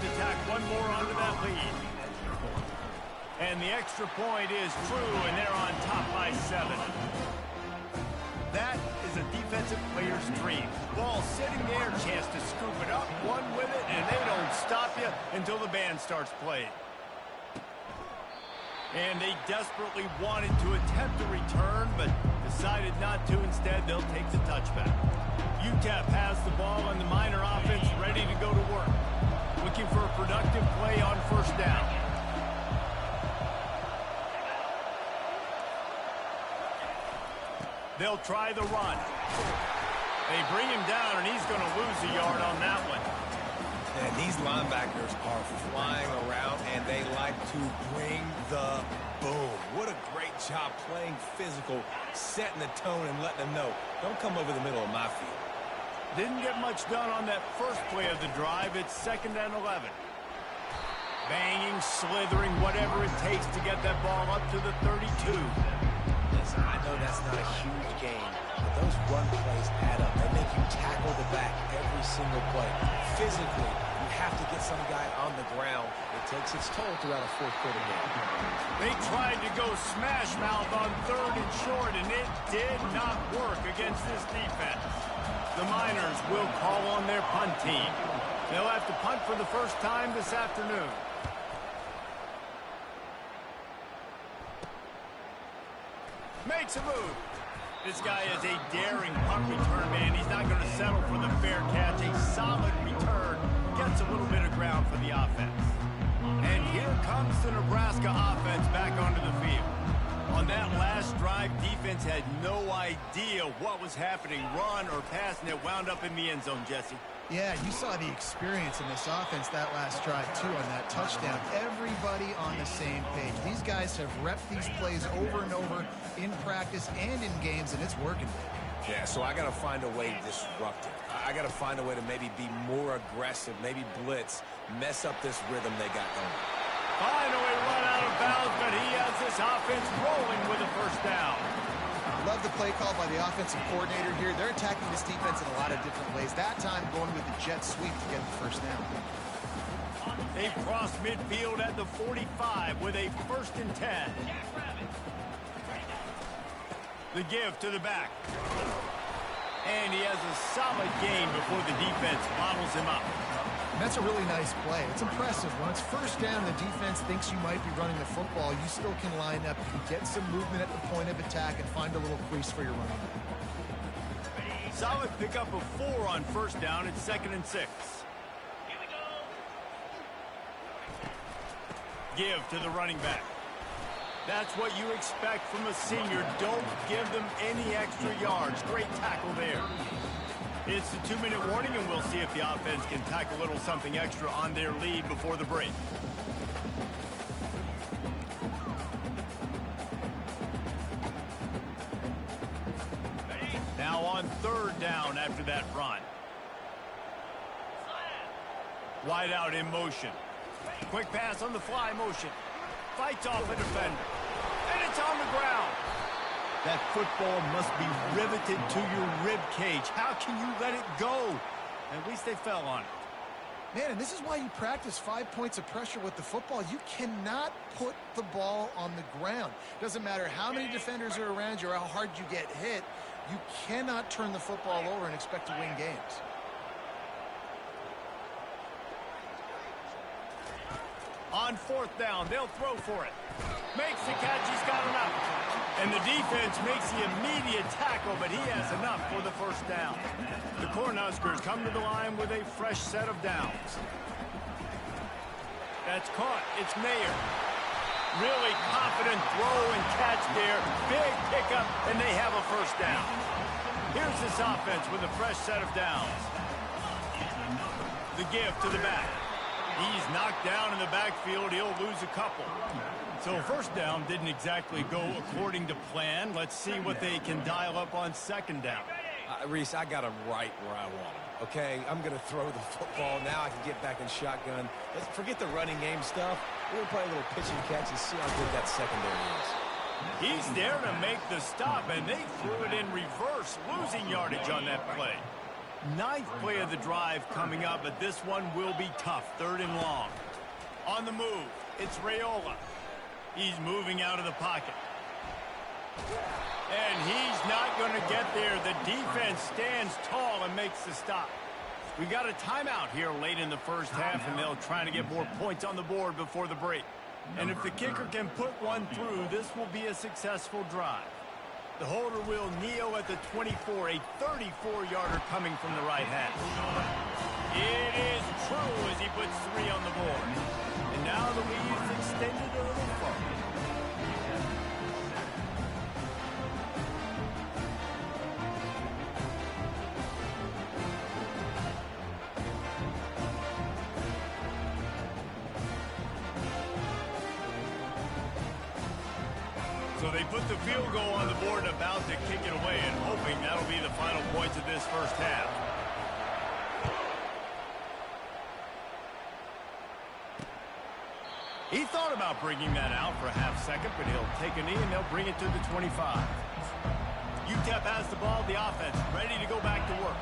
to tack one more onto that lead. And the extra point is true, and they're on top by 7. That is a defensive player's dream. Ball sitting there, chance to scoop it up, one with it, and they don't stop you until the band starts playing. And they desperately wanted to attempt a return, but decided not to. Instead, they'll take the touchback. UTEP has the ball, and the Miner offense ready to go to work. Looking for a productive play on first down. They'll try the run. They bring him down, and he's going to lose a yard on that one. And these linebackers are flying around, and they like to bring the boom. What a great job playing physical, setting the tone, and letting them know, don't come over the middle of my field. Didn't get much done on that first play of the drive. It's 2nd and 11. Banging, slithering, whatever it takes to get that ball up to the 32. Listen, I know that's not a huge gain, but those run plays add up. They make you tackle the back every single play. Physically, you have to get some guy on the ground. It takes its toll throughout a fourth-quarter game. They tried to go smash mouth on 3rd and short, and it did not work against this defense. The Miners will call on their punt team. They'll have to punt for the first time this afternoon. Makes a move. This guy is a daring punt return man. He's not going to settle for the fair catch. A solid return. Gets a little bit of ground for the offense. And here comes the Nebraska offense back onto the field. On that last drive, defense had no idea what was happening, run or pass, and it wound up in the end zone, Jesse. Yeah, you saw the experience in this offense that last drive, too, on that touchdown. Everybody on the same page. These guys have repped these plays over and over in practice and in games, and it's working. Yeah, so I got to find a way to disrupt it. I got to find a way to maybe be more aggressive, maybe blitz, mess up this rhythm they got going. Finally run out of bounds, but he has this offense rolling with a first down. Love the play call by the offensive coordinator here. They're attacking this defense in a lot of different ways. That time going with the jet sweep to get the first down. They cross midfield at the 45 with a 1st and 10. The give to the back. And he has a solid gain before the defense bottles him up. And that's a really nice play. It's impressive. When it's first down, the defense thinks you might be running the football. You still can line up, you can get some movement at the point of attack, and find a little crease for your running back. Solid pickup of 4 on first down. It's 2nd and 6. Give to the running back. That's what you expect from a senior. Don't give them any extra yards. Great tackle there. It's the 2-minute warning, and we'll see if the offense can tack a little something extra on their lead before the break. Now on 3rd down after that run. Wide out in motion. Quick pass on the fly motion. Fights off a defender. And it's on the ground. That football must be riveted to your rib cage. How can you let it go? At least they fell on it. Man, and this is why you practice 5 points of pressure with the football. You cannot put the ball on the ground. Doesn't matter how many defenders are around you or how hard you get hit. You cannot turn the football over and expect to win games. On 4th down, they'll throw for it. Makes the catch, he's got enough. And the defense makes the immediate tackle, but he has enough for the first down. The Cornhuskers come to the line with a fresh set of downs. That's caught. It's Mayer. Really confident throw and catch there. Big pickup, and they have a first down. Here's this offense with a fresh set of downs. The give to the back. He's knocked down in the backfield. He'll lose a couple. So first down didn't exactly go according to plan. Let's see what they can dial up on 2nd down. Reese, I got him right where I want him. Okay, I'm going to throw the football. Now I can get back in shotgun. Let's forget the running game stuff. We're going to play a little pitch and catch and see how good that secondary is. He's there to make the stop, and they threw it in reverse, losing yardage on that play. Ninth play of the drive coming up, but this one will be tough. 3rd and long. On the move, it's Raiola. He's moving out of the pocket. And he's not going to get there. The defense stands tall and makes the stop. We got a timeout here late in the first half, and they'll try to get more points on the board before the break. And if the kicker can put one through, this will be a successful drive. The holder will kneel at the 24, a 34-yarder coming from the right hash. It is true as he puts 3 on the board. And now the lead is extended a little further. So they put the field goal on the board and about to kick it away, and hoping that'll be the final points of this first half. He thought about bringing that out for a half second, but he'll take a knee and they'll bring it to the 25. UTEP has the ball, the offense, ready to go back to work.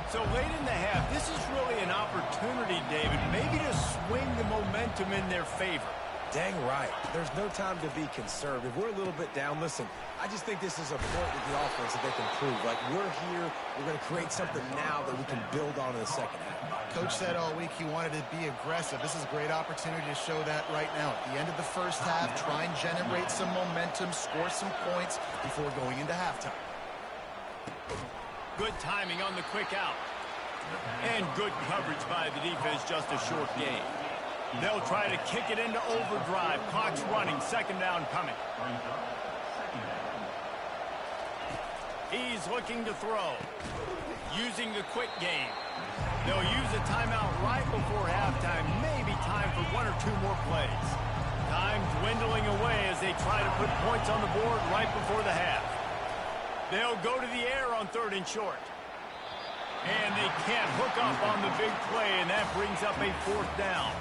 So late in the half, this is really an opportunity, David, maybe to swing the momentum in their favor. Dang right. There's no time to be conservative. We're a little bit down. Listen, I just think this is a point with the offense that they can prove. Like, we're here. We're going to create something now that we can build on in the second half. Coach said all week he wanted to be aggressive. This is a great opportunity to show that right now. At the end of the first half, try and generate some momentum, score some points before going into halftime. Good timing on the quick out. And good coverage by the defense, just a short gain. They'll try to kick it into overdrive. Clock's running. 2nd down coming. He's looking to throw. Using the quick game. They'll use a timeout right before halftime. Maybe time for 1 or 2 more plays. Time dwindling away as they try to put points on the board right before the half. They'll go to the air on 3rd and short. And they can't hook up on the big play, and that brings up a 4th down.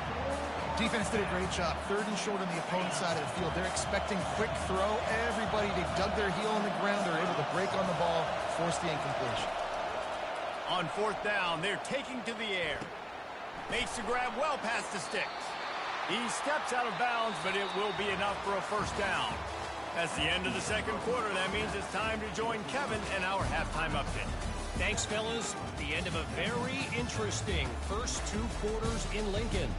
Defense did a great job. 3rd and short on the opponent's side of the field. They're expecting quick throw. Everybody, they dug their heel on the ground. They're able to break on the ball, force the incompletion. On 4th down, they're taking to the air. Makes the grab well past the sticks. He steps out of bounds, but it will be enough for a 1st down. That's the end of the 2nd quarter. That means it's time to join Kevin and our halftime update. Thanks, fellas. The end of a very interesting first 2 quarters in Lincoln.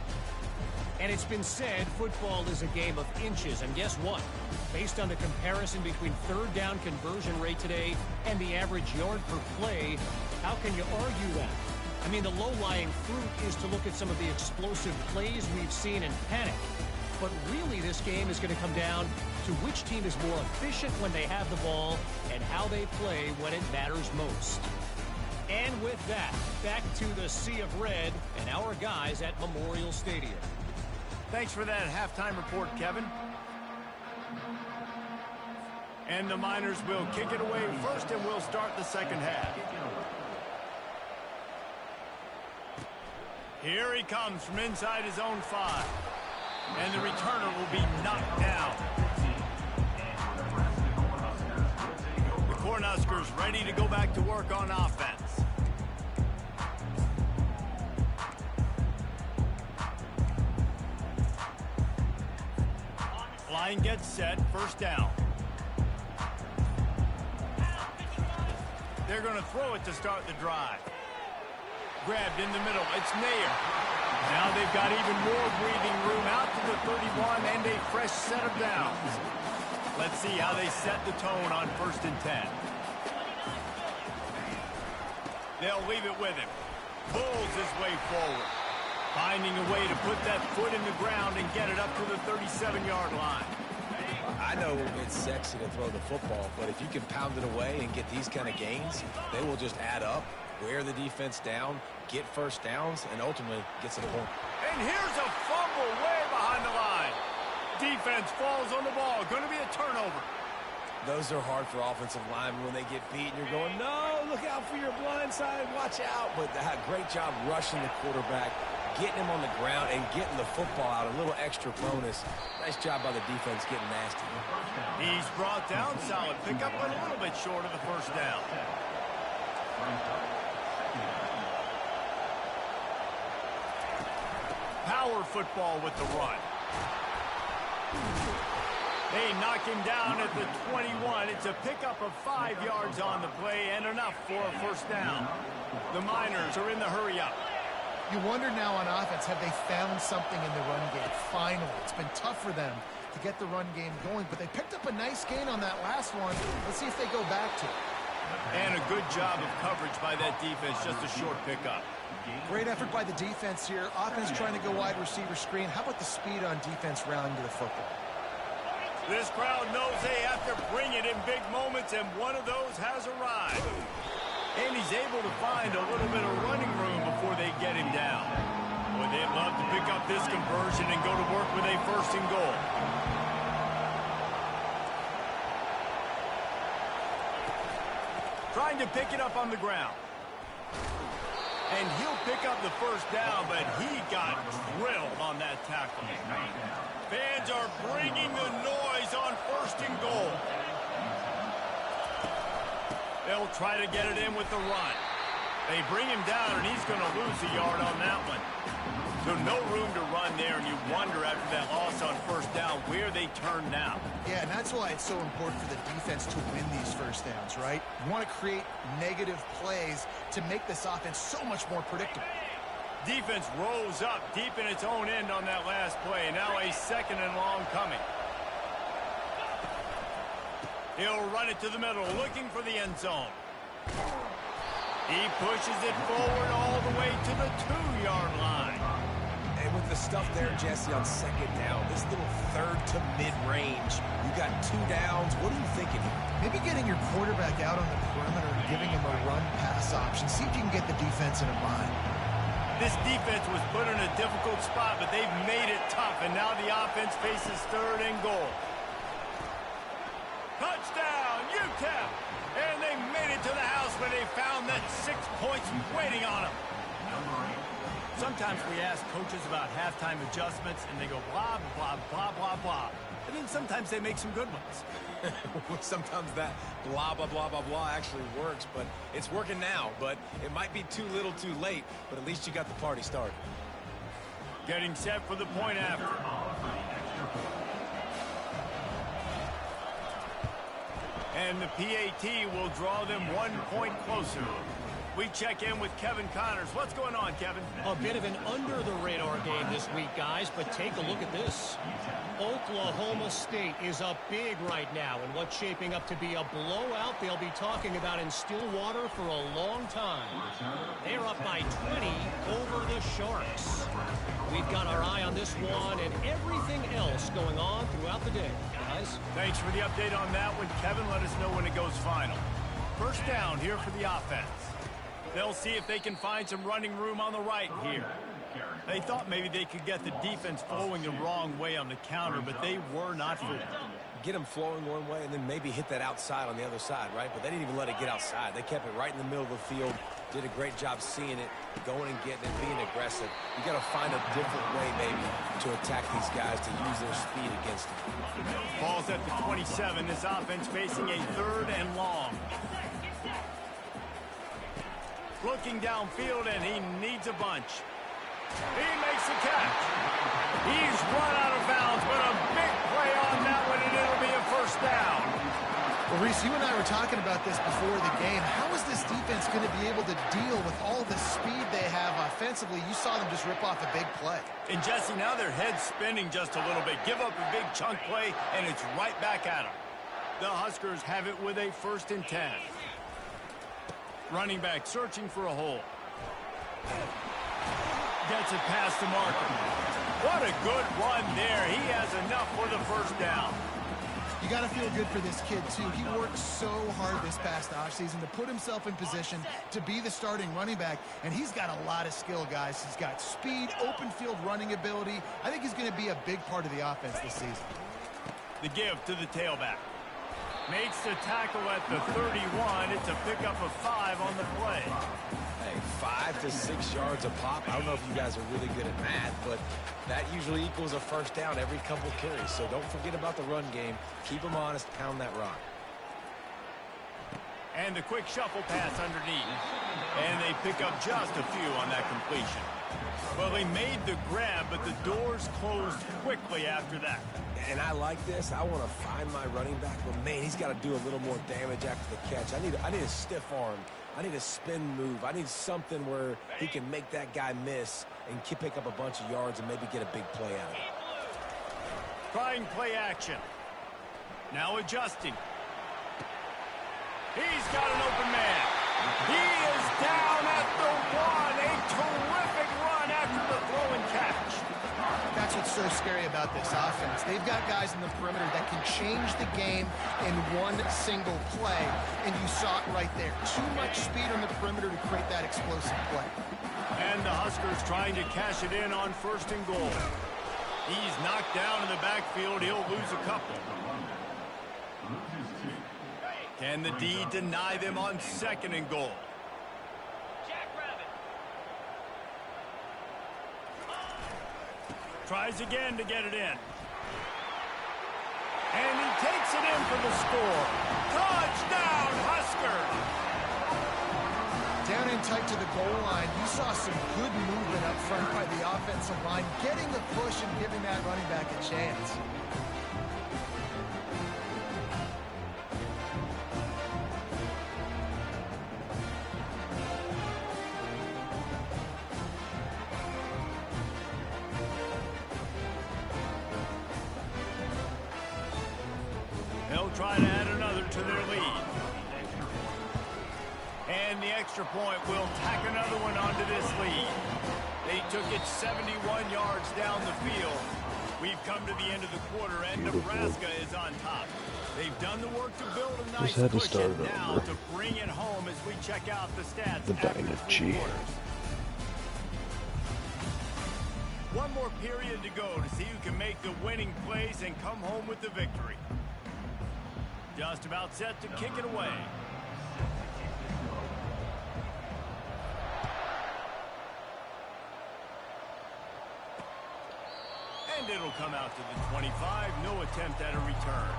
And it's been said football is a game of inches. And guess what? Based on the comparison between 3rd down conversion rate today and the average yard per play, how can you argue that? I mean, the low-lying fruit is to look at some of the explosive plays we've seen in panic. But really, this game is going to come down to which team is more efficient when they have the ball and how they play when it matters most. And with that, back to the Sea of Red and our guys at Memorial Stadium. Thanks for that halftime report, Kevin. And the Miners will kick it away first, and we'll start the 2nd half. Here he comes from inside his own 5. And the returner will be knocked down. The Cornhuskers ready to go back to work on offense. Line gets set, 1st down. They're going to throw it to start the drive. Grabbed in the middle, it's Nair. Now they've got even more breathing room out to the 31 and a fresh set of downs. Let's see how they set the tone on 1st and 10. They'll leave it with him. Pulls his way forward. Finding a way to put that foot in the ground and get it up to the 37-yard line. I know it's sexy to throw the football, but if you can pound it away and get these kind of gains, they will just add up, wear the defense down, get 1st downs, and ultimately get some points. And here's a fumble way behind the line. Defense falls on the ball. Going to be a turnover. Those are hard for offensive linemen when they get beat, and you're going, no, look out for your blind side, watch out. But great job rushing the quarterback, getting him on the ground, and getting the football out, a little extra bonus. Nice job by the defense getting nasty. He's brought down, solid pickup, but a little bit short of the 1st down. Power football with the run. They knock him down at the 21. It's a pickup of 5 yards on the play and enough for a first down. The Miners are in the hurry-up. You wonder now on offense, have they found something in the run game? Finally, it's been tough for them to get the run game going, but they picked up a nice gain on that last one. Let's see if they go back to it. And a good job of coverage by that defense, just a short pickup. Great effort by the defense here. Offense trying to go wide receiver screen. How about the speed on defense rallying to the football? This crowd knows they have to bring it in big moments, and one of those has arrived. And he's able to find a little bit of running room before they get him down. Boy, they'd love to pick up this conversion and go to work with a first and goal. Trying to pick it up on the ground. And he'll pick up the first down, but he got drilled on that tackle. Fans are bringing the noise on first and goal. They'll try to get it in with the run. They bring him down, and he's going to lose a yard on that one. So no room to run there, and you wonder after that loss on first down where they turn now. Yeah, and that's why it's so important for the defense to win these first downs, right? You want to create negative plays to make this offense so much more predictable. Defense rolls up deep in its own end on that last play. Now a second and long coming. He'll run it to the middle, looking for the end zone. He pushes it forward all the way to the 2-yard line. And with the stuff there, Jesse, on second down, this little third to mid-range, you got 2 downs. What are you thinking here? Maybe getting your quarterback out on the perimeter and giving him a run-pass option. See if you can get the defense in a bind. This defense was put in a difficult spot, but they've made it tough, and now the offense faces third and goal. Touchdown, UTEP! And they made it to the house where they found that 6 points waiting on them. Sometimes we ask coaches about halftime adjustments, and they go blah, blah, blah, blah, blah. And then sometimes they make some good ones. Sometimes that blah, blah, blah, blah, blah actually works, but it's working now. But it might be too little too late, but at least you got the party started. Getting set for the point after. And the PAT will draw them 1 point closer. We check in with Kevin Connors. What's going on, Kevin? A bit of an under-the-radar game this week, guys, but take a look at this. Oklahoma State is up big right now in what's shaping up to be a blowout they'll be talking about in Stillwater for a long time. They're up by 20 over the Sharks. We've got our eye on this one and everything else going on throughout the day, guys. Thanks for the update on that one, Kevin. Let us know when it goes final. First down here for the offense. They'll see if they can find some running room on the right here. They thought maybe they could get the defense flowing the wrong way on the counter, but they were not fooled. Get them flowing one way and then maybe hit that outside on the other side, right? But they didn't even let it get outside. They kept it right in the middle of the field. Did a great job seeing it, going and getting it, being aggressive. You got to find a different way maybe to attack these guys, to use their speed against them. Ball's at the 27. This offense facing a third and long. Looking downfield, and he needs a bunch. He makes the catch. He's run out of bounds, but a big play on that one, and it'll be a first down. Well, Reese, you and I were talking about this before the game. How is this defense going to be able to deal with all the speed they have offensively? You saw them just rip off a big play. And, Jesse, now their head's spinning just a little bit. Give up a big chunk play, and it's right back at them. The Huskers have it with a 1st and 10. Running back searching for a hole. Gets it past the marker. What a good run there. He has enough for the first down. You got to feel good for this kid, too. He worked so hard this past offseason to put himself in position to be the starting running back, and he's got a lot of skill, guys. He's got speed, open field running ability. I think he's going to be a big part of the offense this season. The give to the tailback. Makes the tackle at the 31. It's a pickup of 5 on the play. Hey, 5 to 6 yards a pop. I don't know if you guys are really good at math, but that usually equals a first down every couple carries. So don't forget about the run game. Keep them honest, pound that rock. And the quick shuffle pass underneath. And they pick up just a few on that completion. Well, he made the grab, but the doors closed quickly after that. And I like this. I want to find my running back, but man, he's got to do a little more damage after the catch. I need a stiff arm. I need a spin move. I need something where he can make that guy miss and pick up a bunch of yards and maybe get a big play out of it. Trying play action. Now adjusting. He's got an open man. He is down at the 1. A terrific run after the throw and catch. That's what's so scary about this offense. They've got guys in the perimeter that can change the game in one single play, and you saw it right there. Too much speed on the perimeter to create that explosive play. And the Huskers trying to cash it in on 1st and goal. He's knocked down in the backfield. He'll lose a couple. Can the D deny them on 2nd and goal? Tries again to get it in. And he takes it in for the score. Touchdown, Huskers! Down in tight to the goal line, you saw some good movement up front by the offensive line, getting the push and giving that running back a chance. They'll try to add another to their lead. And the extra point will tack another one onto this lead. They took it 71 yards down the field. We've come to the end of the quarter, and Nebraska is on top. They've done the work to build a nice cushion now to bring it home as we check out the stats after 3 quarters. One more period to go to see who can make the winning plays and come home with the victory. Just about set to kick it away. And it'll come out to the 25. No attempt at a return.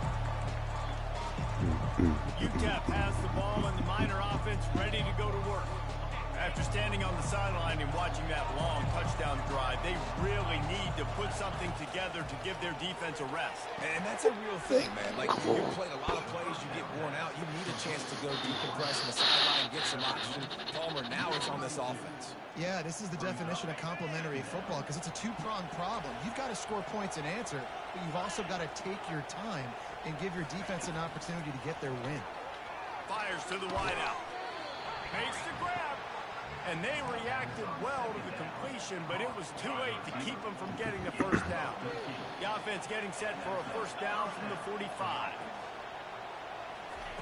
UTEP has the ball and the Miner offense ready to go to work. After standing on the sideline and watching that long touchdown drive, they really need to put something together to give their defense a rest. And that's a real thing, man. Like, you're playing a lot of plays, you get worn out. You need a chance to go decompress on the sideline, get some oxygen. Palmer, now it's on this offense. Yeah, this is the definition of complementary football because it's a two-pronged problem. You've got to score points and answer, but you've also got to take your time and give your defense an opportunity to get their win. Fires to the wideout. Makes the grab. And they reacted well to the completion, but it was too late to keep them from getting the first down. The offense getting set for a first down from the 45.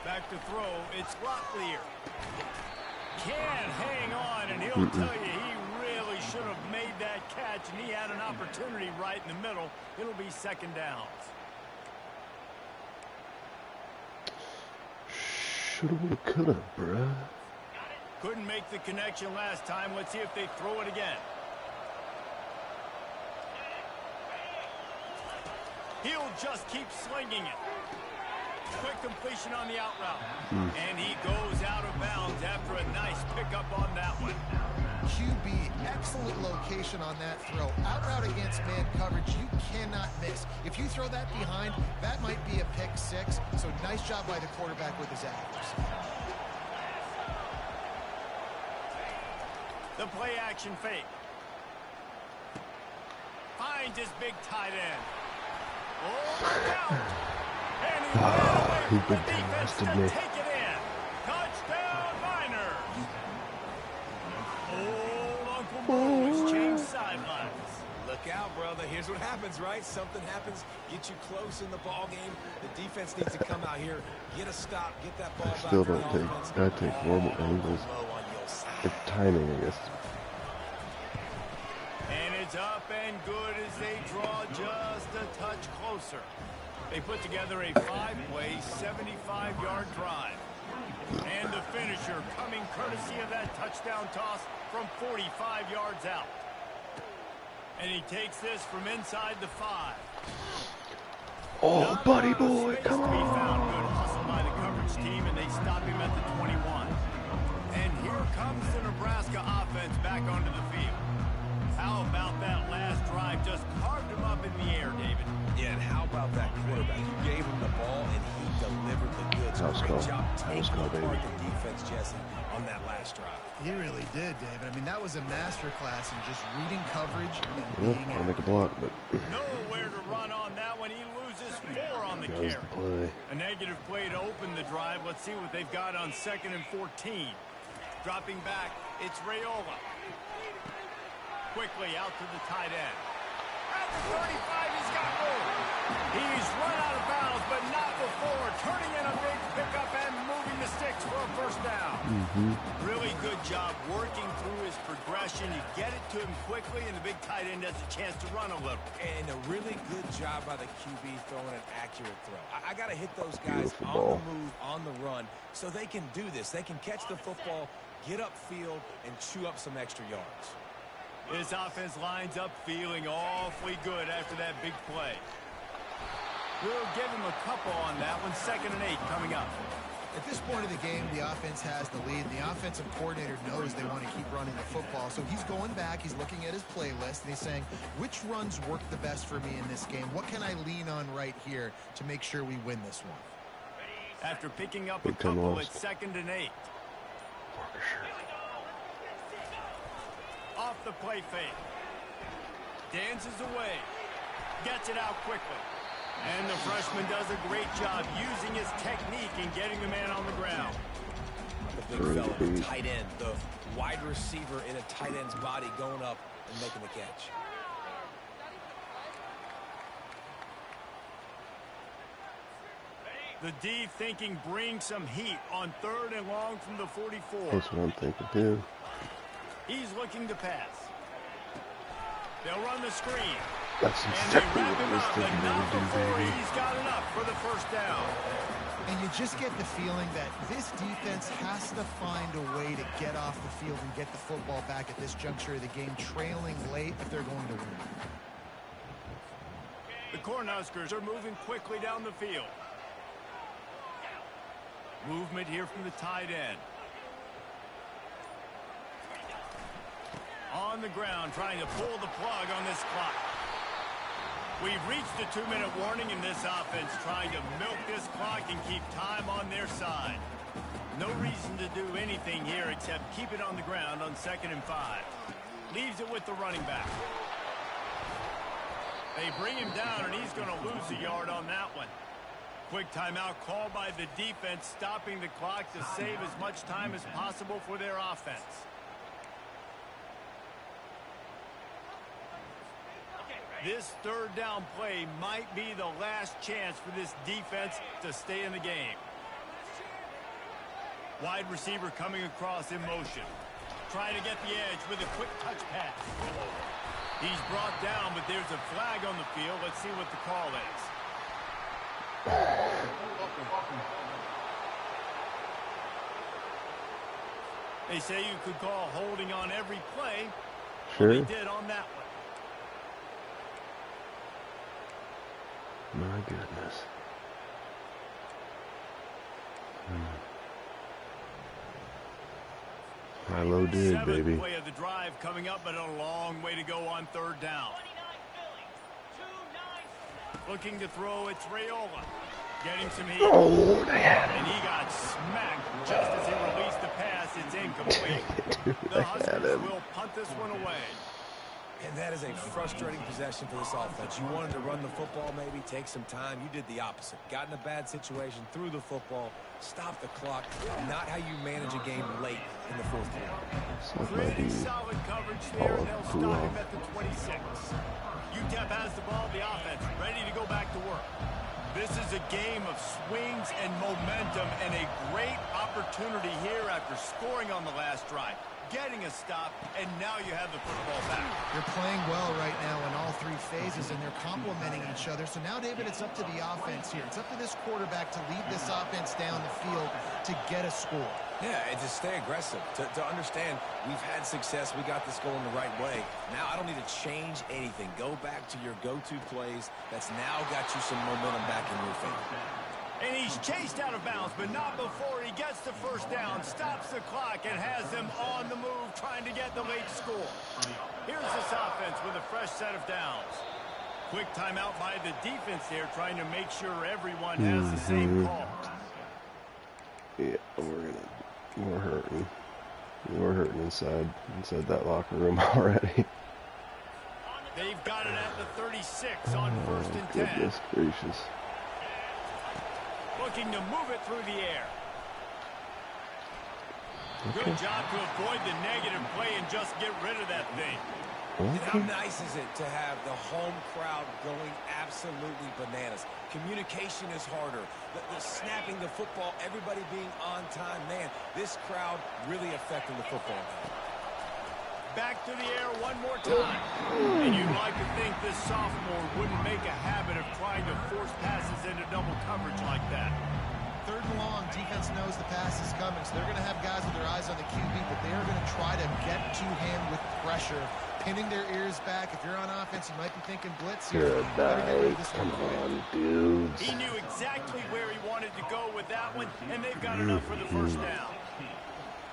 Back to throw, it's Locklear. Can't hang on, and he'll tell you he really should have made that catch, and he had an opportunity right in the middle. It'll be 2nd downs. Shoulda, coulda, bruh. Couldn't make the connection last time. Let's see if they throw it again. He'll just keep slinging it. Quick completion on the out route. And he goes out of bounds after a nice pickup on that one. QB, excellent location on that throw. Out route against man coverage, you cannot miss. If you throw that behind, that might be a pick 6. So nice job by the quarterback with his accuracy. The play action fake. Finds his big tight end. Oh, look out! And he ran away from the defense to take it in. Touchdown, Miners! Old Uncle Mo has changed sidelines. Look out, brother. Here's what happens, right? Something happens, get you close in the ball game. The defense needs to come out here, get a stop, get that ball back. Still don't take normal angles. It's timing, I guess. And it's up and good as they draw just a touch closer. They put together a 5-play, 75-yard drive. And the finisher coming courtesy of that touchdown toss from 45 yards out. And he takes this from inside the 5. Oh, buddy boy, come on. Found good hustle by the coverage team, and they stop him at the 21. back onto the field. How about that last drive? Just carved him up in the air, David. Yeah, and how about that quarterback? You gave him the ball, and he delivered the goods. Great job taking apart the defense, Jesse, on that last drive. He really did, David. I mean, that was a masterclass in just reading coverage and being I'll make a block, but nowhere to run on that one. He loses 4 on the carry. A negative play to open the drive. Let's see what they've got on 2nd and 14. Dropping back, it's Raiola. Quickly out to the tight end. At the 35, he's got room. He's run out of bounds, but not before. Turning in a big pickup and moving the sticks for a first down. Really good job working through his progression. You get it to him quickly, and the big tight end has a chance to run a little. And a really good job by the QB throwing an accurate throw. I got to hit those guys on the move, on the run, so they can do this. They can catch the football, get upfield, and chew up some extra yards. This offense lines up feeling awfully good after that big play. We'll give him a couple on that one. 2nd and 8 coming up. At this point of the game, the offense has the lead. The offensive coordinator knows they want to keep running the football. So he's going back, he's looking at his playlist, and he's saying, which runs work the best for me in this game? What can I lean on right here to make sure we win this one? After picking up a couple, it's 2nd and 8. Off the play fake. Dances away. Gets it out quickly. And the freshman does a great job using his technique and getting the man on the ground. The big fella, the tight end, the wide receiver in a tight end's body going up and making the catch. The D thinking bring some heat on 3rd and long from the 44. That's what I'm thinking too. He's looking to pass. They'll run the screen. That's exactly what I was thinking they would do, baby. He's got enough for the first down. And you just get the feeling that this defense has to find a way to get off the field and get the football back at this juncture of the game, trailing late if they're going to win. The Cornhuskers are moving quickly down the field. Movement here from the tight end. On the ground, trying to pull the plug on this clock. We've reached the 2-minute warning in this offense, trying to milk this clock and keep time on their side. No reason to do anything here except keep it on the ground on 2nd and 5. Leaves it with the running back. They bring him down, and he's going to lose a yard on that one. Quick timeout called by the defense, stopping the clock to save as much time as possible for their offense. This 3rd down play might be the last chance for this defense to stay in the game. Wide receiver coming across in motion. Trying to get the edge with a quick touch pass. He's brought down, but there's a flag on the field. Let's see what the call is. They say you could call holding on every play. Sure. They did on that one. My goodness. High-low did, baby. Play of the drive coming up, but a long way to go on 3rd down. Looking to throw, it's Raiola. Getting some heat. Oh, they had And he got smacked just as he released the pass. It's incomplete. The Huskers will punt this one away. And that is a frustrating possession for this offense. You wanted to run the football, maybe take some time. You did the opposite. Got in a bad situation, threw the football, stopped the clock. Not how you manage a game late in the 4th quarter. Pretty solid coverage there, and they'll stop him at the 26. UTEP has the ball, the offense, ready to go back to work. This is a game of swings and momentum, and a great opportunity here after scoring on the last drive. Getting a stop, and now you have the football back. They're playing well right now in all 3 phases, and they're complementing each other. So now, David, it's up to the offense here. It's up to this quarterback to lead this offense down the field to get a score. Yeah, and to stay aggressive, to understand we've had success, we got this going the right way. Now I don't need to change anything. Go back to your go-to plays. That's now got you some momentum back in your favor. And he's chased out of bounds, but not before he gets the first down, stops the clock, and has them on the move trying to get the late score. Here's this offense with a fresh set of downs. Quick timeout by the defense there, trying to make sure everyone has the same call. Yeah, we're hurting. We're hurting inside that locker room already. They've got it at the 36 on first and 10. Goodness gracious. Looking to move it through the air. Okay. Good job to avoid the negative play and just get rid of that thing. And how nice is it to have the home crowd going absolutely bananas? Communication is harder. The snapping the football, everybody being on time. Man, this crowd really affecting the football game. Back to the air one more time. And you'd like to think this sophomore wouldn't make a habit of trying to force passes into double coverage like that. Third and long, defense knows the pass is coming, so they're going to have guys with their eyes on the QB, but they are going to try to get to him with pressure, pinning their ears back. If you're on offense, you might be thinking blitz here. Good night. Come on, dudes. He knew exactly where he wanted to go with that one, and they've got enough for the first down.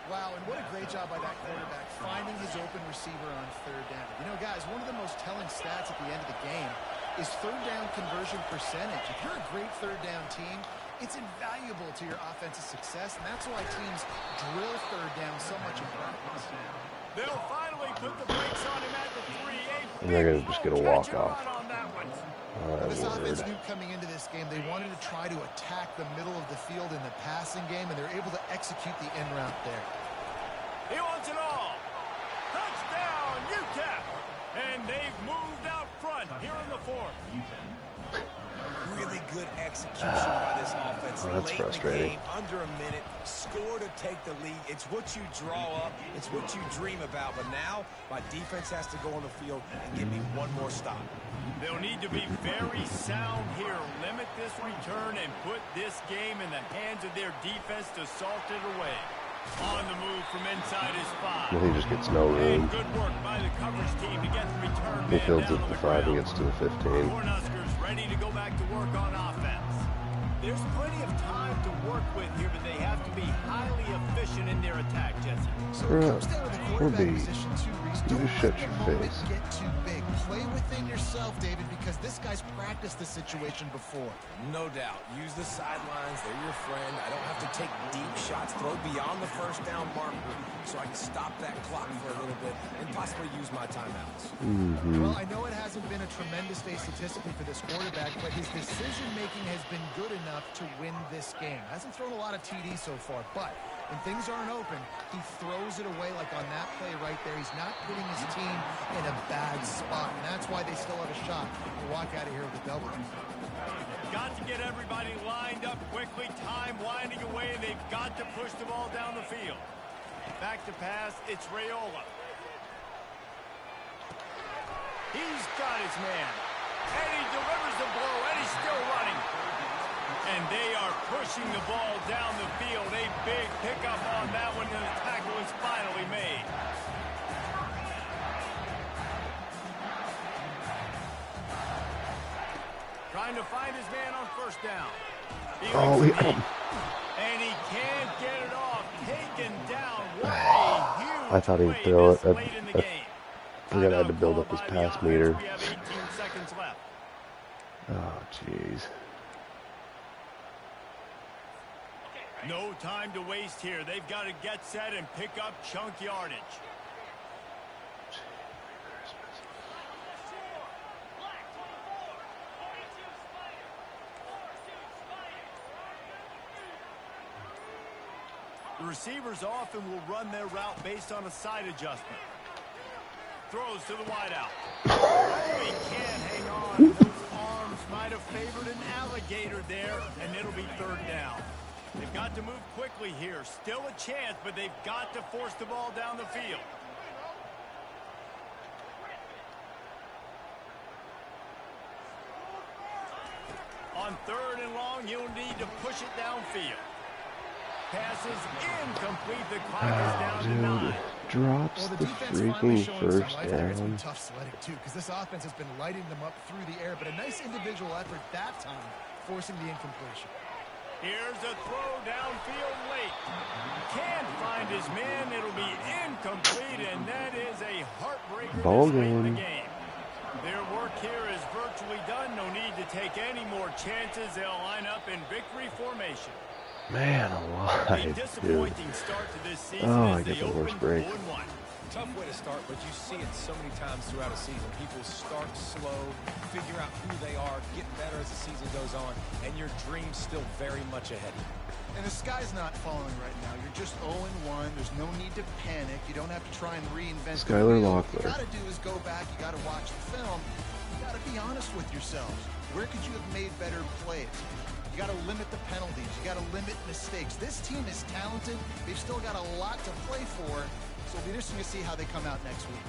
Wow, and what a great job by that quarterback, finding his open receiver on third down. You know, guys, one of the most telling stats at the end of the game is third down conversion percentage. If you're a great third down team, it's invaluable to your offensive success, and that's why teams drill third down so much in practice. They'll finally put the brakes on him at the 3. And they're going to just get a walk-off. This offense knew coming into this game they wanted to try to attack the middle of the field in the passing game, and they're able to execute the end route there. He wants it all. Touchdown, UTEP. And they've moved out front here in the fourth. Really good execution by this offense. Oh, that's late frustrating. in the game, under a minute, score to take the lead. It's what you draw up. It's what you dream about. But now, my defense has to go on the field and give me one more stop. They'll need to be very sound here. Limit this return and put this game in the hands of their defense to salt it away. On the move from inside his 5. Well, he just gets no room. And good work by the coverage team to get the return He man builds down up on the the 5 and ground. gets to the 15. Cornhuskers ready to go back to work on offense. There's plenty of time to work with here, but they have to be highly efficient in their attack, Jesse. So it comes down to the quarterback position too, Reese. You Don't just let shut the your moment face. get too big. Play within yourself, David, because this guy's practiced this situation before. No doubt. Use the sidelines. They're your friend. I don't have to take deep shots. Throw beyond the first down marker so I can stop that clock for a little bit and possibly use my timeouts. Well, I know it hasn't been a tremendous day statistically for this quarterback, but his decision-making has been good enough to win this game. Hasn't thrown a lot of TDs so far, but when things aren't open, he throws it away like on that play right there. He's not putting his team in a bad spot, and that's why they still have a shot to walk out of here with a W. Got to get everybody lined up quickly. Time winding away. They've got to push the ball down the field. Back to pass. It's Raiola. He's got his man. And he delivers the blow, and he's still running. And they are pushing the ball down the field. A big pickup on that one, and the tackle is finally made. Trying to find his man on first down. And he can't get it off. Taken down. What a huge I thought he'd play throw this it. late in the I game. forgot I had to Timeout build up called his by the pass offense. meter. We have 18 seconds left. Oh, jeez. No time to waste here. They've got to get set and pick up chunk yardage. The receivers often will run their route based on a side adjustment. Throws to the wideout. Oh, he can't hang on. Those arms might have favored an alligator there, and it'll be third down. They've got to move quickly here. Still a chance, but they've got to force the ball down the field. On third and long, you'll need to push it downfield. Passes incomplete. The clock is down to 9. Drops Well, the the defense finally freaking showing first some life there. It's been down. tough sledding, too, because this offense has been lighting them up through the air, but a nice individual effort that time, forcing the incompletion. Here's a throw downfield late. Can't find his man. It'll be incomplete, and that is a heartbreaker Ball this late in the game. game. Their work here is virtually done. No need to take any more chances. They'll line up in victory formation. Man A alive, dude. disappointing start to this season Oh, I as they get the worst open break. 0-1. Tough way to start, but you see it so many times throughout a season. People start slow, figure out who they are, get better as the season goes on, and your dream's still very much ahead of you. And the sky's not falling right now. You're just 0-1. There's no need to panic. You don't have to try and reinvent the Skylar wheel. Locklear. What you got to do is go back. You got to watch the film. You got to be honest with yourselves. Where could you have made better plays? You got to limit the penalties. You got to limit mistakes. This team is talented. They've still got a lot to play for. So it'll be interesting to see how they come out next week.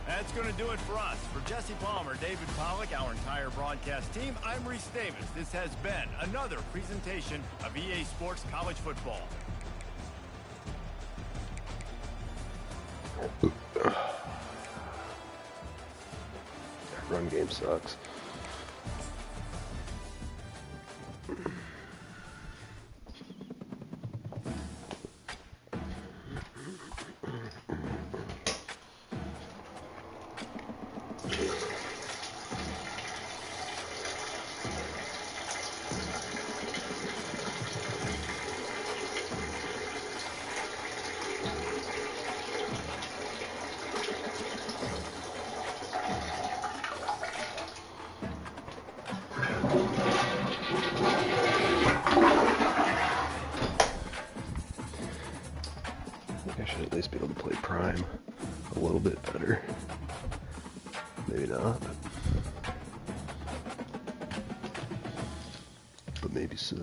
That's going to do it for us. For Jesse Palmer, David Pollack, our entire broadcast team, I'm Reese Davis. This has been another presentation of EA Sports College Football. Run game sucks. I should at least be able to play Prime a little bit better. Maybe not, but maybe so.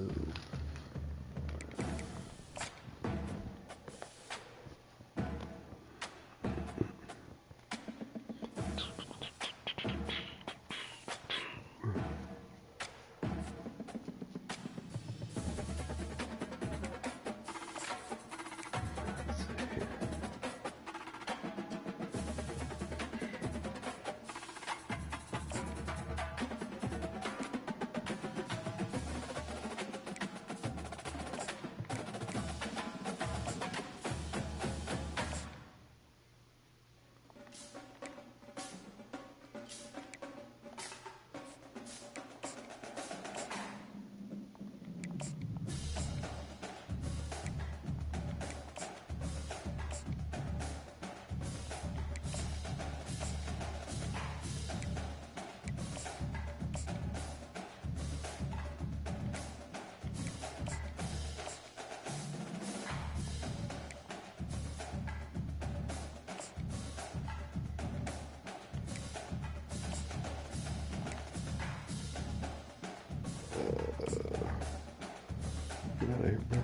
Get out of here, bro.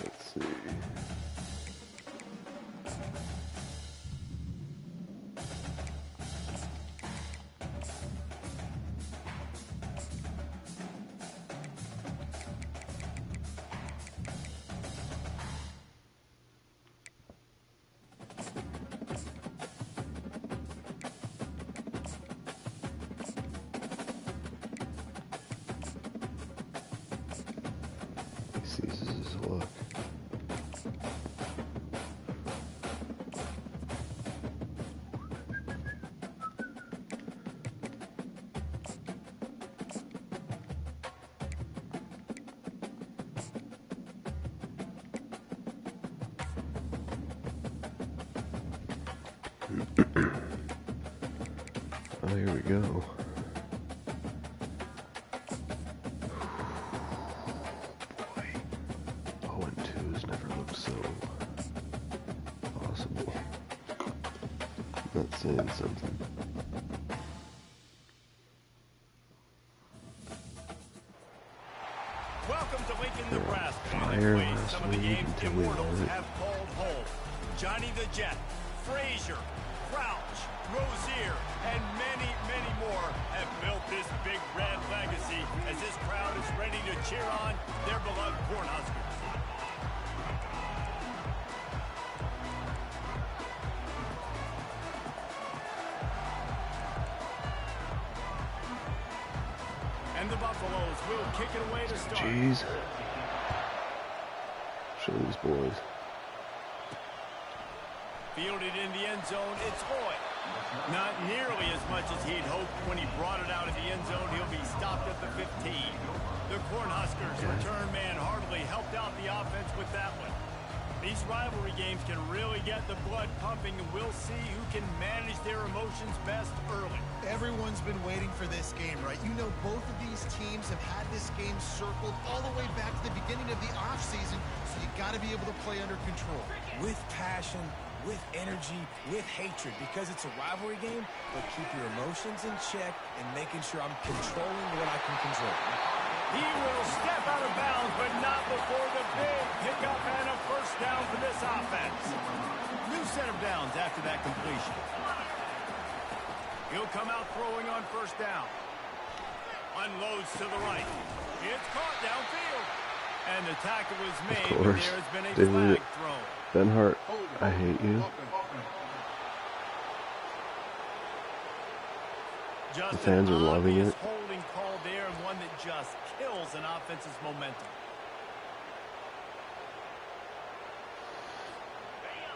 Let's see. He seizes his look. Oh, here we go. Boy, 0-2 has never looked so possible. That's saying something. Welcome to Lincoln, They were on Nebraska. fire Played last some of the week games until we Immortals won it. have called home. Johnny the Jet, Frazier, Crouch, Rozier, and many, many more have built this big red legacy as this crowd is ready to cheer on their beloved Cornhuskers. And the Buffaloes will kick it away to start. Jeez. Show these boys. Fielded in the end zone, it's Lloyd. Not nearly as much as he'd hoped when he brought it out of the end zone. He'll be stopped at the 15. The Cornhuskers return man hardly helped out the offense with that one. These rivalry games can really get the blood pumping, and we'll see who can manage their emotions best early. Everyone's been waiting for this game, right? You know, both of these teams have had this game circled all the way back to the beginning of the offseason, so you got to be able to play under control. With passion, with energy, with hatred, because it's a rivalry game, but keep your emotions in check and making sure I'm controlling what I can control. He will step out of bounds, but not before the big pickup and a first down for this offense. New set of downs after that completion. He'll come out throwing on first down. Unloads to the right. It's caught downfield. And the tackle is made, but there has been a flag thrown. Ben Hart, I hate you. Just The fans are loving it. Holding call there, and one that just kills an offense's momentum.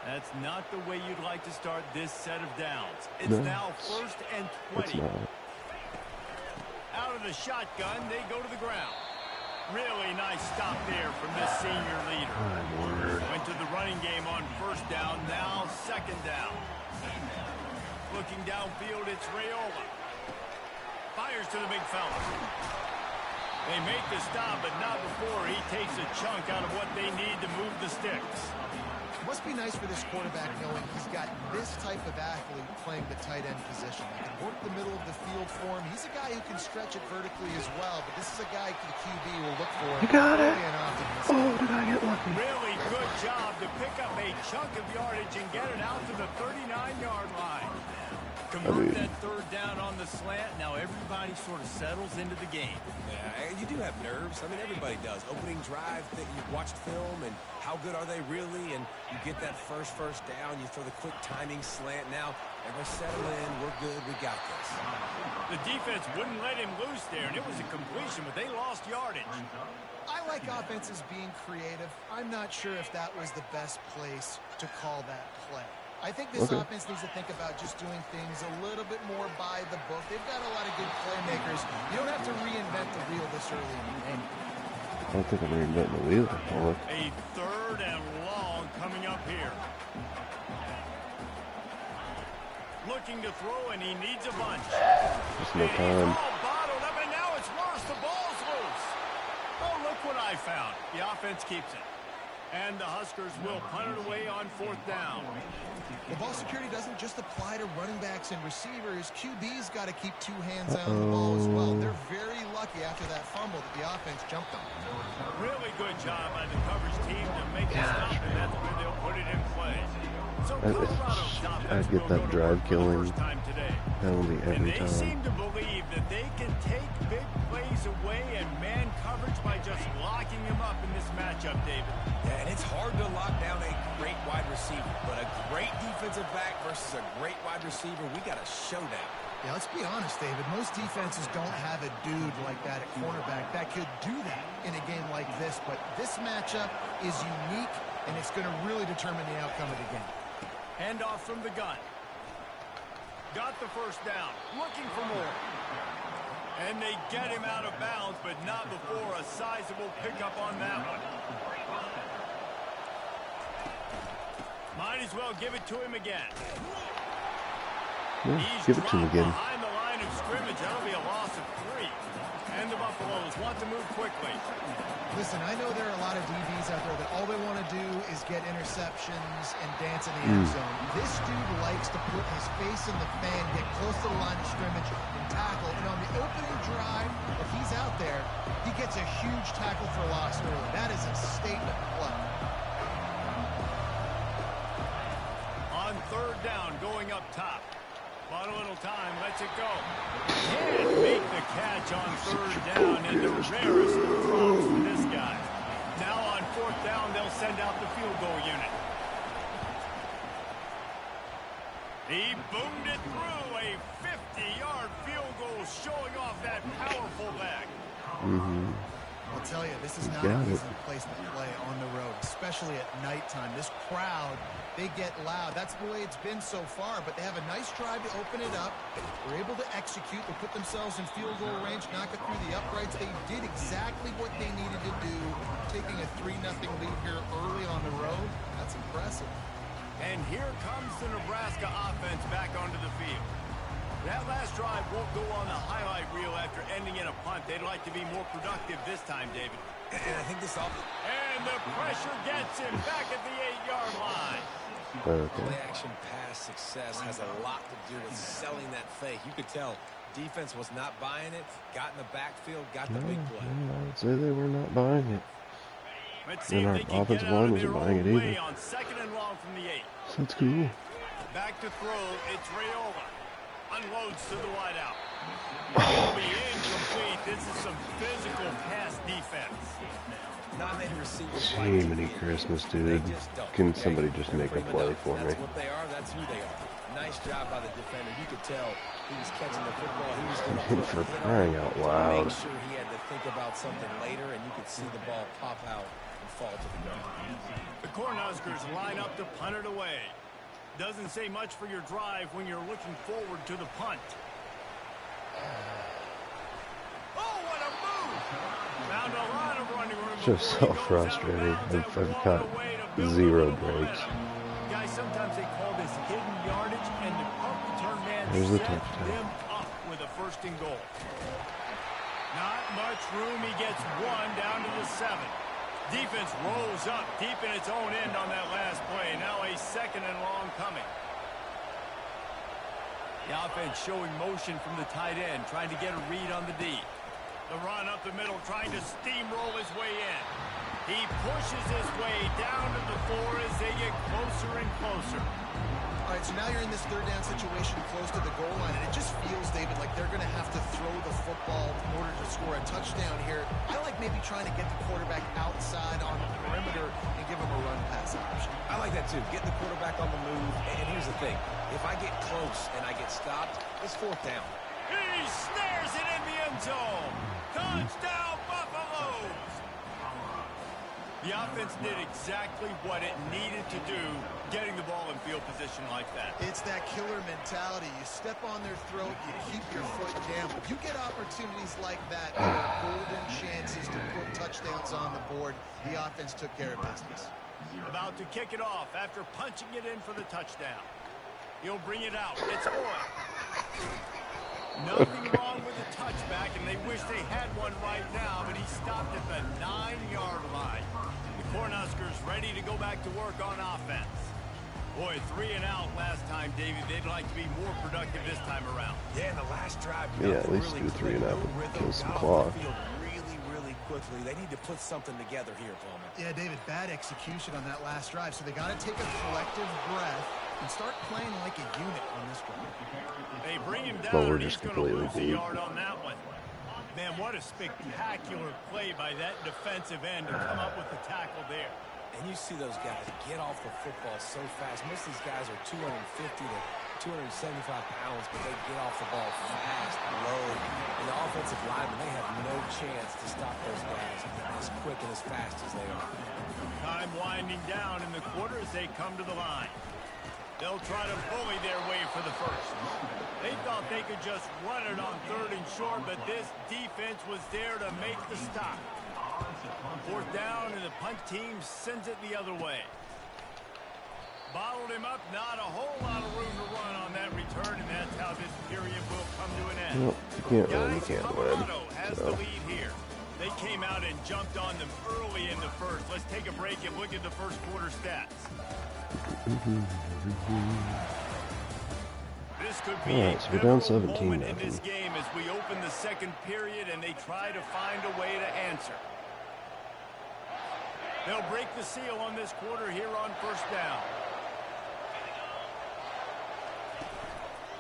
That's not the way you'd like to start this set of downs. It's now first and 20. It's not. Out of the shotgun, they go to the ground. Really nice stop there from this senior leader. Went to the running game on first down, now second down. Looking downfield, it's Raiola. Fires to the big fella. They make the stop, but not before he takes a chunk out of what they need to move the sticks. Must be nice for this quarterback knowing he's got this type of athlete playing the tight end position. He can work the middle of the field for him. He's a guy who can stretch it vertically as well, but this is a guy the QB will look for. You got it! Oh, did I get lucky? Really good job to pick up a chunk of yardage and get it out to the 39-yard line. Convert that third down on the slant. Now everybody sort of settles into the game. Yeah, you do have nerves. I mean, everybody does. Opening drive, that you've watched film, and how good are they really? And you get that first down, you throw the quick timing slant. Now, everybody settle in. We're good. We got this. The defense wouldn't let him loose there, and it was a completion, but they lost yardage. I like offenses being creative. I'm not sure if that was the best place to call that play. I think this offense needs to think about just doing things a little bit more by the book. They've got a lot of good playmakers. You don't have to reinvent the wheel this early in the game. I don't think I'm reinventing the wheel. A third and long coming up here. Looking to throw, and he needs a bunch. Just no time. He's all bottled up, and now it's worse. The ball's loose. Oh, look what I found. The offense keeps it. And the Huskers will punt it away on fourth down. Well, ball security doesn't just apply to running backs and receivers. QB's got to keep two hands on the ball as well. They're very lucky after that fumble that the offense jumped on. Really good job by the coverage team to make it stop, and that's where they'll put it in play. So I'd get that drive killing penalty every time. They seem to believe that they can take big plays away and man coverage by just locking him up in this matchup, David. Yeah, and it's hard to lock down a great wide receiver, but a great defensive back versus a great wide receiver, we got a showdown. Yeah, let's be honest, David. Most defenses don't have a dude like that at cornerback that could do that in a game like this, but this matchup is unique, and it's going to really determine the outcome of the game. Handoff from the gun. Got the first down. Looking for more. And they get him out of bounds, but not before a sizable pickup on that one. Might as well give it to him again. Yeah, He's give it to him again. Behind the line of scrimmage. That'll be a loss of 3. And the Buffaloes want to move quickly. Listen, I know there are a lot of DBs out there that all they want to do is get interceptions and dance in the end zone. This dude likes to put his face in the fan, get close to the line of scrimmage, and tackle. And on the opening drive, if he's out there, he gets a huge tackle for loss early. That is a statement play. On third down, going up top. Bought a little time, lets it go. Can't make the catch on third down, and the rarest of drops for this guy. Now on fourth down, they'll send out the field goal unit. He boomed it through, a 50-yard field goal showing off that powerful back. I'll tell you, this is not an easy placement play on the road, especially at nighttime. This crowd, they get loud. That's the way it's been so far, but they have a nice drive to open it up. They're able to execute. They put themselves in field goal range, knock it through the uprights. They did exactly what they needed to do, taking a 3-0 lead here early on the road. That's impressive. And here comes the Nebraska offense back onto the field. That last drive won't go on the highlight reel after ending in a punt. They'd like to be more productive this time, David. And I think this offense... And the pressure gets him back at the 8-yard line. Play-action pass success has a lot to do with selling that fake. You could tell defense was not buying it, got in the backfield, got the big play. I would say they were not buying it. Let's see And if they our can offensive get out line of their wasn't buying own it way either. on 2nd and long from the 8. So that's cool. Back to throw, it's Raiola. Unloads to the wideout. Will be incomplete. This is some physical pass defense. Not many receivers. Jiminy Christmas, dude. Can somebody just make a play for me? That's what they are. That's who they are. Nice job by the defender. You could tell he was catching the football. He was going to For crying out loud. make sure he had to think about something later, and you could see the ball pop out and fall to the ground. The Cornhuskers line up to punt it away. Doesn't say much for your drive when you're looking forward to the punt. Oh, what a move! Found a lot of running room. Just so frustrating. I've got 0 breaks. Guys, sometimes they call this hidden yardage, and the punt return man There's the sets touchdown. them up with a 1st and goal. Not much room. He gets 1 down to the 7. Defense rolls up deep in its own end on that last play. Now a 2nd and long coming. The offense showing motion from the tight end, trying to get a read on the D. The run up the middle, trying to steamroll his way in. He pushes his way down to the 4 as they get closer and closer. All right, so now you're in this 3rd down situation close to the goal line, and it just feels, David, like they're going to have to throw the football in order to score a touchdown here. I like maybe trying to get the quarterback outside on the perimeter and give him a run pass option. I like that too. Getting the quarterback on the move. And here's the thing. If I get close and I get stopped, it's 4th down. He snares it in the end zone. Touchdown, Buffaloes! The offense did exactly what it needed to do, getting the ball in field position like that. It's that killer mentality. You step on their throat, you keep your foot down. If you get opportunities like that, there are golden chances to put touchdowns on the board. The offense took care of business. About to kick it off after punching it in for the touchdown. He'll bring it out. It's Hoy. Nothing wrong with the touchback, and they wish they had one right now, but he stopped at the 9-yard line. The Cornhuskers ready to go back to work on offense. Boy, 3 and out last time, David. They'd like to be more productive this time around. Yeah, in the last drive, Yeah, at least do 3 and out. Kill some clock. Really quickly. They need to put something together here, Palmer. Yeah, David, bad execution on that last drive, so they got to take a collective breath and start playing like a unit on this drive. They bring him down, But we're and he's just going to completely lose a beat. yard on that one. Man, what a spectacular play by that defensive end to come up with the tackle there. And you see those guys get off the football so fast. Most of these guys are 250 to 275 pounds, but they get off the ball fast, low. And the offensive linemen, they have no chance to stop those guys as quick and as fast as they are. Time winding down in the quarter as they come to the line. They'll try to bully their way for the 1st. They thought they could just run it on 3rd and short, but this defense was there to make the stop. 4th down, and the punt team sends it the other way. Bottled him up, not a whole lot of room to run on that return, and that's how this period will come to an end. Well, you can't win, you can't win. Colorado has the So, lead here. They came out and jumped on them early in the first. Let's take a break and look at the first quarter stats. This could be All right, so we're down 17 moment in this game as we open the second period and they try to find a way to answer. They'll break the seal on this quarter here on first down.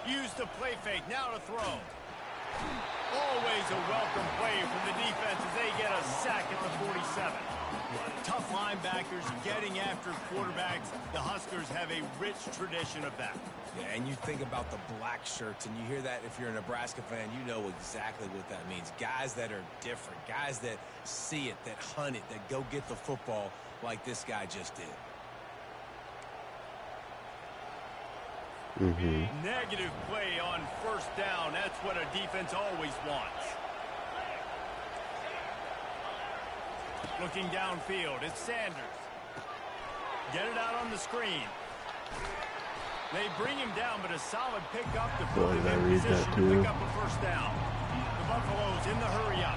Use the play fake, now to throw. Always a welcome play from the defense as they get a sack at the 47. Tough linebackers getting after quarterbacks. The Huskers have a rich tradition of that. Yeah, and you think about the black shirts, and you hear that if you're a Nebraska fan, you know exactly what that means. Guys that are different, guys that see it, that hunt it, that go get the football like this guy just did. Negative play on first down. That's what a defense always wants. Looking downfield, it's Sanders. Get it out on the screen. They bring him down, but a solid pickup to put him in position to pick up a first down. The Buffaloes in the hurry-up.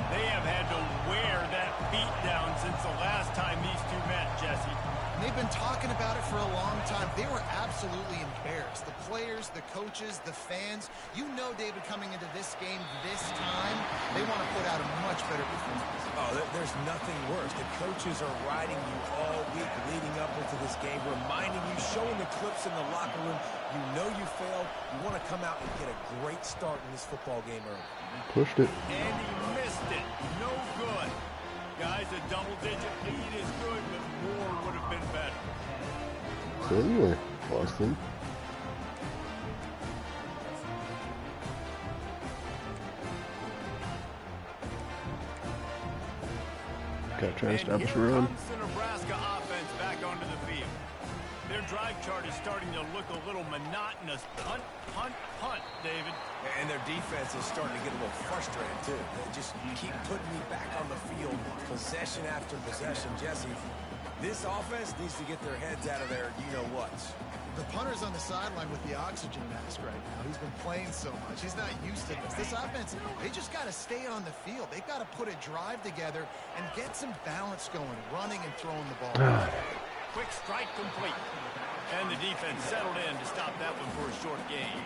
They have had to wear that beat down since the last time these two met, Jesse. They've been talking about it for a long time. They were absolutely embarrassed. The players, the coaches, the fans. You know, David, coming into this game this time, they want to put out a much better performance. Oh, there's nothing worse. The coaches are riding you all week leading up into this game, reminding you, showing the clips in the locker room. You know you failed. You want to come out and get a great start in this football game early. Pushed it. And he missed it. No good. Guys, a double-digit lead is good, but more would have been better. So anyway, Boston. Got trying to stop us from run. Comes the Nebraska offense back onto the field. Their drive chart is starting to look a little monotonous. Punt, punt, punt, David. And their defense is starting to get a little frustrated, too. They just keep putting me back on the field, possession after possession. Jesse, this offense needs to get their heads out of their you-know-whats. The punter's on the sideline with the oxygen mask right now. He's been playing so much. He's not used to this. This offense, they just got to stay on the field. They've got to put a drive together and get some balance going, running and throwing the ball. Quick strike complete. And the defense settled in to stop that one for a short gain.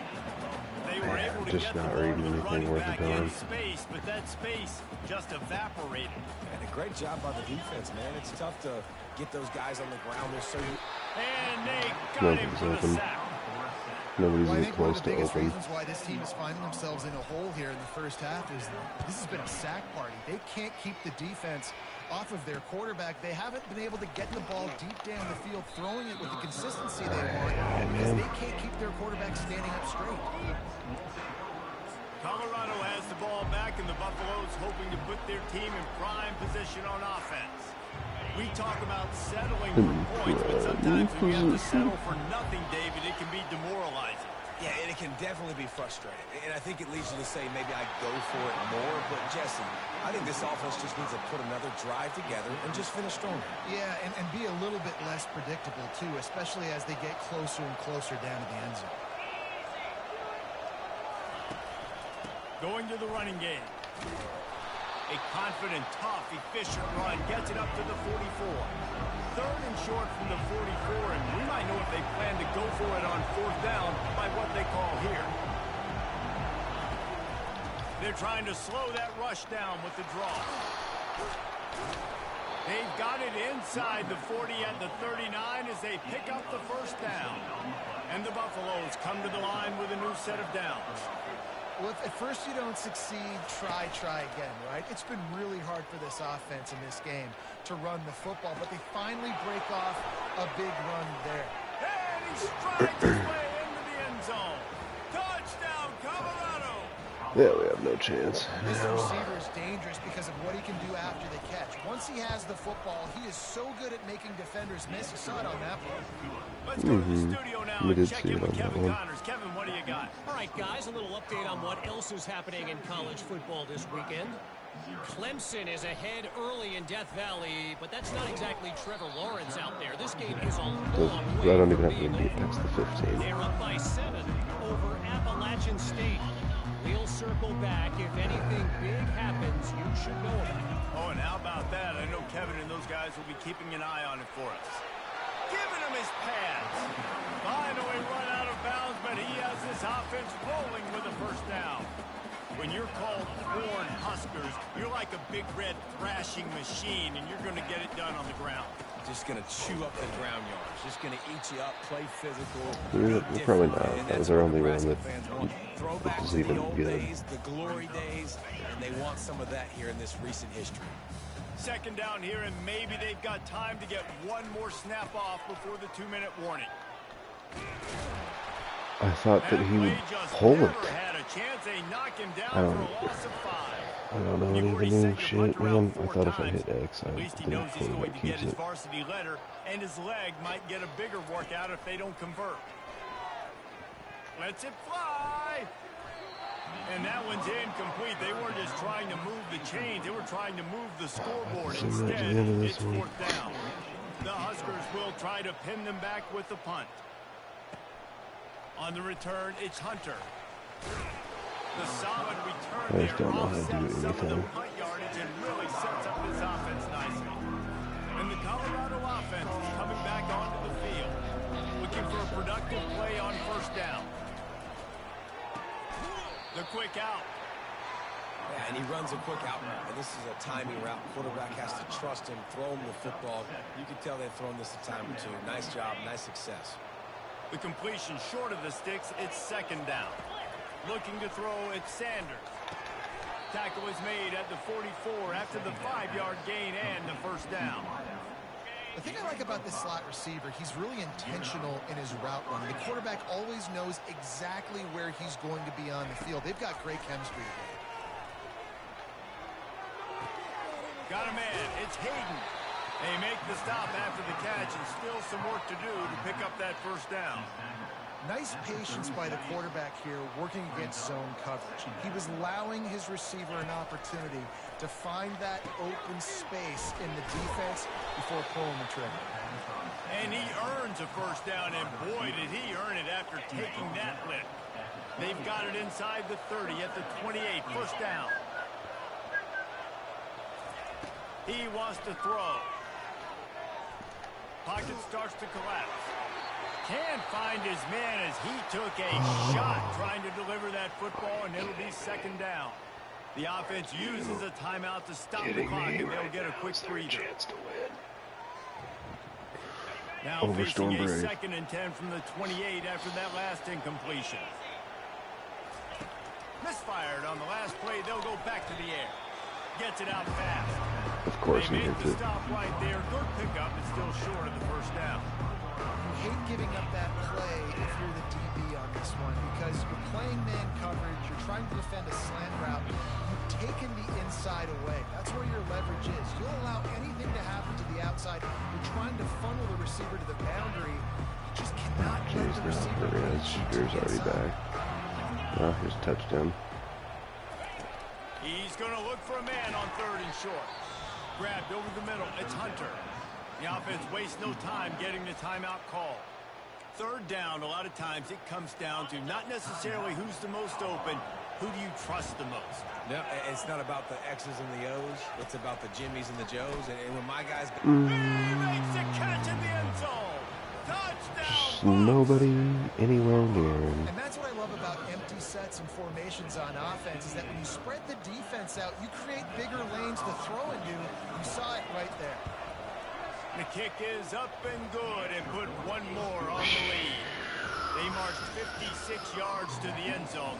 They were able to just get the not ball to reading the running anything worth back a in darn. space, but that space just evaporated. And a great job by the defense, man. It's tough to get those guys on the ground. They're so... And they got him for the sack. Nobody's Well, I even think one close of the to biggest open. reasons why this team is finding themselves in a hole here in the first half is this has been a sack party. They can't keep the defense off of their quarterback. They haven't been able to get the ball deep down the field, throwing it with the consistency they want because they can't keep their quarterback standing up straight. Colorado has the ball back, and the Buffaloes hoping to put their team in prime position on offense. We talk about settling for points, but sometimes when you have to settle for nothing, David, it can be demoralizing. Yeah, and it can definitely be frustrating. And I think it leads you to say maybe I go for it more. But, Jesse, I think this offense just needs to put another drive together and just finish strong. Yeah, and be a little bit less predictable, too, especially as they get closer and closer down to the end zone. Going to the running game. A confident, tough, efficient run gets it up to the 44. Third and short from the 44, and we might know if they plan to go for it on fourth down by what they call here. They're trying to slow that rush down with the draw. They've got it inside the 40 at the 39 as they pick up the first down. And the Buffaloes come to the line with a new set of downs. Well, if at first you don't succeed, try again, right? It's been really hard for this offense in this game to run the football, but they finally break off a big run there. And he strides his way into the end zone. Touchdown, Colorado! Yeah, we have no chance. This No. receiver is dangerous because of what he can do after the catch. Once he has the football, he is so good at making defenders miss. You saw it on that play. Let's go to the studio now We and did check see in it with on that Kevin one. Connors. Kevin, what do you got? All right, guys, a little update on what else is happening in college football this weekend. Clemson is ahead early in Death Valley, but that's not exactly Trevor Lawrence out there. This game is a long way I don't from even have to being beat over. past the 15. They're up by 7 over Appalachian State. We'll circle back. If anything big happens, you should know about it. Oh, and how about that? I know Kevin and those guys will be keeping an eye on it for us. Giving him his pads. Finally run out of bounds, but he has this offense rolling with a first down. When you're called Corn Huskers, you're like a big red thrashing machine, and you're going to get it done on the ground. Just going to chew up the ground yards. Just going to eat you up, play physical. You're probably not. That was our only one that Throwback was to the even old good. days, the glory days, and they want some of that here in this recent history. Second down here, and maybe they've got time to get one more snap off before the 2-minute warning. I thought that he would pull it. I don't know any of the new shit, man. I thought if I hit X, I would quarterback keeps it. Varsity letter, and his leg might get a bigger workout if they don't convert. Lets it fly. And that one's incomplete. They weren't just trying to move the chains. They were trying to move the scoreboard. Instead, it's fourth down. The Huskers will try to pin them back with the punt. On the return, it's Hunter. The solid return there offsets some of the punt yardage and really sets up this offense nicely. And the Colorado offense is coming back onto the field, looking for a productive play on first down. The quick out. Yeah, and he runs a quick out route. And this is a timing route. Quarterback has to trust him, throw him the football. You can tell they've thrown this a time or two. Nice job, nice success. The completion short of the sticks, it's second down. Looking to throw, it's Sanders. Tackle is made at the 44 after the 5-yard gain and the first down. The thing I like about this slot receiver, he's really intentional in his route running. The quarterback always knows exactly where he's going to be on the field. They've got great chemistry together. Got a man. It's Hayden. They make the stop after the catch, and still some work to do to pick up that first down. Nice patience by the quarterback here working against zone coverage. He was allowing his receiver an opportunity to find that open space in the defense before pulling the trigger. And he earns a first down, and boy, did he earn it after taking that lick. They've got it inside the 30 at the 28, first down. He wants to throw. Pocket starts to collapse. Can't find his man as he took a shot trying to deliver that football, and it'll be second down. The offense uses a timeout to stop the clock, and they'll get a quick breather. Now facing a second and 10 from the 28 after that last incompletion. Misfired on the last play. They'll go back to the air. Gets it out fast. Of course he hits hits the it. stop right there. Good pickup, but still short of the first down. You hate giving up that play if you're the DB on this one because you're playing man coverage, you're trying to defend a slant route, you've taken the inside away. That's where your leverage is. You'll allow anything to happen to the outside. You're trying to funnel the receiver to the boundary. You just cannot let the receiver There it is. Spears already back. Oh, here's a touchdown. He's going to look for a man on third and short. Grabbed over the middle. It's Hunter. The offense wastes no time getting the timeout call. Third down, a lot of times it comes down to not necessarily who's the most open, who do you trust the most? No, it's not about the X's and the O's. It's about the Jimmys and the Joes. And when my guys... He makes a catch in the end zone. Touchdown! Nobody anywhere near him. And that's what I love about empty sets and formations on offense is that when you spread the defense out, you create bigger lanes to throw into. You saw it right there. The kick is up and good and put one more on the lead. They marched 56 yards to the end zone.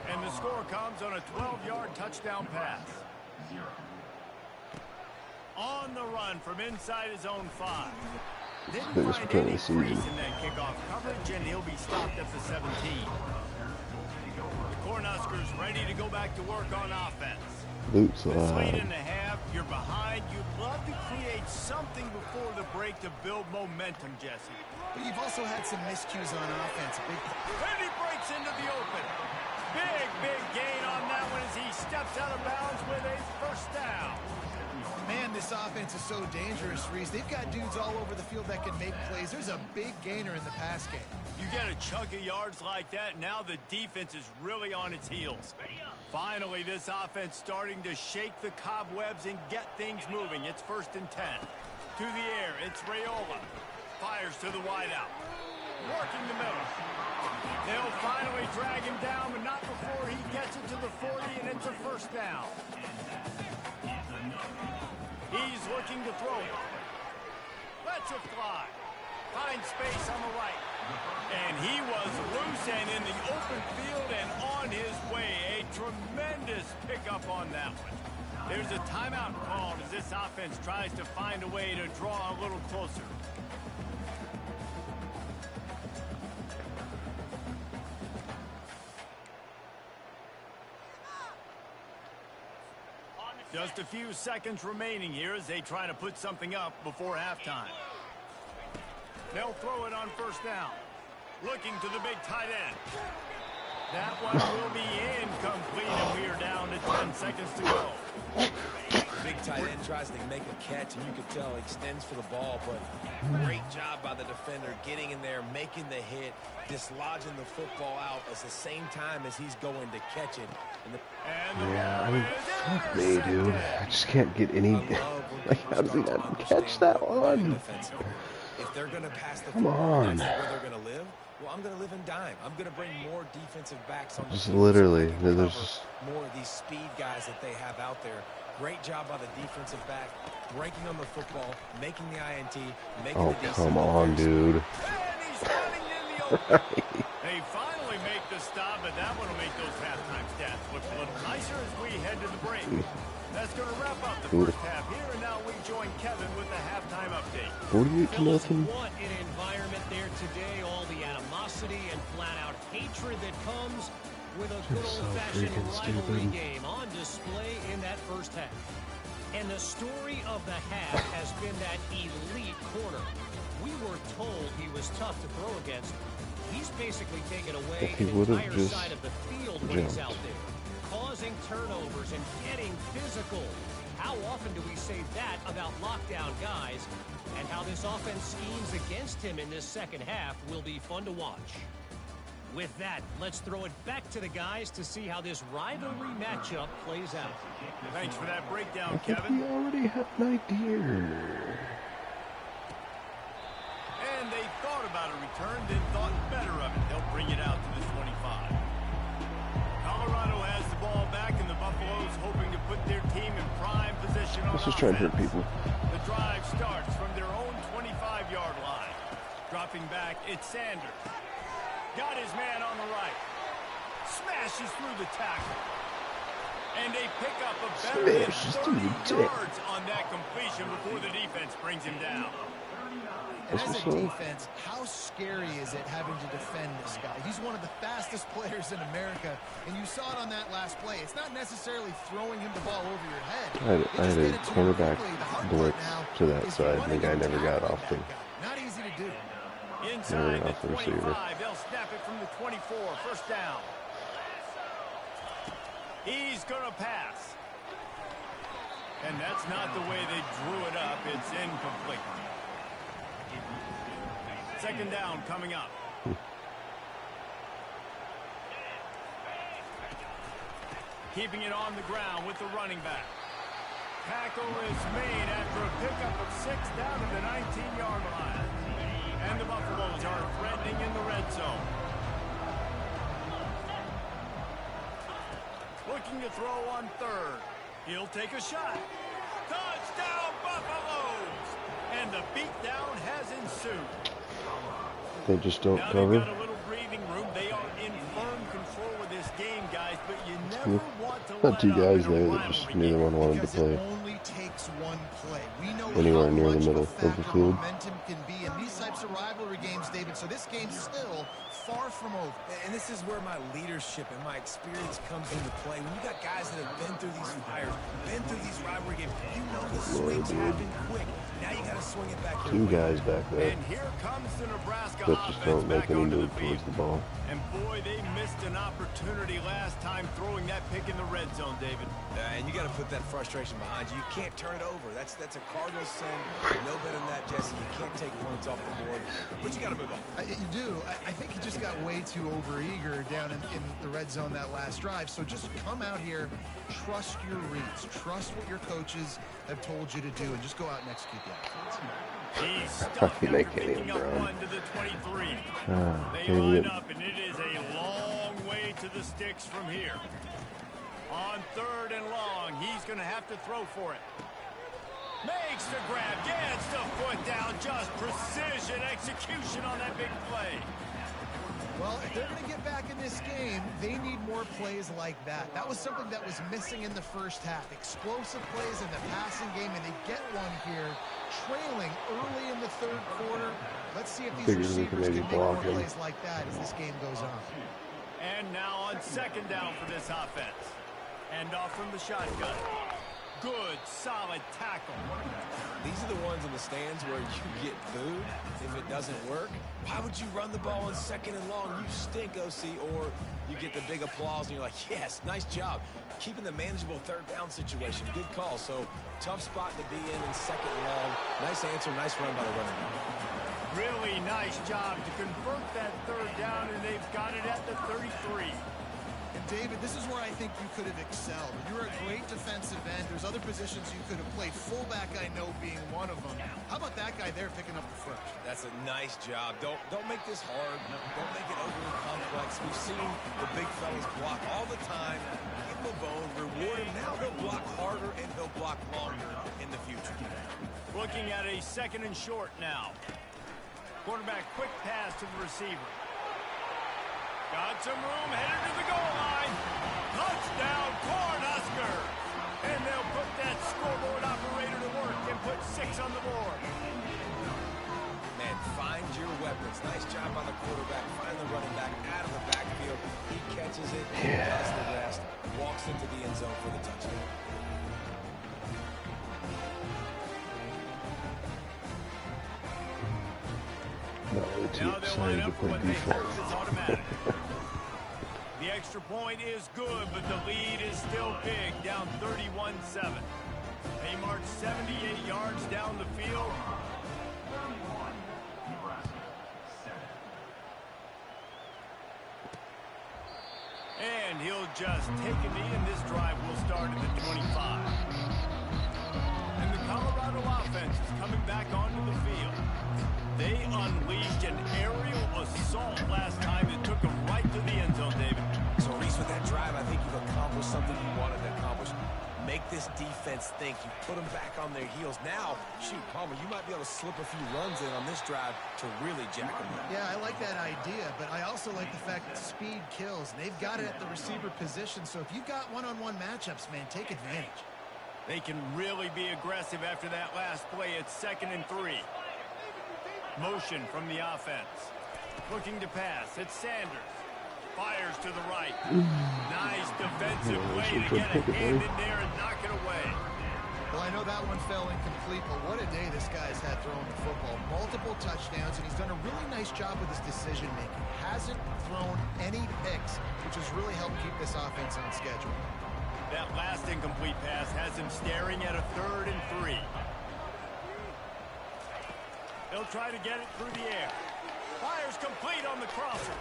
And the score comes on a 12-yard touchdown pass. On the run from inside his own 5. Didn't find any crease in that kickoff coverage, and he'll be stopped at the 17. The Cornhuskers ready to go back to work on offense. Boots It's late alive. in the half. You're behind. You'd love to create something before the break to build momentum, Jesse. But you've also had some miscues on offense. And he breaks into the open. Big gain on that one as he steps out of bounds with a first down. Man, this offense is so dangerous, Reese. They've got dudes all over the field that can make plays. There's a big gainer in the pass game. You get a chunk of yards like that, now the defense is really on its heels. Finally, this offense starting to shake the cobwebs and get things moving. It's 1st and 10. To the air, it's Raiola. Fires to the wideout. Working the middle. They'll finally drag him down, but not before he gets it to the 40, and it's a 1st down. He's looking to throw it. Lets it fly. Finds space on the right. And he was loose and in the open field and on his way. A tremendous pickup on that one. There's a timeout called as this offense tries to find a way to draw a little closer. Just a few seconds remaining here as they try to put something up before halftime. They'll throw it on 1st down. Looking to the big tight end. That one will be incomplete, and we are down to 10 seconds to go. Big tight end tries to make a catch, and you can tell he extends for the ball, but great job by the defender getting in there, making the hit, dislodging the football out at the same time as he's going to catch it. Yeah, I mean, fuck me, dude. I just can't get any. Like, how does he not catch that one? If they're going to pass the football, that's where they're going to live. Well, I'm going to live in dime. I'm going to bring more defensive backs on. Just literally, there's just more of these speed guys that they have out there. Great job by the defensive back, breaking on the football, making the INT, making the DC. Come on, dude. And he's running in the open. They finally make the stop, but that one will make those halftime stats look a little nicer as we head to the break. That's going to wrap up the first half here, and now we join Kevin with the halftime update. 48-0. What an environment there today. All the animosity and flat-out hatred that comes with a good old-fashioned rivalry game on display in that first half. And the story of the half has been that elite corner. We were told he was tough to throw against. He's basically taken away the entire side of the field when he's out there, causing turnovers and getting physical. How often do we say that about lockdown guys? And how this offense schemes against him in this second half will be fun to watch. With that, let's throw it back to the guys to see how this rivalry matchup plays out. Thanks for that breakdown, Kevin. Kevin. We already have an idea. And they thought about a return, then thought better of it. They'll bring it out to the 25. Colorado has the ball back, and the Buffaloes hoping to put their team in prime position on offense. Let's just try and hurt people. The drive starts from their own 25-yard line. Dropping back, it's Sanders. Got his man on the right. Smashes through the tackle. And they pick up a better than 30 yards on that completion before the defense brings him down. And as a defense, how scary is it having to defend this guy? He's one of the fastest players in America, and you saw it on that last play. It's not necessarily throwing him the ball over your head. I had a cornerback blitz to that side, and the guy never got off the. Not easy to do. Inside the 25, they'll snap it from the 24, 1st down. He's going to pass. And that's not the way they drew it up. It's incomplete. 2nd down coming up. Keeping it on the ground with the running back. Tackle is made after a pickup of 6 down to the 19-yard line. And the Buffaloes are threatening in the red zone. Looking to throw on 3rd. He'll take a shot. Touchdown, Buffaloes! And the beatdown has ensued. They just don't now cover. They've got a little breathing room. They are in firm control of this game, guys, but you never want to let two guys there that just neither one wanted to play. It only takes one play. We know anywhere near the middle of the field. Momentum can be in these types of rivalry games, David. So this game's still far from over. And this is where my leadership and my experience comes into play. When you got guys that have been through these fires, been through these rivalry games, you know the swings happen quick. Now you got got to swing it back. Two guys back there. And here comes the Nebraska But just don't make any move towards the ball. And boy, they missed an opportunity last time throwing that pick in the red zone, David. And you got to put that frustration behind you. You can't turn it over. That's a cardinal sin. No better than that, Jesse. You can't take points off the board, but you got to move on. You do. I think he just got way too overeager down in the red zone that last drive. So just come out here, trust your reads, trust what your coaches have told you to do, and just go out and execute the offense. He's stuck after picking up one to the 23. They line up, and it is a long way to the sticks from here. On 3rd and long, he's going to have to throw for it. Makes the grab, gets the foot down, just precision execution on that big play. Well, if they're going to get back in this game, they need more plays like that. That was something that was missing in the first half. Explosive plays in the passing game, and they get one here, trailing early in the 3rd quarter. Let's see if these receivers can make more plays like that as this game goes on. And now on 2nd down for this offense. End off from the shotgun. Good, solid tackle. These are the ones in the stands where you get booed if it doesn't work. Why would you run the ball on 2nd and long? You stink, OC. Or you get the big applause and you're like, yes, nice job. Keeping the manageable 3rd down situation. Good call. So tough spot to be in 2nd and long. Nice answer, nice run by the running back. Really nice job to convert that 3rd down, and they've got it at the 33. And David, this is where I think you could have excelled. You're a great defensive end. There's other positions you could have played. Fullback, I know, being one of them. How about that guy there picking up the first? That's a nice job. Don't make this hard. Don't make it overly complex. We've seen the big fellas block all the time. Give him a bone, reward him. Now he'll block harder and he'll block longer in the future. Looking at a 2nd and short now. Quarterback quick pass to the receiver. Got some room, headed to the goal line. Touchdown, Cornhusker. And they'll put that scoreboard operator to work and put 6 on the board. Man, find your weapons. Nice job on the quarterback. Find the running back out of the backfield. He catches it, does the rest, walks into the end zone for the touchdown. No, too excited to play defense. The extra point is good, but the lead is still big, down 31-7. They march 78 yards down the field. And he'll just take a knee, and this drive will start at the 25. And the Colorado offense is coming back onto the field. They unleashed an aerial assault last time that took them right to the end zone, David. So, Reese, with that drive, I think you've accomplished something you wanted to accomplish. Make this defense think. You put them back on their heels. Now, shoot, Palmer, you might be able to slip a few runs in on this drive to really jack them up. Yeah, I like that idea, but I also like the fact that speed kills. And they've got it at the receiver position, so if you've got one-on-one matchups, man, take advantage. They can really be aggressive after that last play. It's 2nd and 3. Motion from the offense. Looking to pass. It's Sanders. Fires to the right. Nice defensive play to get a hand in there and knock it away. Well, I know that one fell incomplete, but what a day this guy's had throwing the football. Multiple touchdowns, and he's done a really nice job with his decision-making. Hasn't thrown any picks, which has really helped keep this offense on schedule. That last incomplete pass has him staring at a 3rd and 3. He'll try to get it through the air. Fires complete on the crosser.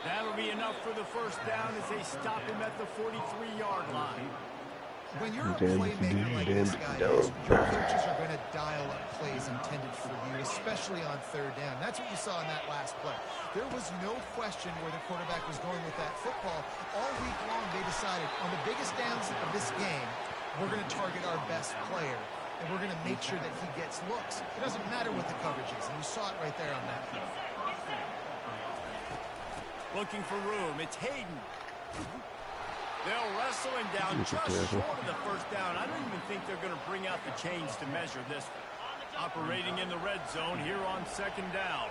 That'll be enough for the 1st down as they stop him at the 43-yard line. When you're a playmaker like this guy is, your coaches are going to dial up plays intended for you, especially on 3rd down. That's what you saw in that last play. There was no question where the quarterback was going with that football. All week long, they decided on the biggest downs of this game, we're going to target our best player. And we're going to make sure that he gets looks. It doesn't matter what the coverage is, and you saw it right there on that play. Looking for room. It's Hayden. They'll wrestle him down just short of the 1st down. I don't even think they're going to bring out the chains to measure this one. Operating in the red zone here on 2nd down.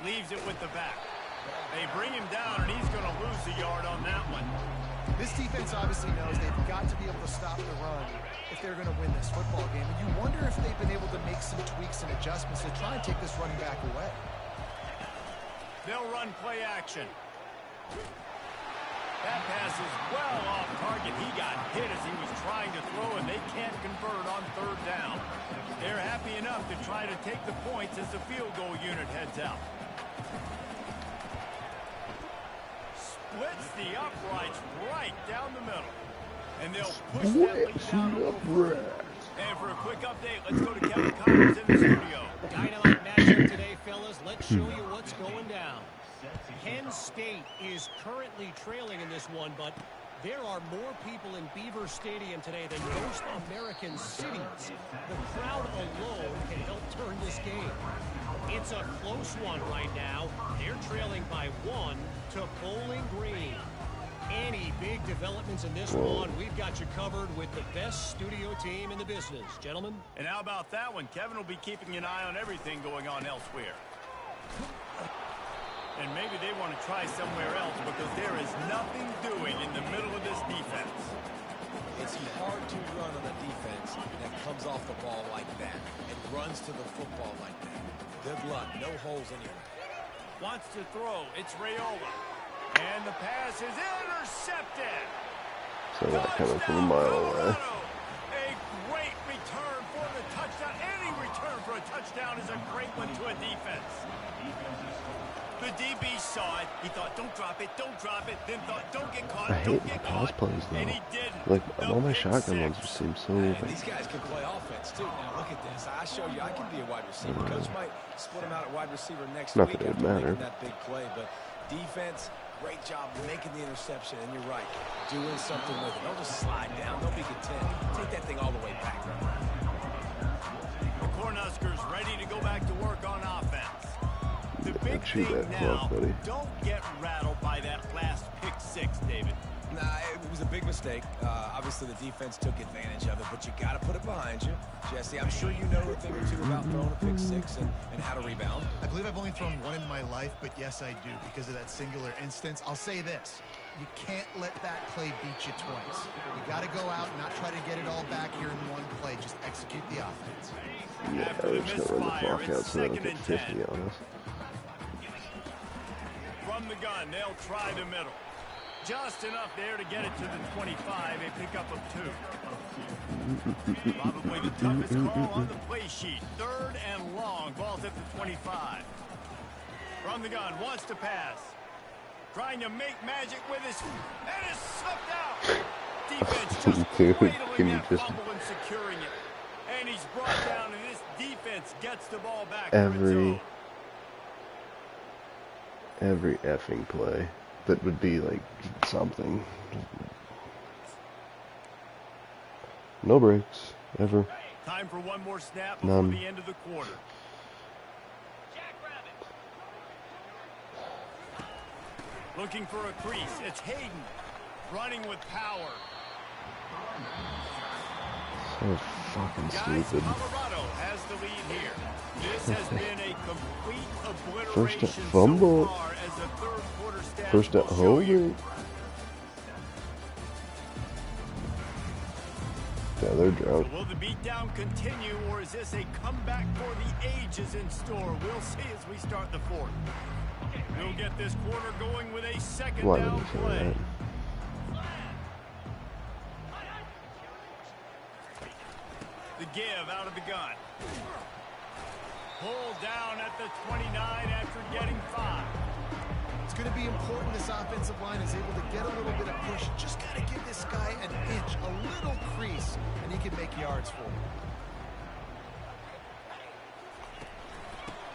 Leaves it with the back. They bring him down, and he's going to lose a yard on that one. This defense obviously knows they've got to be able to stop the run if they're going to win this football game. And you wonder if they've been able to make some tweaks and adjustments to try and take this running back away. They'll run play action. That pass is well off target. He got hit as he was trying to throw, and they can't convert on third down. They're happy enough to try to take the points as the field goal unit heads out. Splits the uprights right down the middle. And they'll push that lead down over. And for a quick update, let's go to Kevin Connors in the studio. Dynamite matchup today, fellas. Let's show you what's going down. Penn State is currently trailing in this one, but there are more people in Beaver Stadium today than most American cities. The crowd alone can help turn this game. It's a close one right now. They're trailing by 1 to Bowling Green. Any big developments in this one, we've got you covered with the best studio team in the business. Gentlemen? And how about that one? Kevin will be keeping an eye on everything going on elsewhere. And maybe they want to try somewhere else because there is nothing doing in the middle of this defense. It's hard to run on a defense that comes off the ball like that and runs to the football like that. Good luck. No holes anywhere. Wants to throw. It's Raiola. And the pass is intercepted. So that coming from a mile away. A great return for the touchdown. Any return for a touchdown is a great one to a defense. The DB saw it. He thought, don't drop it, then thought, don't get caught, don't get caught. Plays though. And he didn't. Like, all my shotgun ones just seem so... And these guys can play offense, too. Now, look at this. I show you I can be a wide receiver. Coach might split him out at wide receiver next Not week that it would after matter. making that big play. But defense, great job making the interception. And you're right, doing something with it. Don't just slide down. Don't be content. Take that thing all the way back. The Cornhuskers ready to go back to work on offense. The big Shoot thing that now, clock, buddy. don't get rattled by that last pick six, David. Nah, it was a big mistake. Obviously, the defense took advantage of it, but you got to put it behind you. Jesse, I'm sure you know a thing or two about throwing a pick six and how to rebound. I believe I've only thrown one in my life, but yes, I do because of that singular instance. I'll say this. You can't let that play beat you twice. You got to go out and not try to get it all back here in one play. Just execute the offense. Yeah, After we're the just gonna run the misfire, clock out it's so I don't 2nd get and 50 10. on us. From the gun, they'll try the middle. Just enough there to get it to the 25, a pickup of 2. Probably the toughest call on the play sheet. 3rd and long, ball's at the 25. From the gun, wants to pass. Trying to make magic with his, and is sucked out. Defense just Dude, cradling can you that just... fumble and securing it. And he's brought down, and this defense gets the ball back. Every effing play that would be like something. No breaks, ever. Time for one more snap before None. the end of the quarter. Looking for a crease. It's Hayden running with power. So fucking stupid. Colorado has the lead here. This has been a complete obliteration First at fumble. so far as the third quarter stats First at will show you. holding. Yeah, they're drunk. Will the beatdown continue, or is this a comeback for the ages in store? We'll see as we start the fourth. We'll get this quarter going with a second Why down would you say play. that? The give out of the gun. Pulled down at the 29 after getting 5. It's going to be important this offensive line is able to get a little bit of push. Just got to give this guy an inch, a little crease, and he can make yards for you.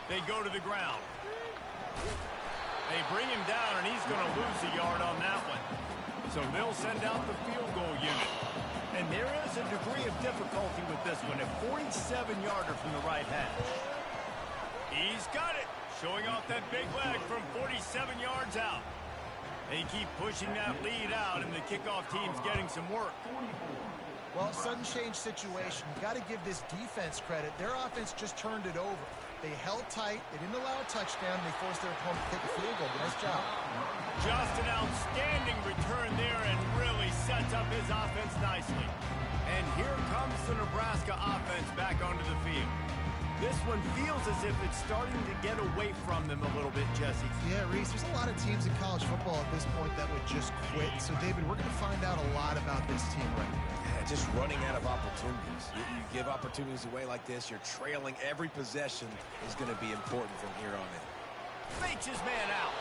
They go to the ground. They bring him down, and he's going to lose a yard on that one. So they'll send out the field goal unit. And there is a degree of difficulty with this one. A 47-yarder from the right hash. He's got it. Showing off that big leg from 47 yards out. They keep pushing that lead out, and the kickoff team's getting some work. Well, sudden change situation. You got to give this defense credit. Their offense just turned it over. They held tight. They didn't allow a touchdown. They forced their opponent to take a field goal. Nice job. Just an outstanding return there, and really sets up his offense nicely. And here comes the Nebraska offense back onto the field. This one feels as if it's starting to get away from them a little bit, Jesse. Yeah, Reese, there's a lot of teams in college football at this point that would just quit. So, David, we're going to find out a lot about this team right here. Yeah, just running out of opportunities. You give opportunities away like this, you're trailing. Every possession is going to be important from here on in. Fakes his man out.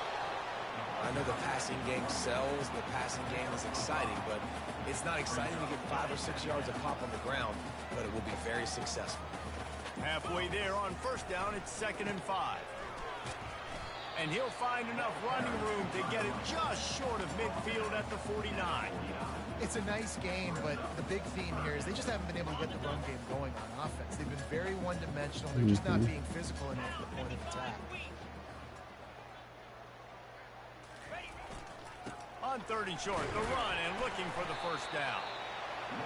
I know the passing game sells, the passing game is exciting, but it's not exciting to get 5 or 6 yards of pop on the ground, but it will be very successful. Halfway there on first down, it's 2nd and 5. And he'll find enough running room to get it just short of midfield at the 49. It's a nice game, but the big theme here is they just haven't been able to get the run game going on offense. They've been very one-dimensional. They're just not being physical enough at the point of attack. On 3rd and short, the run and looking for the first down.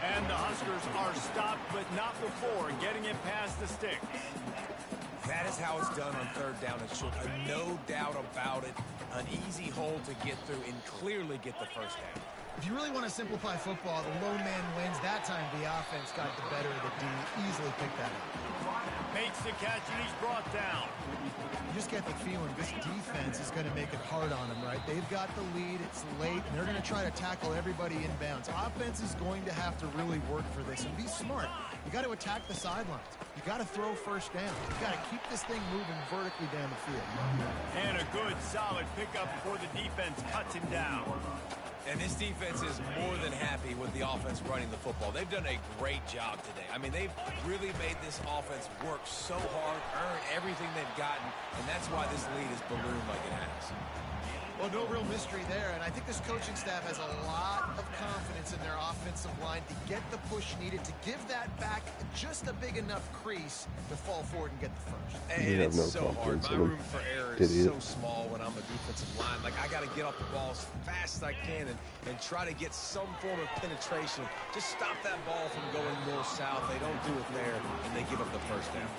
And the Huskers are stopped, but not before getting it past the sticks. That is how it's done on 3rd down and short. No doubt about it. An easy hole to get through and clearly get the first down. If you really want to simplify football, the lone man wins. That time the offense got the better of the D. Easily picked that up. Makes the catch and he's brought down. You just get the feeling this defense is going to make it hard on them, right? They've got the lead. It's late, and they're going to try to tackle everybody inbounds. Offense is going to have to really work for this and be smart. You got to attack the sidelines. You got to throw first down. You got to keep this thing moving vertically down the field. And a good, solid pickup before the defense cuts him down. And this defense is more than happy with the offense running the football. They've done a great job today. I mean, they've really made this offense work so hard, earn everything they've gotten, and that's why this lead is ballooned like it has. Well, no real mystery there, and I think this coaching staff has a lot of confidence in their offensive line to get the push needed to give that back just a big enough crease to fall forward and get the first. And it's so hard. My room for error is so small when I'm a defensive line. Like, I got to get off the ball as fast as I can and try to get some form of penetration. Just stop that ball from going north-south. They don't do it there, and they give up the first down.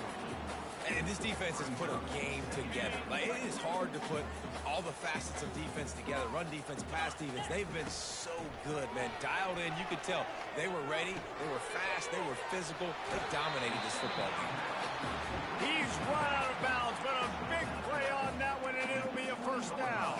And this defense has put a game together. Like, it is hard to put all the facets of defense together. Run defense, pass defense. They've been so good, man. Dialed in. You could tell they were ready. They were fast. They were physical. They dominated this football game. He's run out of bounds, but a big play on that one, and it'll be a first down.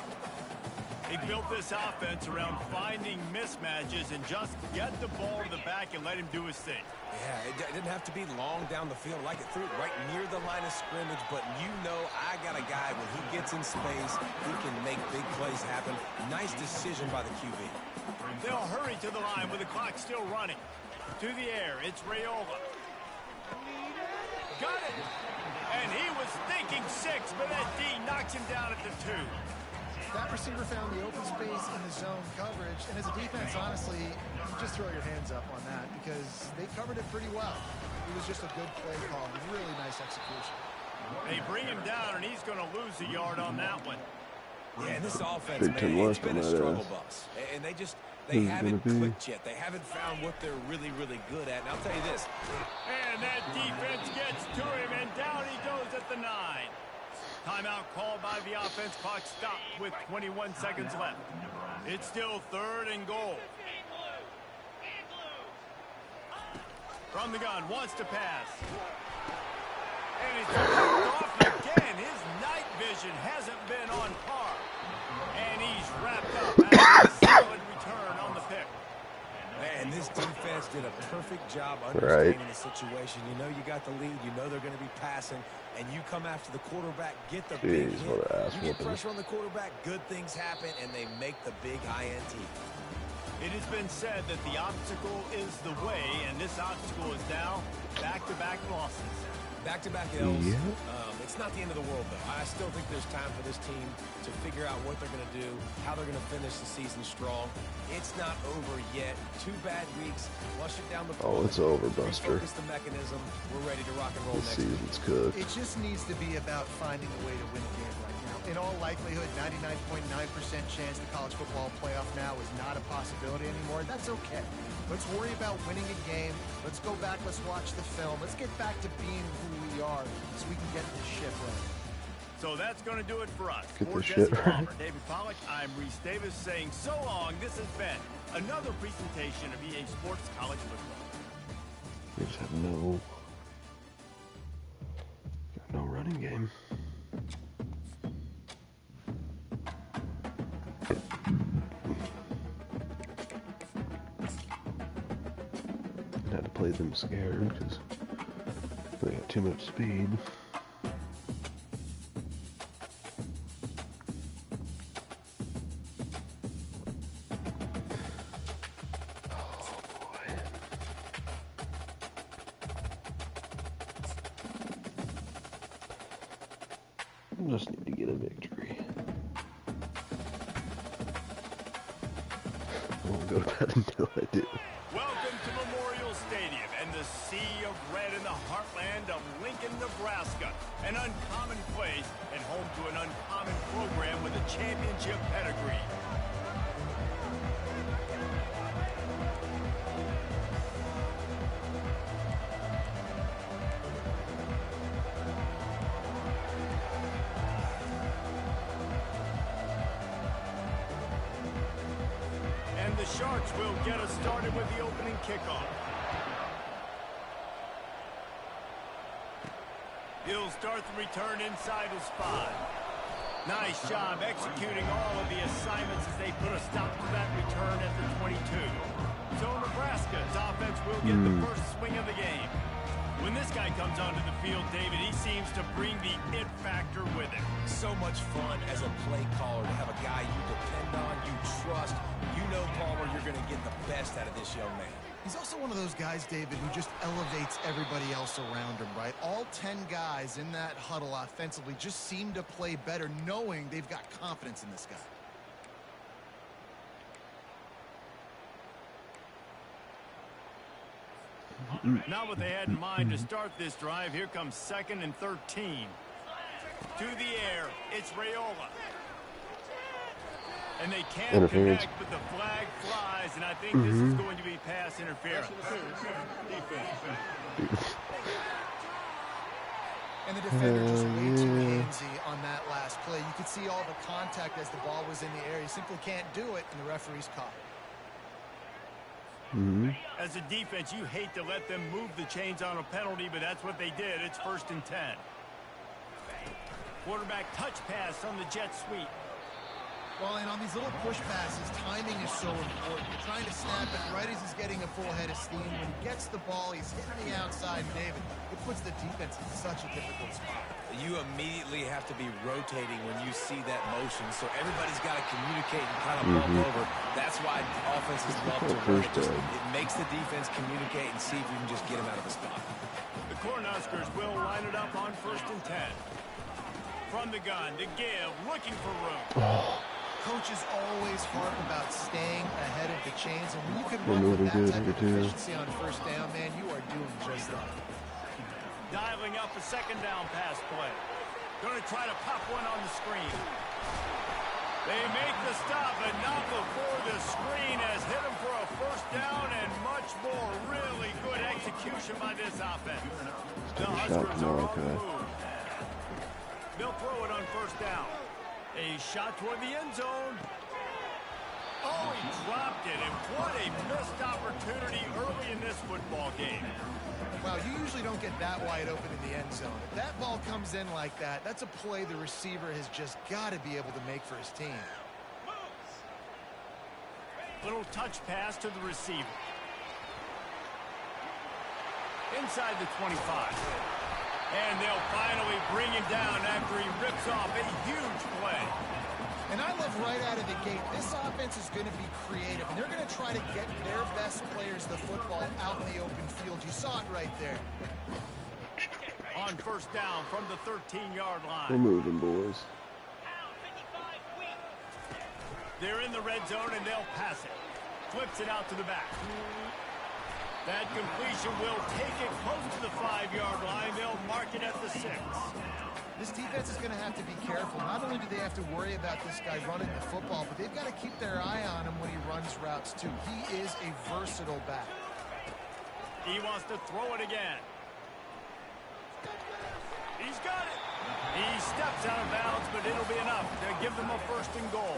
He built this offense around finding mismatches and just get the ball to the back and let him do his thing. Yeah, it didn't have to be long down the field. Like, it threw it right near the line of scrimmage, but you know I got a guy, when he gets in space, he can make big plays happen. Nice decision by the QB. They'll hurry to the line with the clock still running. To the air, it's Raiola. Got it! And he was thinking 6, but that D knocks him down at the 2. That receiver found the open space in the zone coverage, and as a defense, honestly, you just throw your hands up on that because they covered it pretty well. It was just a good play call, really nice execution. They bring him down, and he's going to lose a yard on that one. Yeah, and this offense, man, it's been a struggle bus. And they haven't clicked yet. They haven't found what they're really, really good at. And I'll tell you this. And that defense gets to him, and down he goes at the 9. Timeout called by the offense. Clock stopped with 21 seconds left. It's still 3rd and goal. From the gun, wants to pass. And it's off again. His night vision hasn't been on par. And he's wrapped up after a solid return on the pick. Man, this defense did a perfect job understanding the situation. You know you got the lead. You know they're going to be passing. And you come after the quarterback, get the big hit. You get pressure on the quarterback, good things happen, and they make the big INT. It has been said that the obstacle is the way, and this obstacle is now back-to-back losses. Back-to-back L's. Yeah. It's not the end of the world, though. I still think there's time for this team to figure out what they're going to do, how they're going to finish the season strong. It's not over yet. 2 bad weeks. Flush it down the field. Oh, it's over, Buster. Focus the mechanism. We're ready to rock and roll next week. Season's cooked. It just needs to be about finding a way to win a game right now. In all likelihood, 99.9% chance the college football playoff now is not a possibility anymore. That's okay. Let's worry about winning a game. Let's go back. Let's watch the film. Let's get back to being who we are so we can get this ship right. So that's going to do it for us. Get For this Jesse shit right. Palmer, David Pollack, I'm Reese Davis saying so long. This has been another presentation of EA Sports College Football. We just have no running game. I had to play them scared because they got too much speed. Just need to get a victory. I won't go to bed until I do. Welcome to Memorial Stadium and the sea of red in the heartland of Lincoln, Nebraska. An uncommon place and home to an uncommon program with a championship pedigree. The Sharks will get us started with the opening kickoff. He'll start the return inside his 5. Nice job executing all of the assignments as they put a stop to that return at the 22. So Nebraska's offense will get the first swing of the game. When this guy comes onto the field, David, he seems to bring the it factor with him. So much fun as a play caller to have a guy you depend on, you trust. You know, Palmer, you're going to get the best out of this young man. He's also one of those guys, David, who just elevates everybody else around him, right? All 10 guys in that huddle offensively just seem to play better knowing they've got confidence in this guy. Not what they had in mind to start this drive. Here comes 2nd and 13. To the air, it's Raiola. And they can't connect, but the flag flies, and I think this is going to be pass interference. And the defender just way too handsy on that last play. You could see all the contact as the ball was in the air. You simply can't do it, and the referee's caught. As a defense, you hate to let them move the chains on a penalty, but that's what they did. It's 1st and 10. Quarterback touch pass on the jet sweep. Well, and on these little push passes, timing is so important. You're trying to snap it right as he's getting a full head of steam. When he gets the ball, he's hitting the outside, David. It puts the defense in such a difficult spot. You immediately have to be rotating when you see that motion, so everybody's got to communicate and kind of bump over. That's why offenses love to run it. It makes the defense communicate and see if you can just get them out of the spot. The Cornhuskers will line it up on 1st and 10. From the gun to give, looking for room. Coaches always harp about staying ahead of the chains, and when you can run with that type of efficiency on 1st down, man, you are doing just that. Dialing up a 2nd down pass play. Going to try to pop one on the screen. They make the stop, but not before the screen has hit him for a 1st down and much more. Really good execution by this offense. The Huskers are on the move. They'll throw it on 1st down. A shot toward the end zone. Oh, he dropped it, and what a missed opportunity early in this football game. Wow, you usually don't get that wide open in the end zone. If that ball comes in like that, that's a play the receiver has just got to be able to make for his team. Little touch pass to the receiver. Inside the 25. And they'll finally bring him down after he rips off a huge play. And I love right out of the gate, this offense is going to be creative, and they're going to try to get their best players the football out in the open field. You saw it right there. On 1st down from the 13-yard line. We're moving, boys. They're in the red zone, and they'll pass it. Flips it out to the back. That completion will take it close to the 5-yard line. They'll mark it at the 6. This defense is going to have to be careful. Not only do they have to worry about this guy running the football, but they've got to keep their eye on him when he runs routes, too. He is a versatile back. He wants to throw it again. He's got it. He steps out of bounds, but it'll be enough to give them a 1st and goal.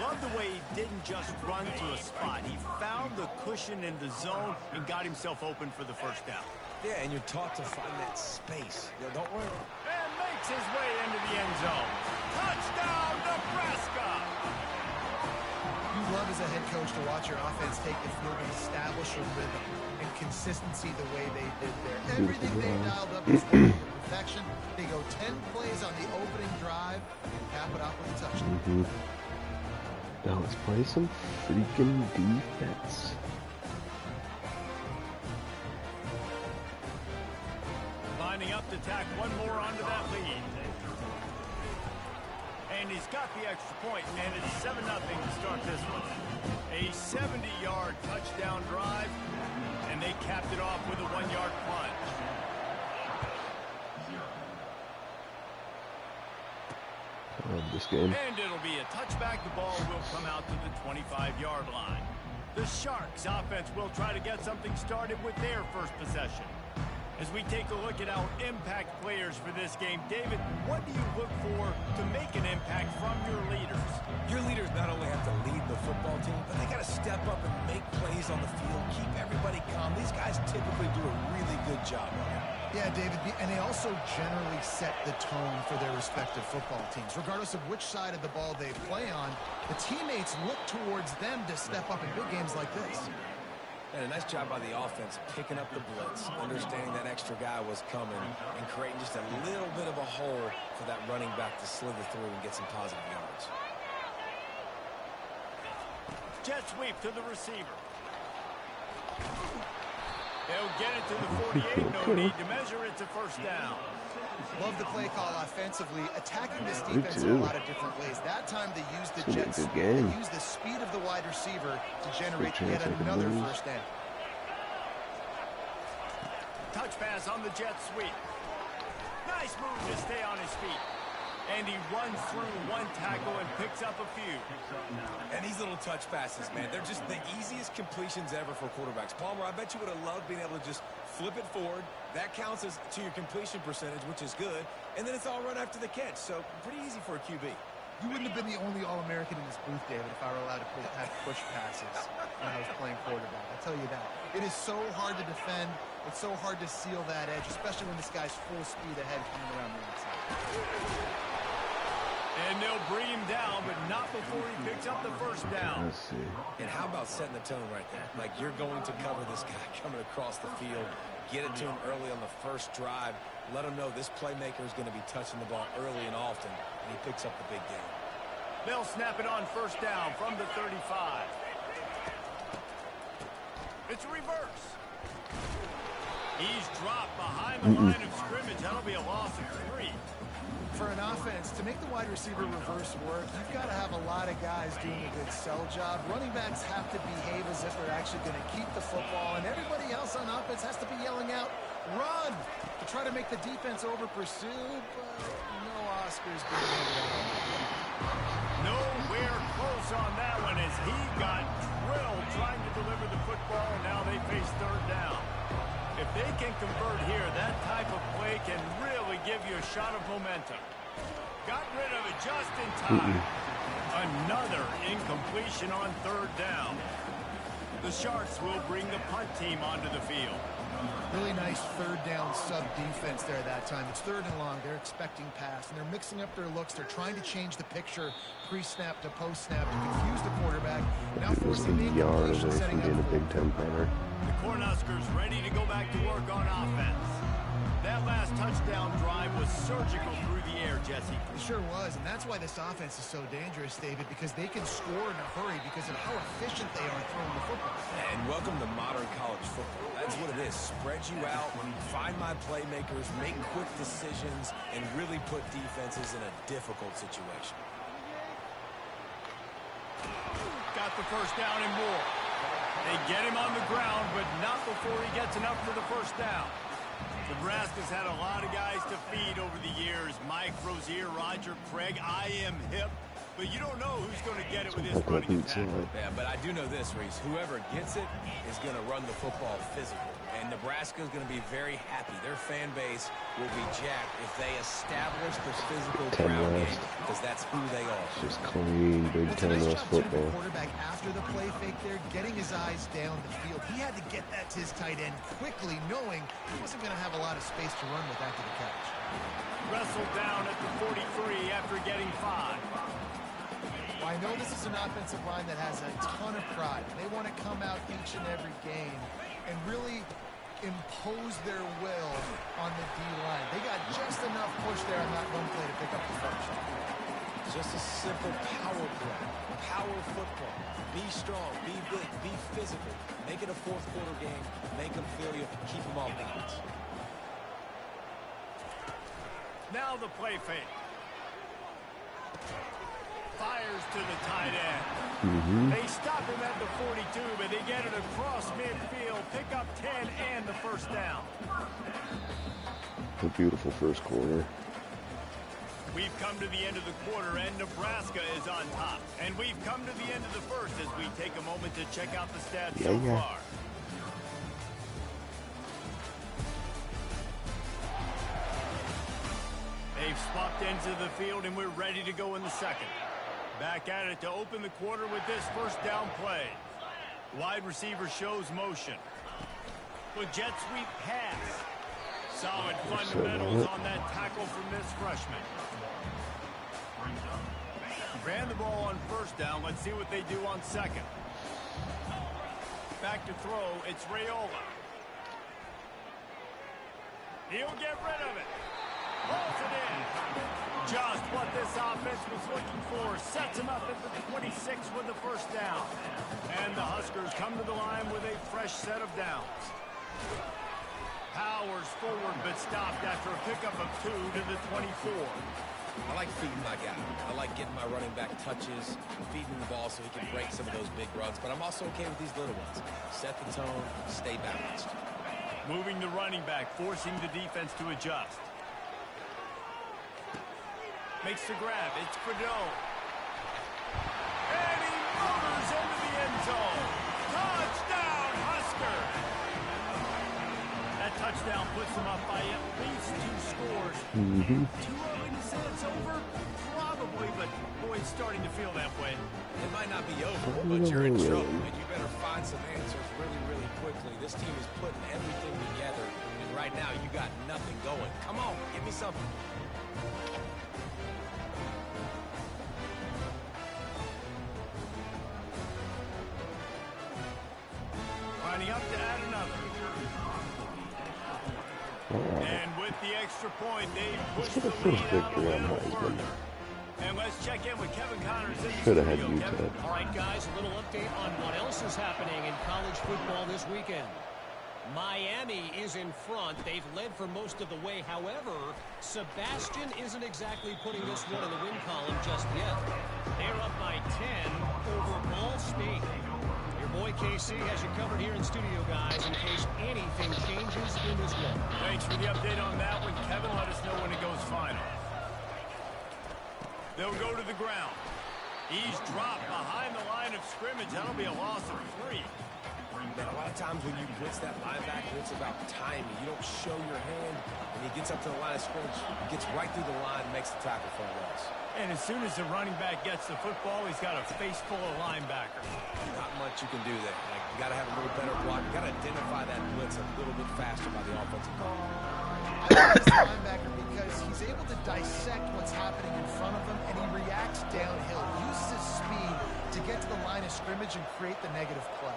Love the way he didn't just run to a spot. He found the cushion in the zone and got himself open for the 1st down. Yeah, and you're taught to find that space. You know, don't worry. And makes his way into the end zone. Touchdown, Nebraska! You love as a head coach to watch your offense take the field and establish a rhythm and consistency the way they did there. Everything they dialed up is working to perfection. They go 10 plays on the opening drive and cap it off with a touchdown. Now let's play some freaking defense. Lining up to tack one more onto that lead. And he's got the extra point, and it's 7-0 to start this one. A 70-yard touchdown drive, and they capped it off with a 1-yard plunge. I love this game. And it'll be a touchback. The ball will come out to the 25-yard line. The Sharks offense will try to get something started with their first possession. As we take a look at our impact players for this game, David, what do you look for to make an impact from your leaders? Your leaders not only have to lead the football team, but they got to step up and make plays on the field, keep everybody calm. These guys typically do a really good job on it. Yeah, David, and they also generally set the tone for their respective football teams. Regardless of which side of the ball they play on, the teammates look towards them to step up in big games like this. And a nice job by the offense picking up the blitz, understanding that extra guy was coming, and creating just a little bit of a hole for that running back to slither through and get some positive yards. Jet sweep to the receiver. They'll get it to the 48. No need to measure. It's a 1st down. Love the play call offensively, attacking this defense in a lot of different ways. That time they used the jet sweep. They used the speed of the wide receiver to generate yet another 1st down. Touch pass on the jet sweep. Nice move to stay on his feet. And he runs through one tackle and picks up a few. And these little touch passes, man, they're just the easiest completions ever for quarterbacks. Palmer, I bet you would have loved being able to just flip it forward. That counts as to your completion percentage, which is good. And then it's all run after the catch. So pretty easy for a QB. You wouldn't have been the only All-American in this booth, David, if I were allowed to have push passes when I was playing quarterback. I'll tell you that. It is so hard to defend. It's so hard to seal that edge, especially when this guy's full speed ahead coming around the outside. And they'll bring him down, but not before he picks up the 1st down. Let's see. And how about setting the tone right there? Like, you're going to cover this guy coming across the field. Get it to him early on the 1st drive. Let him know this playmaker is going to be touching the ball early and often, and he picks up the big game. They'll snap it on 1st down from the 35. It's a reverse. He's dropped behind the line of scrimmage. That'll be a loss of 3. For an offense, to make the wide receiver reverse work, you've got to have a lot of guys doing a good sell job. Running backs have to behave as if they're actually going to keep the football, and everybody else on offense has to be yelling out, run, to try to make the defense over-pursue, but no Oscars being handed out. Nowhere close on that one as he got drilled trying to deliver the football, and now they face 3rd down. If they can convert here, that type of play can really give you a shot of momentum. Got rid of it just in time. Another incompletion on 3rd down. The Sharks will bring the punt team onto the field. Really nice 3rd down sub defense there that time. It's 3rd and long. They're expecting pass, and they're mixing up their looks. They're trying to change the picture pre-snap to post-snap to confuse the quarterback. Now forcing the incompletion, setting up a Big Ten punter. The Cornhuskers ready to go back to work on offense. That last touchdown drive was surgical through the air, Jesse. It sure was, and that's why this offense is so dangerous, David, because they can score in a hurry because of how efficient they are throwing the football. And welcome to modern college football. That's what it is. Spread you out, find my playmakers, make quick decisions, and really put defenses in a difficult situation. Got the 1st down and more. They get him on the ground, but not before he gets enough for the 1st down. Nebraska's had a lot of guys to feed over the years. Mike Rozier, Roger Craig, I am hip. But you don't know who's going to get it with his running attack. Yeah, but I do know this, Reese. Whoever gets it is going to run the football physical. And Nebraska is going to be very happy. Their fan base will be jacked if they establish the physical ground game, because that's who they are. Just clean Big Ten West football. Quarterback after the play fake there, getting his eyes down the field. He had to get that to his tight end quickly, knowing he wasn't going to have a lot of space to run with after the catch. Wrestled down at the 43 after getting 5. Well, I know this is an offensive line that has a ton of pride. They want to come out each and every game and really impose their will on the D-line. They got just enough push there on that one play to pick up the first. Just a simple power play. Power football. Be strong, be big, be physical. Make it a fourth quarter game. Make them feel you. Keep them off balance. Now the play fake. Fires to the tight end. They stop him at the 42, but they get it across midfield, pick up 10 and the first down. A beautiful first quarter. We've come to the end of the quarter, and Nebraska is on top. And we've come to the end of the first as we take a moment to check out the stats so far. They've swapped into the field, and we're ready to go in the second. Back at it to open the quarter with this first down play. Wide receiver shows motion. With jet sweep pass. Solid fundamentals on that tackle from this freshman. Ran the ball on first down. Let's see what they do on second. Back to throw. It's Raiola. He'll get rid of it. Pulls it in. Just what this offense was looking for. Sets him up at the 26 with the first down. And the Huskers come to the line with a fresh set of downs. Powers forward but stopped after a pickup of 2 to the 24. I like feeding my guy. I like getting my running back touches, feeding the ball so he can break some of those big runs. But I'm also okay with these little ones. Set the tone, stay balanced. Moving the running back, forcing the defense to adjust. Makes the grab. It's Fredone. And he motors into the end zone. Touchdown, Husker! That touchdown puts them up by at least 2 scores. Too early to say it's over? Probably, but boy, it's starting to feel that way. It might not be over, but you're in trouble, and you better find some answers really, really quickly. This team is putting everything together, and right now you got nothing going. Come on, give me something. Lining up to add another. And with the extra point, they push the lead out a little further. And let's check in with Kevin Connors in the studio. Kevin. All right, guys, a little update on what else is happening in college football this weekend. Miami is in front. They've led for most of the way. However, Sebastian isn't exactly putting this one in the win column just yet. They're up by 10 over Ball State. Your boy KC has you covered here in studio, guys, in case anything changes in this one. Thanks for the update on that one, Kevin. Let us know when it goes final. They'll go to the ground. He's dropped behind the line of scrimmage. That'll be a loss of 3. Man, a lot of times when you blitz that linebacker, it's about timing. You don't show your hand, and he gets up to the line of scrimmage, gets right through the line, makes the tackle for a loss. And as soon as the running back gets the football, he's got a face full of linebackers. Not much you can do there. Like, you got to have a little better block. You got to identify that blitz a little bit faster by the offensive guard. I like this linebacker because he's able to dissect what's happening in front of him, and he reacts downhill, uses his speed to get to the line of scrimmage and create the negative play.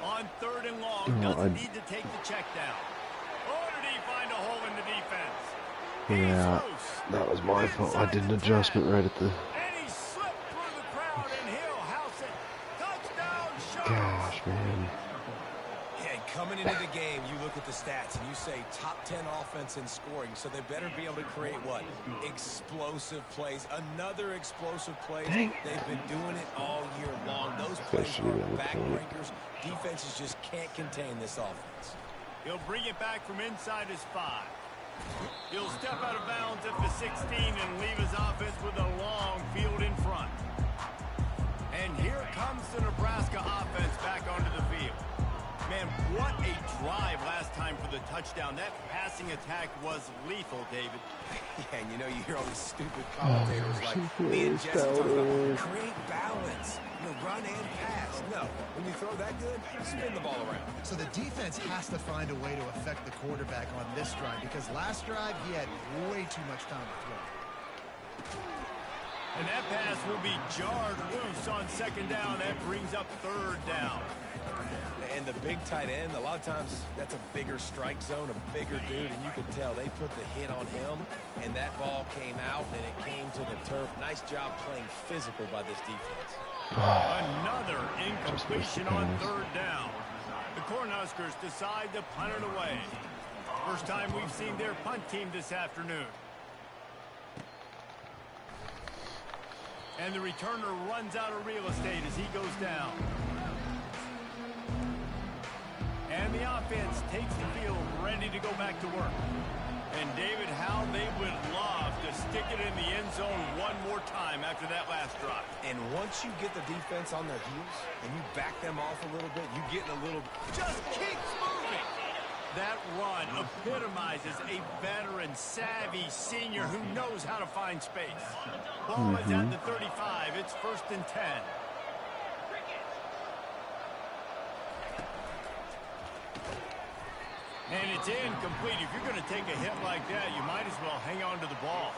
On 3rd and long, doesn't need to take the check down. Or did he find a hole in the defense? Yeah, that was my fault. I did an adjustment right at the... And he slipped through the crowd, and he'll house it. Touchdown, Schultz! Gosh, man. Yeah, coming into the game, you look at the stats, and you say top 10 offense in scoring, so they better be able to create what? Explosive plays. Another explosive play. They've been doing it all year long. Those plays are backbreakers. Defenses just can't contain this offense. He'll bring it back from inside his 5. He'll step out of bounds at the 16 and leave his offense with a long field in front. And here comes the Nebraska offense back onto the field. Man, what a drive last time for the touchdown. That passing attack was lethal, David. Yeah, and you know, you hear all these stupid commentators like me and Jesse talk about create balance. You know, run and pass. No, when you throw that good, spin the ball around. So the defense has to find a way to affect the quarterback on this drive because last drive he had way too much time to throw. And that pass will be jarred loose on second down. That brings up third down. And the big tight end, a lot of times that's a bigger strike zone, a bigger dude, and you can tell they put the hit on him, and that ball came out, and it came to the turf. Nice job playing physical by this defense. Another incompletion on third down. The Cornhuskers decide to punt it away. First time we've seen their punt team this afternoon. And the returner runs out of real estate as he goes down. And the offense takes the field, ready to go back to work. And David, how they would love to stick it in the end zone one more time after that last drive. And once you get the defense on their heels and you back them off a little bit, you get in a little... Just keeps moving. That run epitomizes a veteran, savvy senior who knows how to find space. Ball is at the 35. It's 1st and 10. And it's incomplete. If you're going to take a hit like that, you might as well hang on to the ball.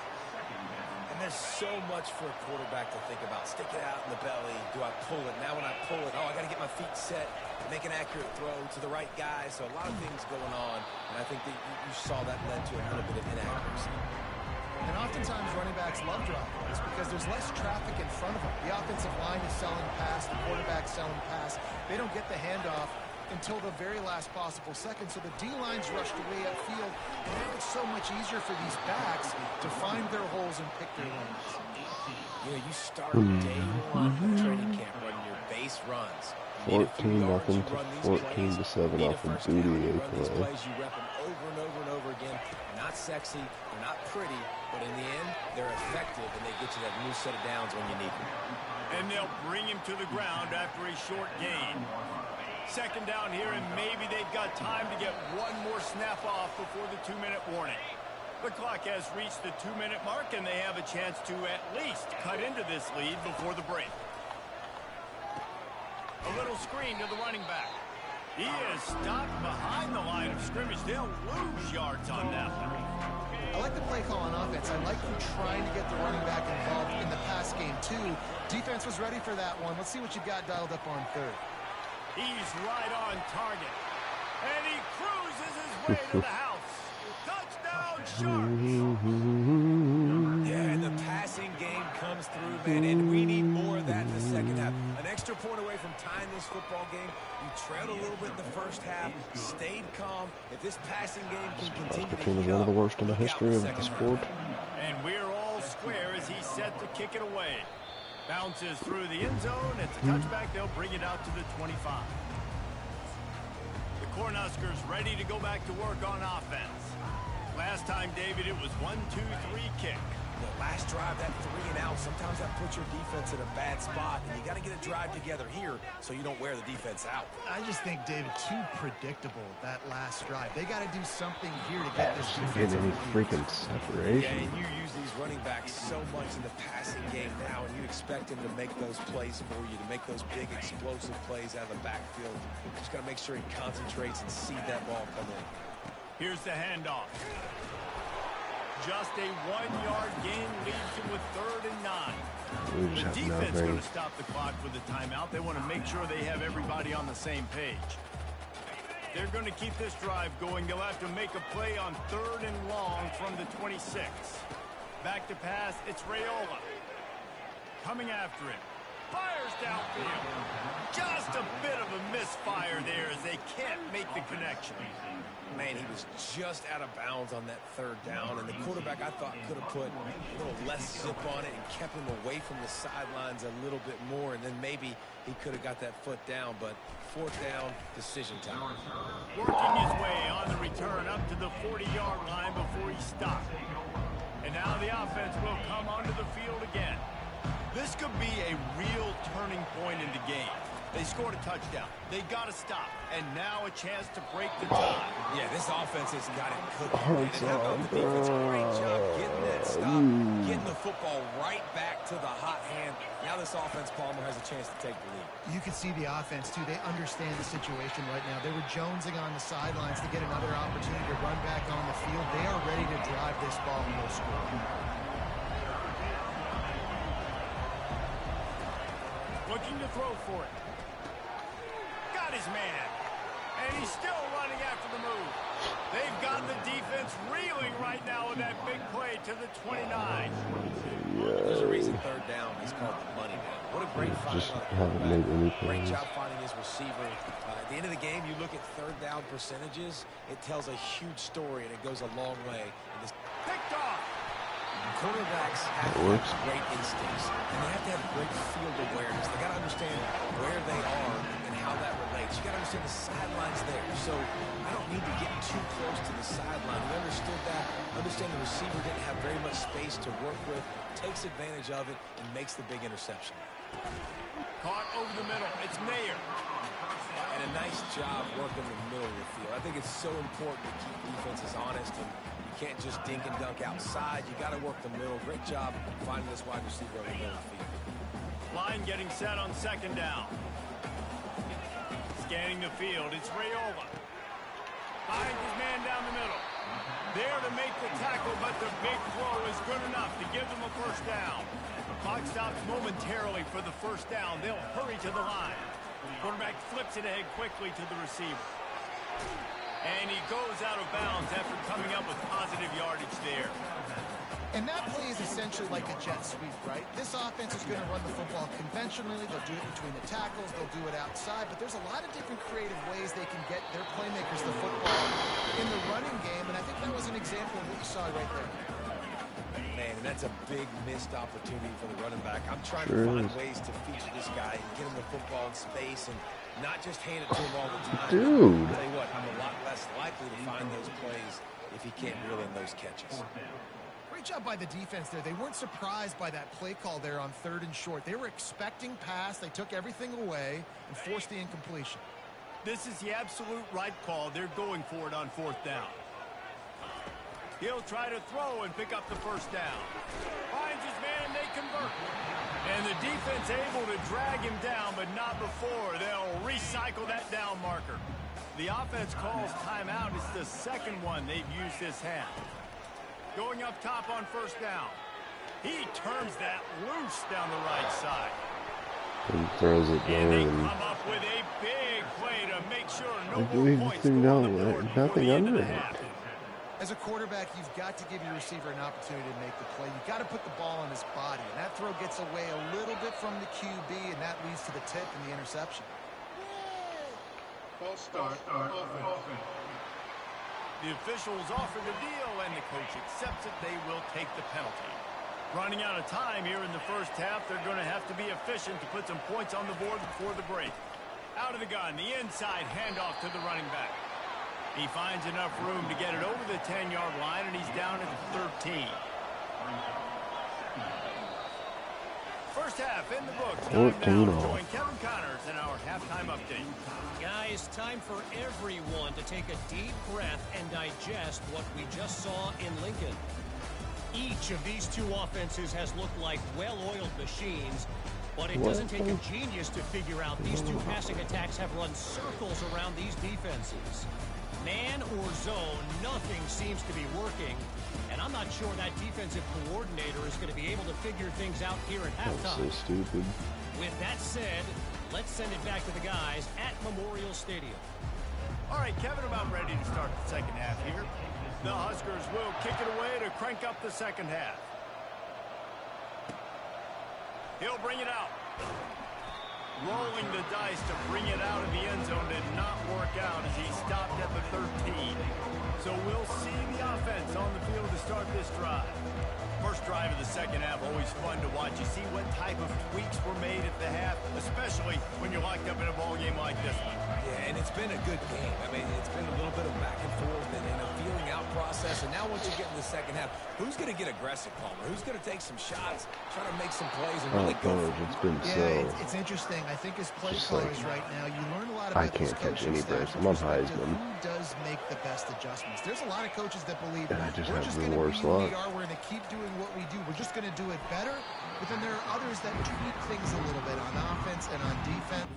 And there's so much for a quarterback to think about. Stick it out in the belly. Do I pull it? Now when I pull it, I got to get my feet set, make an accurate throw to the right guy. So a lot of things going on. And I think that you saw that led to a little bit of inaccuracy. And oftentimes running backs love drop plays because there's less traffic in front of them. The offensive line is selling pass, the quarterback's selling pass. They don't get the handoff until the very last possible second. So the D-line's rushed away upfield, and now it's so much easier for these backs to find their holes and pick their lanes. You know, you start day one of training camp running your base runs. 14-0 to 14-7 off of Boudier play. You rep them over and over and over again. They're not sexy, they're not pretty, but in the end, they're effective, and they get you that new set of downs when you need them. And they'll bring him to the ground after a short gain. Second down here, and maybe they've got time to get one more snap off before the 2-minute warning. The clock has reached the 2-minute mark, and they have a chance to at least cut into this lead before the break. A little screen to the running back. He is stopped behind the line of scrimmage. They'll lose yards on that one. I like the play call on offense. I like you trying to get the running back involved in the pass game, too. Defense was ready for that one. Let's see what you've got dialed up on third. He's right on target. And he cruises his way to the house. Touchdown, Sharks! Yeah, and the passing game comes through, man, and we need more of that in the second half. An extra point away from tying this football game. You trailed a little bit in the first half, stayed calm. If this passing game can continue to became one of the worst in the history of the sport. And we're all square as he's set to kick it away. Bounces through the end zone. It's a touchback. They'll bring it out to the 25. The Cornhuskers ready to go back to work on offense. Last time, David, it was 1-2-3 kick. The last drive, that 3 and out, sometimes that puts your defense in a bad spot, and you got to get a drive together here so you don't wear the defense out. I just think, David, too predictable, that last drive. They got to do something here to get this defense. Get any freaking separation. Yeah, and you use these running backs so much in the passing game now, and you expect them to make those plays for you, to make those big explosive plays out of the backfield. Just got to make sure he concentrates and see that ball come in. Here's the handoff. Just a 1-yard gain leaves him with 3rd and 9. The defense is going to stop the clock with the timeout. They want to make sure they have everybody on the same page. They're going to keep this drive going. They'll have to make a play on 3rd and long from the 26. Back to pass. It's Raiola. Coming after him. Fires downfield. Just a bit of a misfire there as they can't make the connection. Man, he was just out of bounds on that third down, and the quarterback, I thought, could have put a little less zip on it and kept him away from the sidelines a little bit more, and then maybe he could have got that foot down, but fourth down, decision time. Working his way on the return up to the 40-yard line before he stopped. And now the offense will come onto the field again. This could be a real turning point in the game. They scored a touchdown. They got to stop. And now a chance to break the tie. Yeah, this offense has got it cooking. And how about the defense? Great job getting that stop, getting the football right back to the hot hand. Now this offense, Palmer, has a chance to take the lead. You can see the offense, too. They understand the situation right now. They were jonesing on the sidelines to get another opportunity to run back on the field. They are ready to drive this ball and go score. Looking to throw for it. Got his man. And he's still running after the move. They've got the defense reeling right now with that big play to the 29. There's a reason third down is called the money down. What a great find. Just haven't made any Great plays. job finding his receiver. At the end of the game, you look at third down percentages. It tells a huge story, and it goes a long way. Picked off. Quarterbacks have to have great instincts, and they have to have great field awareness. They got to understand where they are and how that relates. You got to understand the sidelines there. So I don't need to get too close to the sideline. We understood that. Understand the receiver didn't have very much space to work with, takes advantage of it, and makes the big interception. Caught over the middle. It's Mayer. And a nice job working the middle of the field. I think it's so important to keep defenses honest, and you can't just dink and dunk outside. You got to work the middle. Great job finding this wide receiver on the middle of the field. Line getting set on second down. Scanning the field, it's Raiola. Finds his man down the middle. There to make the tackle, but the big throw is good enough to give them a first down. Clock stops momentarily for the first down. They'll hurry to the line. Quarterback flips it ahead quickly to the receiver. And he goes out of bounds after coming up with positive yardage there. And that play is essentially like a jet sweep, right? This offense is going to run the football conventionally. They'll do it between the tackles. They'll do it outside. But there's a lot of different creative ways they can get their playmakers the football in the running game. And I think that was an example of what you saw right there. Man, and that's a big missed opportunity for the running back. I'm trying to find ways to feature this guy and get him the football in space and not just hand it to him all the time. Dude. I'll tell you what, I'm a lot less likely to find those plays if he can't reel in those catches. Great job by the defense there. They weren't surprised by that play call there on third and short. They were expecting pass. They took everything away and forced the incompletion. This is the absolute right call. They're going for it on fourth down. He'll try to throw and pick up the first down. Finds his man, they convert. And the defense able to drag him down, but not before. They'll recycle that down marker. The offense calls timeout. It's the second one they've used this half. Going up top on first down. He turns that loose down the right side. And throws it And they down. come up with a big play to make sure no Like, more leave the points thing go on down, the board right? before Nothing the end of under the it. half. As a quarterback, you've got to give your receiver an opportunity to make the play. You've got to put the ball on his body. And that throw gets away a little bit from the QB, and that leads to the tip and the interception. False start. Offense. The officials offer the deal, and the coach accepts it. They will take the penalty. Running out of time here in the first half. They're going to have to be efficient to put some points on the board before the break. Out of the gun, the inside handoff to the running back. He finds enough room to get it over the 10-yard line, and he's down at 13. First half in the books. Time now to join Kevin Connors in our halftime update. Guys, time for everyone to take a deep breath and digest what we just saw in Lincoln. Each of these two offenses has looked like well-oiled machines, but it doesn't take a genius to figure out these two passing attacks have run circles around these defenses. Man or zone, nothing seems to be working, and I'm not sure that defensive coordinator is going to be able to figure things out here at halftime. That's so stupid. With that said, let's send it back to the guys at Memorial Stadium. All right, Kevin, about ready to start the second half here. The Huskers will kick it away to crank up the second half. He'll bring it out. rolling the dice to bring it out of the end zone did not work out as he stopped at the 13. So we'll see the offense on the field to start this drive. First drive of the second half, always fun to watch. You see what type of tweaks were made at the half, especially when you're locked up in a ball game like this one. Yeah, and it's been a good game. I mean, it's been a little bit of back and forth and a feeling out process. And now once you get in the second half, who's going to get aggressive, Palmer? Who's going to take some shots, try to make some plays, and really go for it? It's been it's interesting. I think as play callers right now, you learn a lot about I can't catch any breaks. I'm on Heisman. Who does make the best adjustments? There's a lot of coaches that believe and I just we're have just the going to worst be who luck. we are. We're going to keep doing what we do. We're just going to do it better. But then there are others that tweak things a little bit on offense and on defense.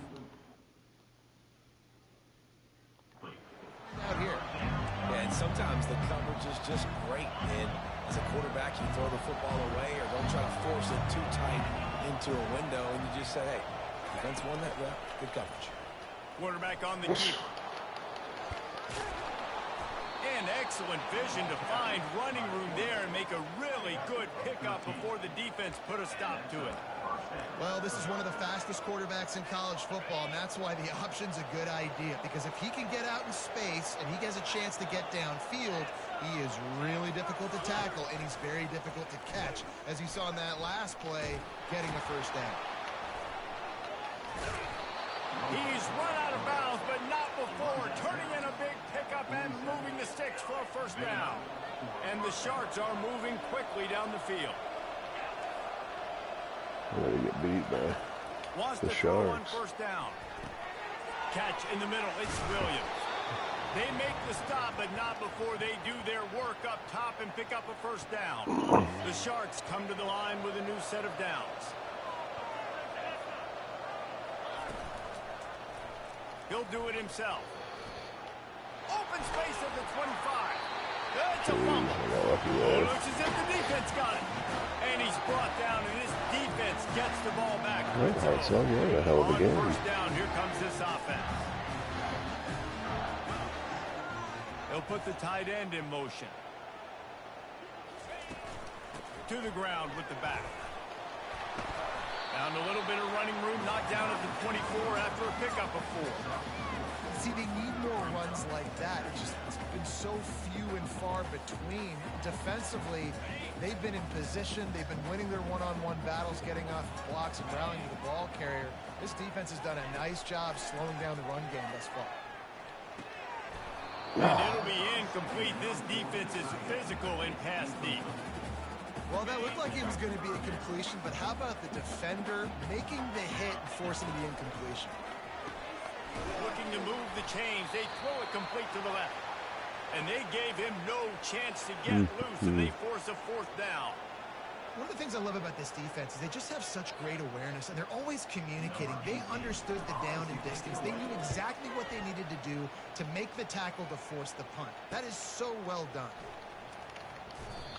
Out here. Yeah, and sometimes the coverage is just great. And as a quarterback, you throw the football away or don't try to force it too tight into a window, and you just say, hey, defense won that rep. Good coverage. Quarterback on the keeper. And excellent vision to find running room there and make a really good pickup before the defense put a stop to it. Well, this is one of the fastest quarterbacks in college football, and that's why the option's a good idea. Because if he can get out in space and he has a chance to get downfield, he is really difficult to tackle, and he's very difficult to catch, as you saw in that last play, getting a first down. He's run out of bounds, but not before. Turning in a big pickup and moving the sticks for a first down. And the Sharks are moving quickly down the field. I'm going to get beat by Wants the to throw on Sharks. first down. Catch in the middle. It's Williams. They make the stop, but not before they do their work up top and pick up a first down. The Sharks come to the line with a new set of downs. He'll do it himself. Open space at the 25. That's a fumble. Looks as if the defense got it. And he's brought down, and this defense gets the ball back. Alright, so yeah, a hell of a game. First down, here comes this offense. He'll put the tight end in motion. To the ground with the back. Found a little bit of running room, knocked down at the 24 after a pickup of 4. See, they need more runs like that. It's been so few and far between. Defensively, they've been in position. They've been winning their one-on-one battles, getting off blocks and rallying to the ball carrier. This defense has done a nice job slowing down the run game thus far. And it'll be incomplete. This defense is physical in pass deep. Well, that looked like it was going to be a completion, but how about the defender making the hit and forcing the incompletion? Looking to move the chains. They throw it complete to the left. And they gave him no chance to get loose, and they force a fourth down. One of the things I love about this defense is they just have such great awareness, and they're always communicating. They understood the down and distance. They knew exactly what they needed to do to make the tackle to force the punt. That is so well done.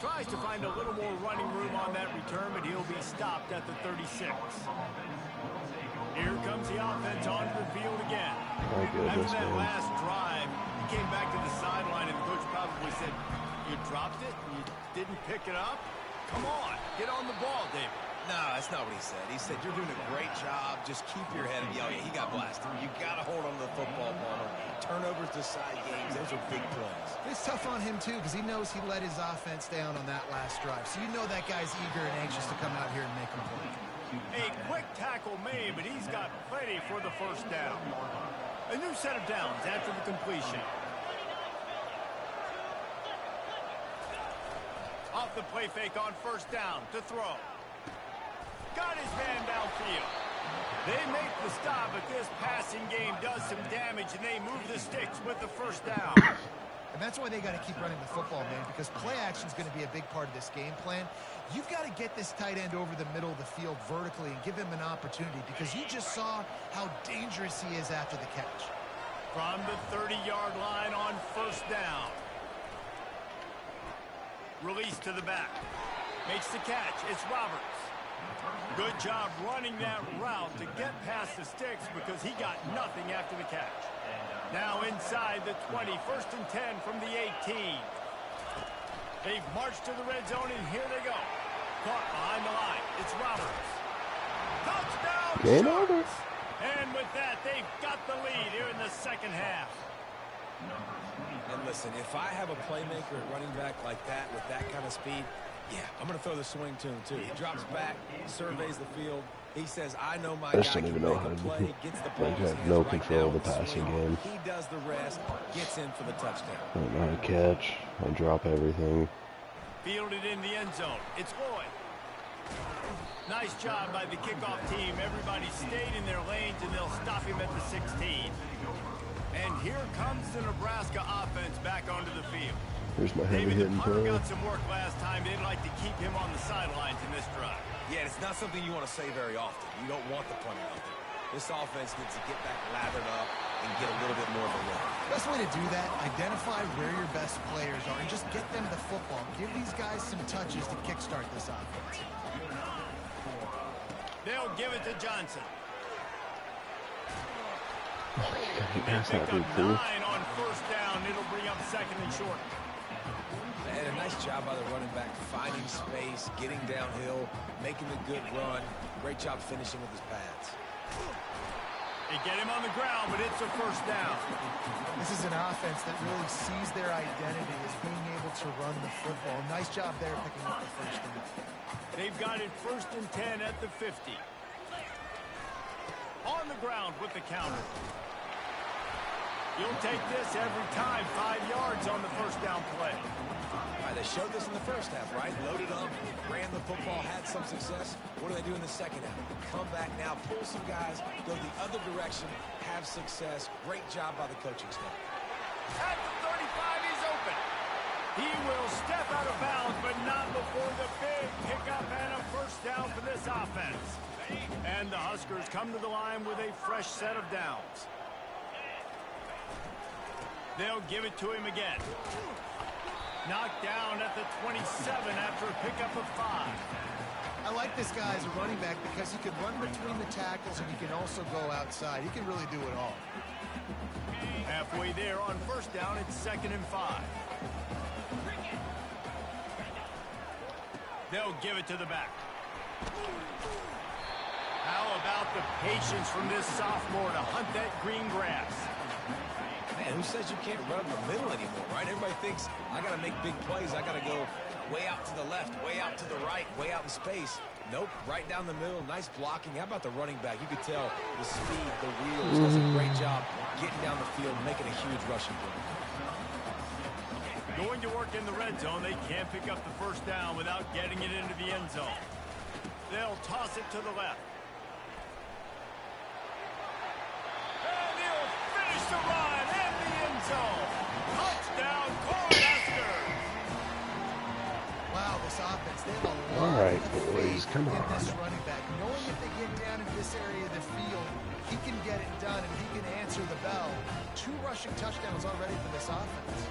Tries to find a little more running room on that return, but he'll be stopped at the 36. Here comes the offense onto the field again. After that last drive, he came back to the sideline, and the coach probably said, you dropped it? You didn't pick it up? Come on, get on the ball, David. No, that's not what he said. He said, you're doing a great job. Just keep your head. Oh, yeah, he got blasted. You got to hold on to the football, Palmer. Turnovers decide games. Those are big plays. It's tough on him, too, because he knows he let his offense down on that last drive. So you know that guy's eager and anxious to come out here and make him play. A quick tackle made, but he's got plenty for the first down. A new set of downs after the completion. Off the play fake on first down to throw. Got his man downfield. They make the stop, but this passing game does some damage, and they move the sticks with the first down. And that's why they got to keep running the football, man, because play action is going to be a big part of this game plan. You've got to get this tight end over the middle of the field vertically and give him an opportunity, because you just saw how dangerous he is after the catch. From the 30-yard line on first down. Release to the back. Makes the catch. It's Roberts. Good job running that route to get past the sticks because he got nothing after the catch. Now inside the 20, 1st and 10 from the 18. They've marched to the red zone, and here they go. Caught behind the line. It's Roberts. Touchdown, Game over. And with that, they've got the lead here in the second half. And listen, if I have a playmaker at running back like that with that kind of speed, yeah, I'm going to throw the swing to him too. He drops back, surveys the field. He says, I know my guy can make a play, gets the ball. I have no control of the passing game. He does the rest, gets in for the touchdown. I don't know how to catch. I drop everything. Fielded in the end zone. It's Lloyd. Nice job by the kickoff team. Everybody stayed in their lanes, and they'll stop him at the 16. And here comes the Nebraska offense back onto the field. Here's my heavy hitting play. Got some work last time. They'd like to keep him on the sidelines in this drive. Yeah, it's not something you want to say very often. You don't want the punter out there. This offense needs to get back lathered up and get a little bit more of a look. Best way to do that, identify where your best players are and just get them the football. Give these guys some touches to kickstart this offense. They'll give it to Johnson. That's not good, 9 on first down. It'll bring up second and short. And a nice job by the running back, finding space, getting downhill, making a good run. Great job finishing with his pads. They get him on the ground, but it's a first down. This is an offense that really sees their identity as being able to run the football. Nice job there picking up the first down. They've got it 1st and 10 at the 50. On the ground with the counter. You'll take this every time. 5 yards on the first down play. All right, they showed this in the first half, right? Loaded up, ran the football, had some success. What do they do in the second half? Come back now, pull some guys, go the other direction, have success. Great job by the coaching staff. At the 35, he's open. He will step out of bounds, but not before the big pickup and a first down for this offense. And the Huskers come to the line with a fresh set of downs. They'll give it to him again. Knocked down at the 27 after a pickup of 5. I like this guy as a running back because he can run between the tackles and he can also go outside. He can really do it all. Halfway there on first down, it's 2nd and 5. They'll give it to the back. How about the patience from this sophomore to hunt that green grass? Man, who says you can't run up the middle anymore, right? Everybody thinks, I got to make big plays. I got to go way out to the left, way out to the right, way out in space. Nope, right down the middle. Nice blocking. How about the running back? You could tell the speed, the wheels. Does a great job getting down the field, making a huge rushing play. Going to work in the red zone. They can't pick up the first down without getting it into the end zone. They'll toss it to the left. And he'll finish the run in the end zone. Touchdown, Cornhuskers. Wow, this offense, they have a lot All right, of boys, faith come in on. this running back. Knowing if they get down in this area of the field, he can get it done and he can answer the bell. 2 rushing touchdowns already for this offense.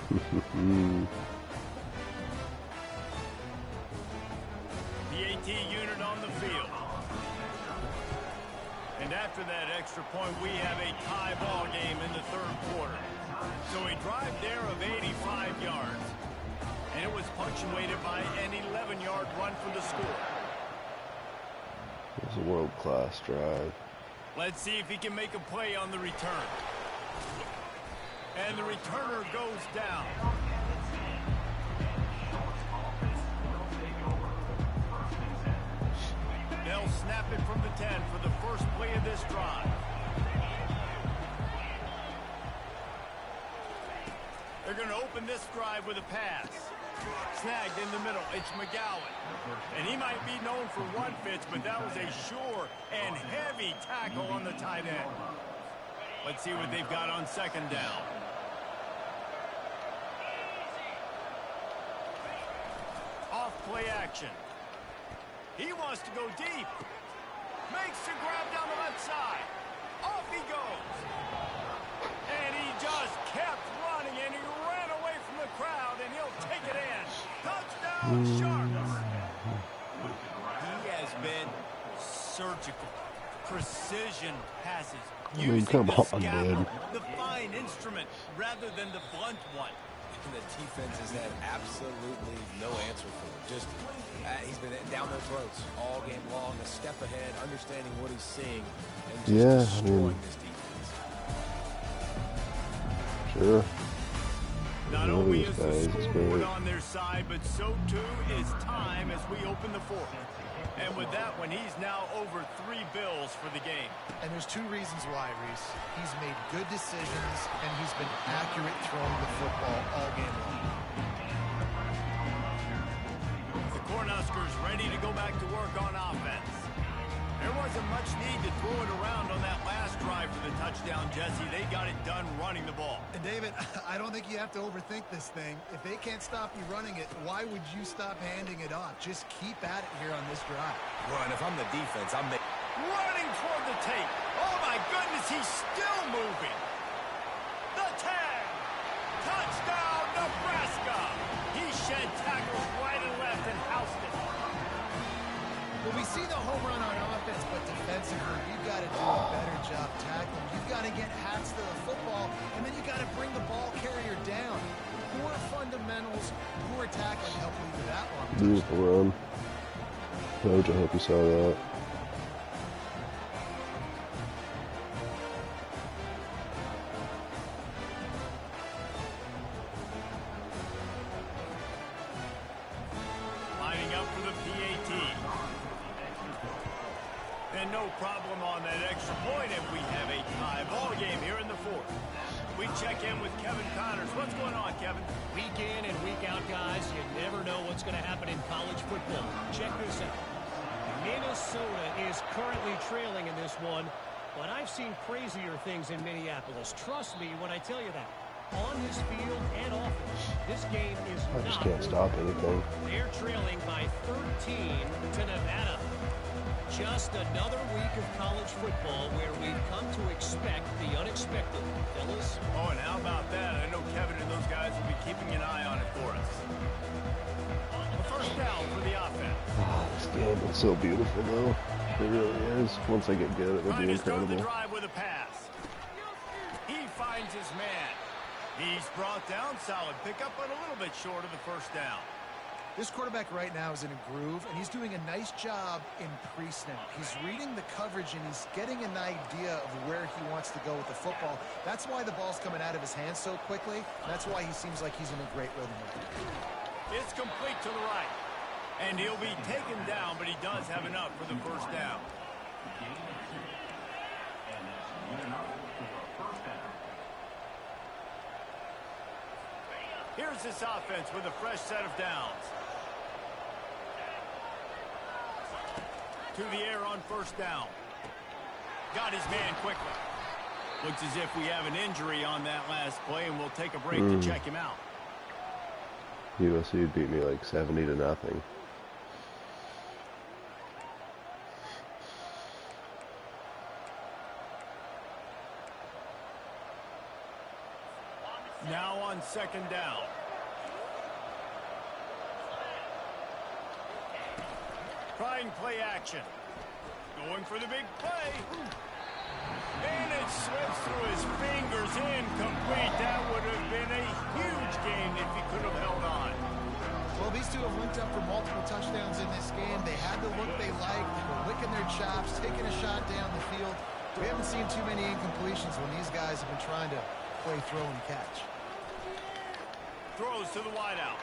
The AT unit on the field. And after that extra point, we have a tie ball game in the 3rd quarter. So a drive there of 85 yards. And it was punctuated by an 11-yard run for the score. It was a world-class drive. Let's see if he can make a play on the return. And the returner goes down. They'll snap it from the 10 for the first play of this drive. They're going to open this drive with a pass. Snagged in the middle. It's McGowan. And he might be known for run fits, but that was a sure and heavy tackle on the tight end. Let's see what they've got on 2nd down. Off play action. He wants to go deep. Makes the grab down the left side. Off he goes. And he just kept running, and he ran away from the crowd, and he'll take it in. Touchdown, Sharks. He has been surgical. Precision passes. I mean, come on, Using the dude. scalpel, the fine instrument, rather than the blunt one. And the defense has had absolutely no answer for him. Just, he's been down their throats all game long, a step ahead, understanding what he's seeing, and just destroying this defense. Sure. Not only is the scoreboard on their side, but so too is time as we open the fourth. And with that one, he's now over 3 bills for the game. And there's 2 reasons why, Reese. He's made good decisions, and he's been accurate throwing the football all game long. The Cornhuskers ready to go back to work on offense. There wasn't much need to throw it around on that last drive for the touchdown, Jesse. They got it done running the ball. And David, I don't think you have to overthink this thing. If they can't stop you running it, why would you stop handing it off? Just keep at it here on this drive. Run. If I'm the defense, I'm running toward the tape. Oh, my goodness, he's still moving. The tag. Touchdown, Nebraska. He shed tackles right and left and housed it. Well, we see the home run on offense, but defensively, you've got to do a better job tackling. You've got to get hats to the football, and then you've got to bring the ball carrier down. Poor fundamentals, poor tackling help lead to that one. Beautiful run. Coach, I hope you saw that. Lining up for the PAT. And no problem on that extra point if we have a tie ball game here in the fourth. We check in with Kevin Connors. What's going on, Kevin? Week in and week out, guys, you never know what's going to happen in college football. Check this out. Minnesota is currently trailing in this one, but I've seen crazier things in Minneapolis. Trust me when I tell you that. On this field and off it, this game is I just can't stop anything. They're trailing by 13 to Nevada. Just another week of college football where we've come to expect the unexpected. Fellas? Oh, and how about that? I know Kevin and those guys will be keeping an eye on it for us. A first down for the offense. Oh, this game is so beautiful, though. It really is. Once I get good, it'll be incredible. The drive with a pass. He finds his man. He's brought down. Solid pickup, but a little bit short of the first down. This quarterback right now is in a groove, and he's doing a nice job in pre-snap. He's reading the coverage, and he's getting an idea of where he wants to go with the football. That's why the ball's coming out of his hands so quickly. That's why he seems like he's in a great rhythm right now. It's complete to the right. And he'll be taken down, but he does have enough for the first down. Here's this offense with a fresh set of downs. To the air on first down. Got his man quickly. Looks as if we have an injury on that last play, and we'll take a break to check him out. USC beat me like 70-0. Now on second down. Trying play action. Going for the big play. And it slips through his fingers. Incomplete. That would have been a huge game if he could have held on. Well, these two have linked up for multiple touchdowns in this game. They had the look they liked. They were licking their chops, taking a shot down the field. We haven't seen too many incompletions when these guys have been trying to play throw and catch. Throws to the wideout.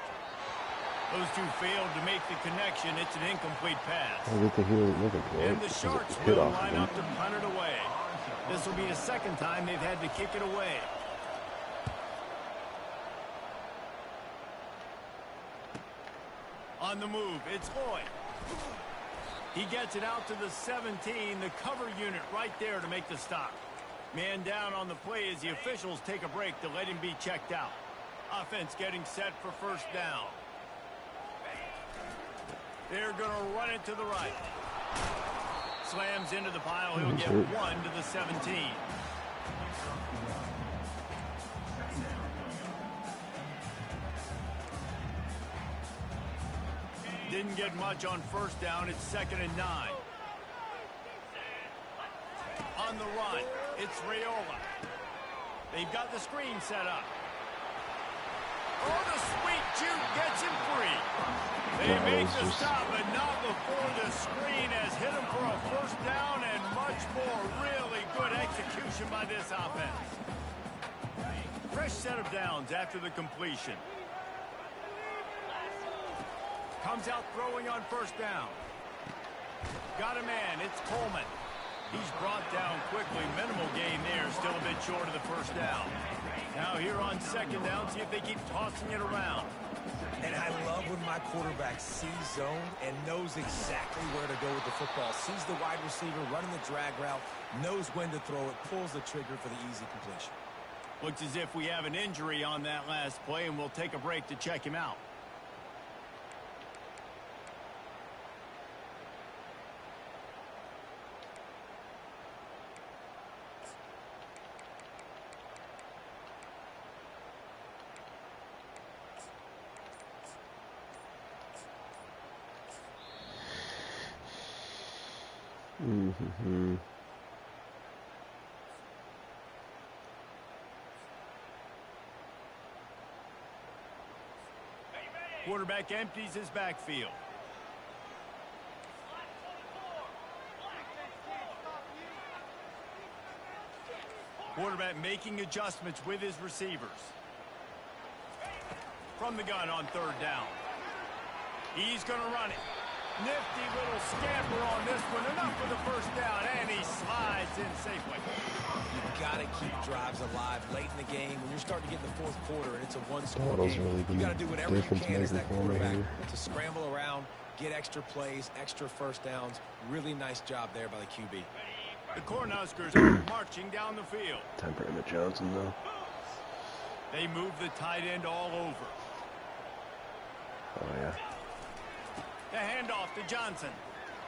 Those two failed to make the connection. It's an incomplete pass. I didn't think he was looking for it. And the Sharks Hit will off line him. up to punt it away. This will be the second time they've had to kick it away. On the move, it's Lloyd. He gets it out to the 17, the cover unit right there to make the stop. Man down on the play as the officials take a break to let him be checked out. Offense getting set for first down. They're going to run it to the right. Slams into the pile. He'll get one to the 17. Didn't get much on first down. It's 2nd and 9. On the run, it's Raiola. They've got the screen set up. Oh, the sweet juke gets him free. They make the stop, but not before the screen has hit him for a first down and much more. Really good execution by this offense. Fresh set of downs after the completion. Comes out throwing on first down. Got a man. It's Coleman. He's brought down quickly. Minimal gain there. Still a bit short of the first down. Now here on second down, see if they keep tossing it around. And I love when my quarterback sees zone and knows exactly where to go with the football. Sees the wide receiver running the drag route, knows when to throw it, pulls the trigger for the easy completion. Looks as if we have an injury on that last play, and we'll take a break to check him out. Quarterback empties his backfield. Quarterback making adjustments with his receivers. From the gun on third down. He's going to run it. Nifty little scamper on this one. Enough for the first down, and he slides in safely. You've got to keep drives alive late in the game. When you're starting to get in the fourth quarter and it's a one-score game, really you got to do whatever you can as that quarterback to scramble around, get extra plays, extra first downs. Really nice job there by the QB. The Cornhuskers are marching down the field. Time for Emmett Johnson, though. They move the tight end all over. Oh, yeah. The handoff to Johnson.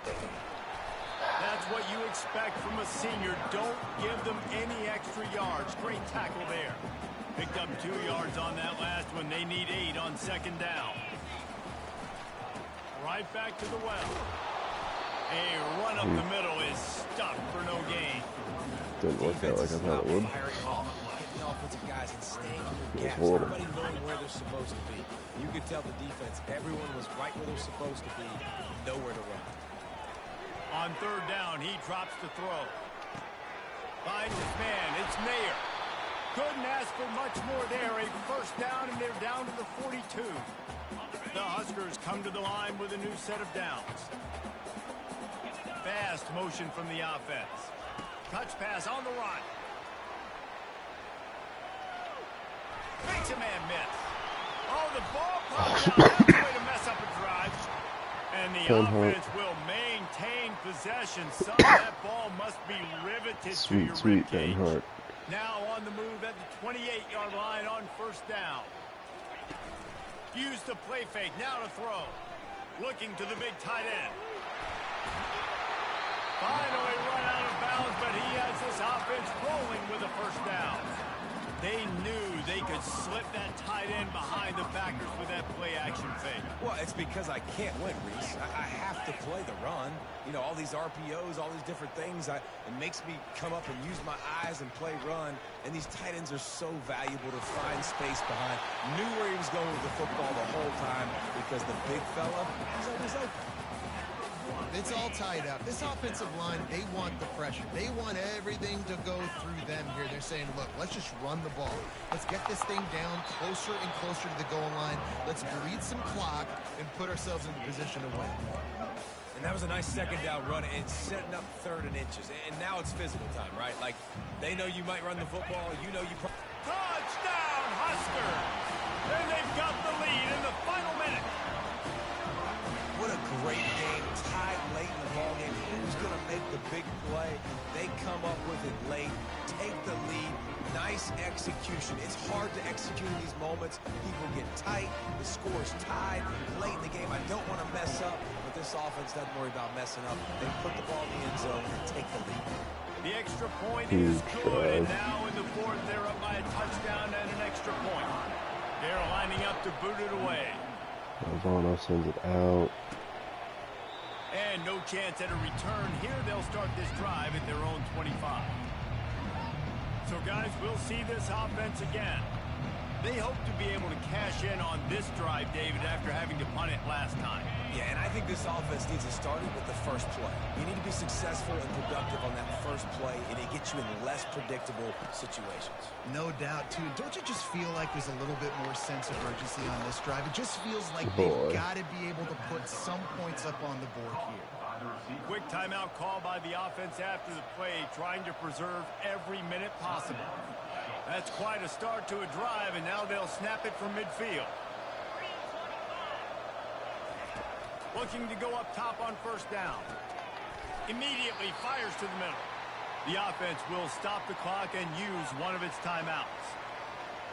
That's what you expect from a senior. Don't give them any extra yards. Great tackle there. Picked up 2 yards on that last one. They need 8 on second down. Right back to the well. A run up the middle is stuck for no gain. Didn't work out like I thought it would. Getting the offensive guys and staying in your gaps. Horrible. Everybody knowing where they're supposed to be. You could tell the defense, everyone was right where they're supposed to be, nowhere to run. On third down, he drops the throw. Finds his man. It's Mayer. Couldn't ask for much more there. A first down, and they're down to the 42. The Huskers come to the line with a new set of downs. Fast motion from the offense. Touch pass on the run. Makes a man miss. Oh, the ball popped out. That's a way to mess up a drive. And the offense will maintain possession. Some of that ball must be riveted to your rib cage. Now on the move at the 28-yard line on first down. Use the play fake. Now to throw. Looking to the big tight end. Finally run out of bounds, but he has this offense rolling with a first down. They knew they could slip that tight end behind the backers with that play-action fake. Well, it's because I can't win, Reese. I have to play the run. You know, all these RPOs, all these different things. It makes me come up and use my eyes and play run. And these tight ends are so valuable to find space behind. Knew where he was going with the football the whole time because the big fella is always open. It's all tied up. This offensive line, they want the pressure. They want everything to go through them here. They're saying, look, let's just run the ball. Let's get this thing down closer and closer to the goal line. Let's bleed some clock and put ourselves in the position to win. And that was a nice second down run and setting up third and inches. And now it's physical time, right? Like, they know you might run the football. You know you... Touchdown, Huskers! And they've got the lead in the final minute. What a great game, tied late in the ballgame. Who's going to make the big play? They come up with it late, take the lead. Nice execution. It's hard to execute in these moments. People get tight. The score's tied late in the game. I don't want to mess up, but this offense doesn't worry about messing up. They put the ball in the end zone and take the lead. The extra point is good, and now in the fourth, they're up by a touchdown and an extra point. They're lining up to boot it away. Alvano sends it out. And no chance at a return here. They'll start this drive at their own 25. So, guys, we'll see this offense again. They hope to be able to cash in on this drive, David, after having to punt it last time. Yeah, and I think this offense needs to start it with the first play. You need to be successful and productive on that first play, and it gets you in less predictable situations. No doubt, too. Don't you just feel like there's a little bit more sense of urgency on this drive? It just feels like they've got to be able to put some points up on the board here. Quick timeout call by the offense after the play, trying to preserve every minute possible. That's quite a start to a drive, and now they'll snap it from midfield. Looking to go up top on first down. Immediately fires to the middle. The offense will stop the clock and use one of its timeouts.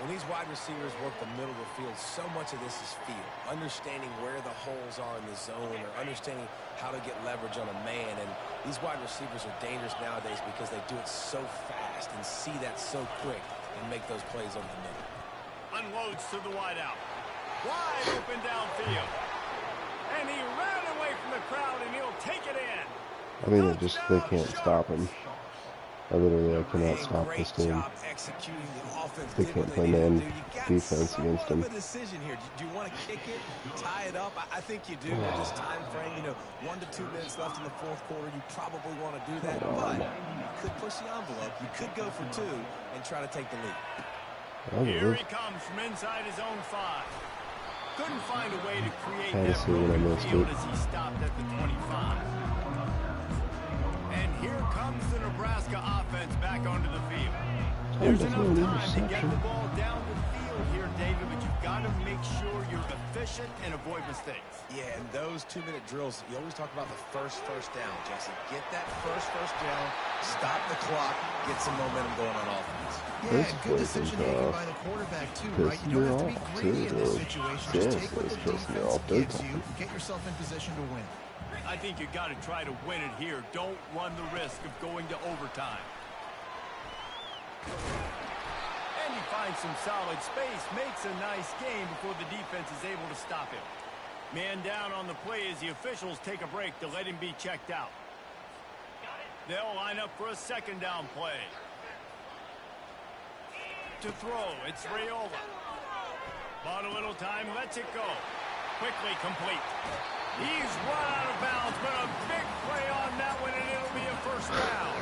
When these wide receivers work the middle of the field, so much of this is feel. Understanding where the holes are in the zone or understanding how to get leverage on a man. And these wide receivers are dangerous nowadays because they do it so fast and see that so quick and make those plays over the middle. Unloads to the wideout. Wide open downfield. And he ran away from the crowd, and he'll take it in. I mean, they can't stop him. I cannot stop this team. They can't play man defense against him. A decision here. Do you want to kick it, tie it up? I think you do. At this time frame, 1 to 2 minutes left in the fourth quarter, you probably want to do that. But you could push the envelope. You could go for 2 and try to take the lead. Here he comes from inside his own 5. Couldn't find a way to create that field as he stopped at the 25. And here comes the Nebraska offense back onto the field. There's enough time to get the ball down the field here, David, but you've got to make sure you're efficient and avoid mistakes. Yeah, and those 2-minute drills, you always talk about the first down, Jesse. Get that first down, stop the clock, get some momentum going on offense. Yeah, good decision making by the quarterback, too, right? You don't have to be greedy in this situation. Just take what the defense gives you, get yourself in position to win. I think you got to try to win it here. Don't run the risk of going to overtime. And he finds some solid space, makes a nice game before the defense is able to stop him. Man down on the play as the officials take a break to let him be checked out. They'll line up for a second down play. To throw, it's Raiola. Bought a little time, lets it go. Quickly complete. He's run out of bounds, but a big play on that one, and it'll be a first down.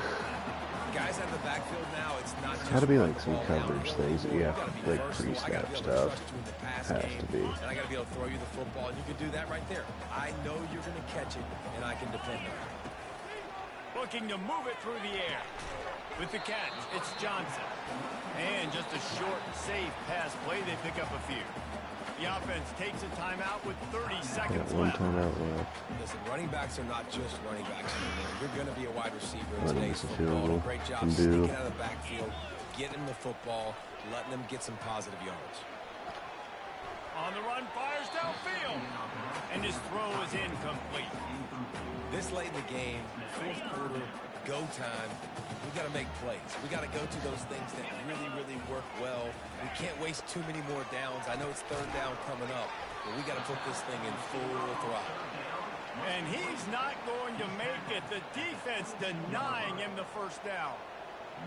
Guys out of the backfield now, it's not just... Got to be like some coverage things that you have to, like, pre-snap stuff. Has to be. And I got to be able to throw you the football, and you can do that right there. I know you're going to catch it, and I can depend on it. Looking to move it through the air. With the catch, it's Johnson. And just a short, safe pass play, they pick up a few. The offense takes a timeout with 30 seconds left. Timeout left. Listen, running backs are not just running backs anymore. You're going to be a wide receiver in today's football. Great job sneaking out of the backfield, getting them the football, letting them get some positive yards. On the run, fires downfield. And his throw is incomplete. This late in the game, fourth quarter, go time, we got to make plays. We got to go to those things that really, really work well. We can't waste too many more downs. I know it's third down coming up, but we got to put this thing in full throttle. And he's not going to make it. The defense denying him the first down.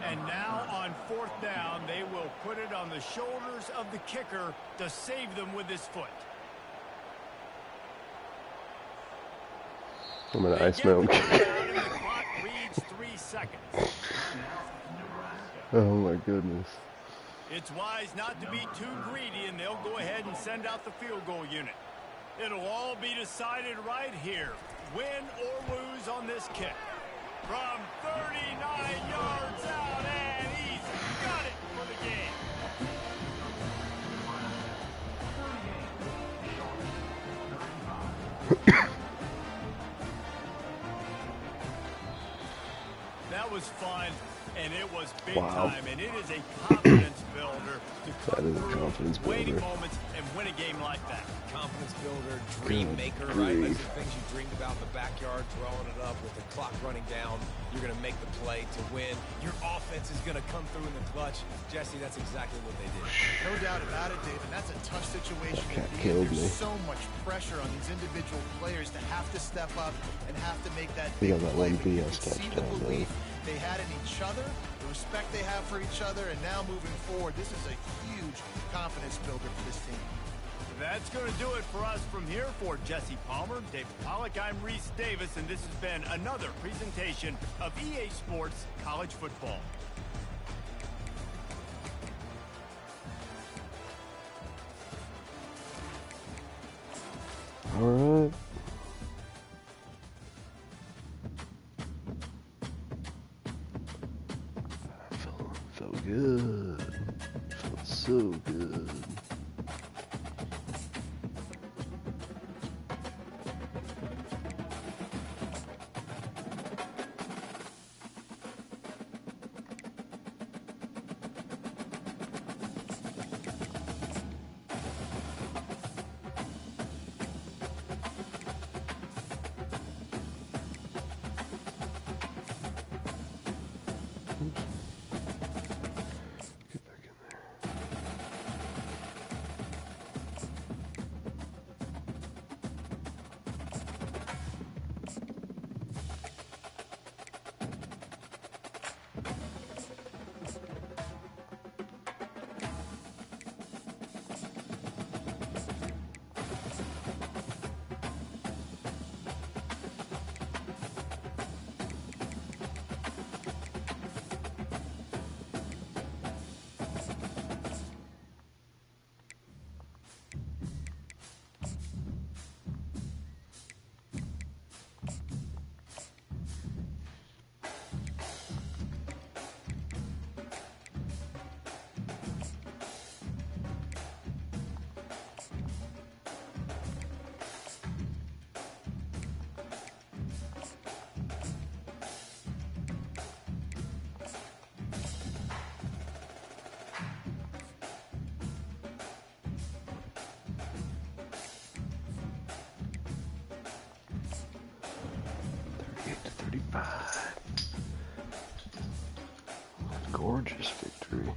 And now on fourth down, they will put it on the shoulders of the kicker to save them with his foot. I'm going to ice my own kicker. Reads 3 seconds. Oh my goodness. It's wise not to be too greedy, and they'll go ahead and send out the field goal unit. It'll all be decided right here, win or lose on this kick. From 39 yards out, and he's got it for the game. That was fun, and it was big time, and it is a confidence builder to cut through waiting moments and win a game like that. Confidence builder, dream maker, right? Those are things you dreamed about in the backyard, throwing it up with the clock running down. You're going to make the play to win. Your offense is going to come through in the clutch. Jesse, that's exactly what they did. No doubt about it, David. That's a tough situation to be in. There's so much pressure on these individual players to have to step up and have to make that big play. You can see the belief they had in each other, the respect they have for each other, and now moving forward, this is a huge confidence builder for this team. That's going to do it for us from here. For Jesse Palmer, David Pollack, I'm Reese Davis, and this has been another presentation of EA Sports College Football. All right. Felt good. Felt so good. Gorgeous victory.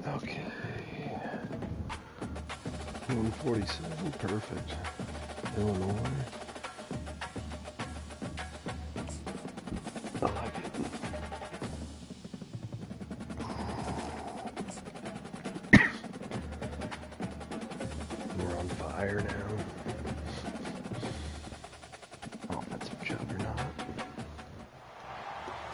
Okay. 147, perfect. Illinois. I like it. We're on fire now. Offensive juggernaut.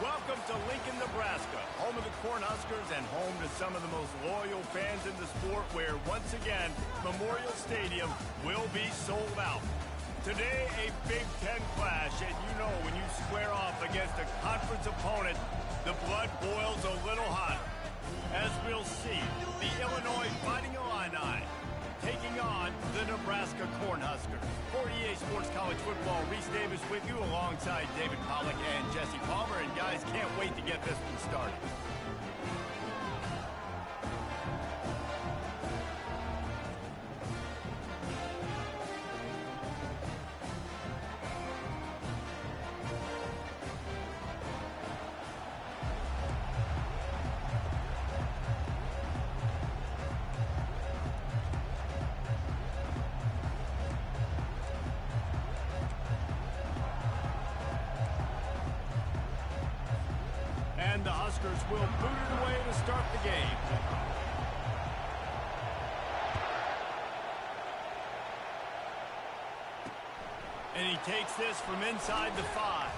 Welcome to Lincoln, Nebraska, home of the Cornhuskers and home to some of the most loyal fans in the sport, where once again, Memorial Stadium will be sold out. Today, a Big Ten clash, and you know when you square off against a conference opponent, the blood boils a little hot. As we'll see, the Illinois Fighting Illini taking on the Nebraska Cornhuskers. For EA Sports College Football, Reese Davis with you alongside David Pollack and Jesse Palmer. And guys, can't wait to get this one started. And the Huskers will boot it away to start the game. And he takes this from inside the 5.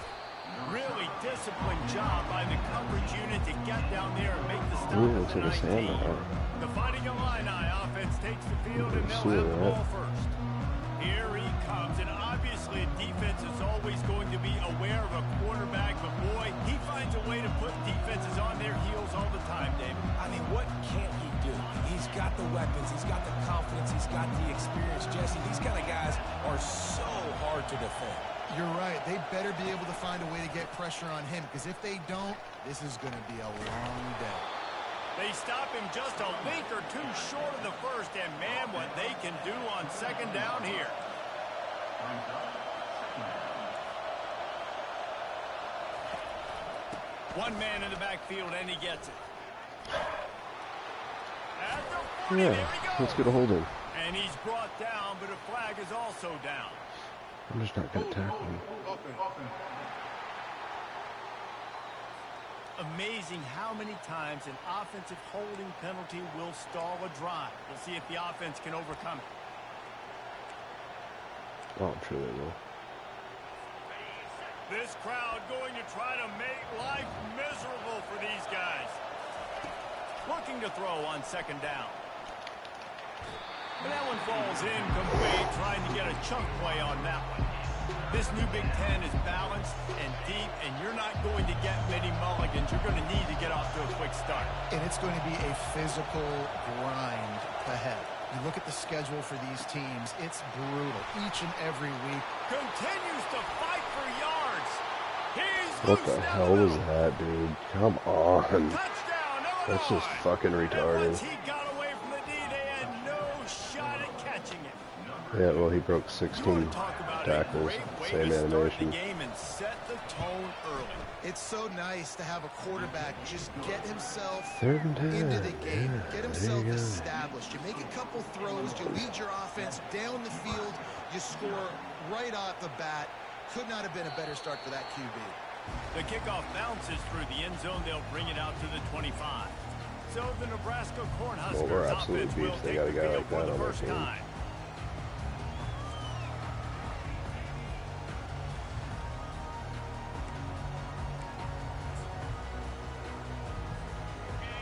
Really disciplined job by the coverage unit to get down there and make the stop. Ooh, looks like a sand. The Fighting Illini offense takes the field and they'll have the ball first. Here he comes, and obviously defense is always going to be aware of a quarterback, but boy, he finds a way to put defenses on their heels all the time, David. I mean, what can't he do? He's got the weapons, he's got the confidence, he's got the experience. Jesse, these kind of guys are so hard to defend. You're right. They better be able to find a way to get pressure on him, because if they don't, this is going to be a long day. They stop him just a link or two short of the first, and man, what they can do on second down here. One man in the backfield, and he gets it. At the 40, there he goes. Let's get a hold of him. And he's brought down, but a flag is also down. I'm just not going to tackle him. Amazing how many times an offensive holding penalty will stall a drive. We'll see if the offense can overcome it. Oh, I'm sure they will. This crowd going to try to make life miserable for these guys. Looking to throw on second down. And that one falls incomplete, trying to get a chunk play on that one. This new Big Ten is balanced and deep, and you're not going to get many mulligans. You're going to need to get off to a quick start. And it's going to be a physical grind ahead. You look at the schedule for these teams, it's brutal each and every week. Continues to fight for yards. He's What the hell was that, dude? Come on. Touchdown, That's just fucking retarded. Once he got away from the D, they had no shot at catching it. Yeah, well, he broke 16 tackles. Same animation. And set the tone early. It's so nice to have a quarterback just get himself Third and 10. into the game, Yeah, get himself established. You make a couple throws, you lead your offense down the field, you score right off the bat. Could not have been a better start for that QB. The kickoff bounces through the end zone. They'll bring it out to the 25. So the Nebraska Cornhuskers we're absolute offense will beasts. They take got a the guy field like for that the on their first team. time.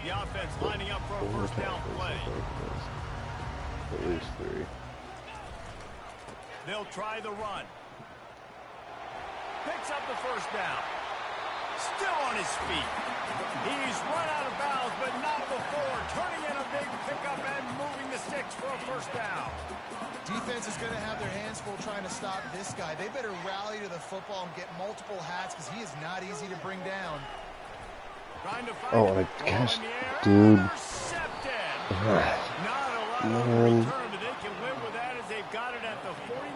The offense lining up for a first down play. At least 3. They'll try the run. Picks up the first down. Still on his feet. He's run out of bounds, but not before. Turning in a big pickup and moving the sticks for a first down. Defense is going to have their hands full trying to stop this guy. They better rally to the football and get multiple hats, because he is not easy to bring down. Oh, I guess, dude. Not a lot of return, but they can live with that as they've got it at the 49.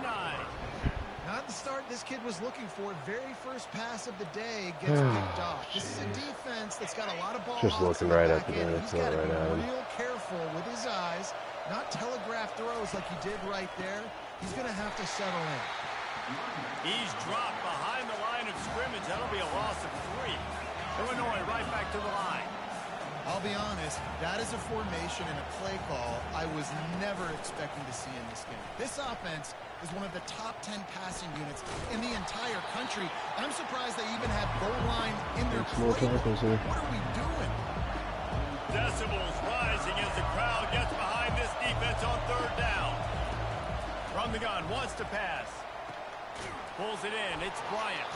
Not the start this kid was looking for. Very first pass of the day gets picked off. This is a defense that's got a lot of ball. Just looking right at the end. He's got to be real careful with his eyes, not telegraph throws like he did right there. He's going to have to settle in. He's dropped behind the line of scrimmage. That'll be a loss of 3. Illinois right back to the line. I'll be honest, that is a formation and a play call I was never expecting to see in this game. This offense is one of the top 10 passing units in the entire country. I'm surprised they even have goal line in their play. What are we doing? Decibels rising as the crowd gets behind this defense on third down. From the gun, wants to pass. Pulls it in. It's Bryant.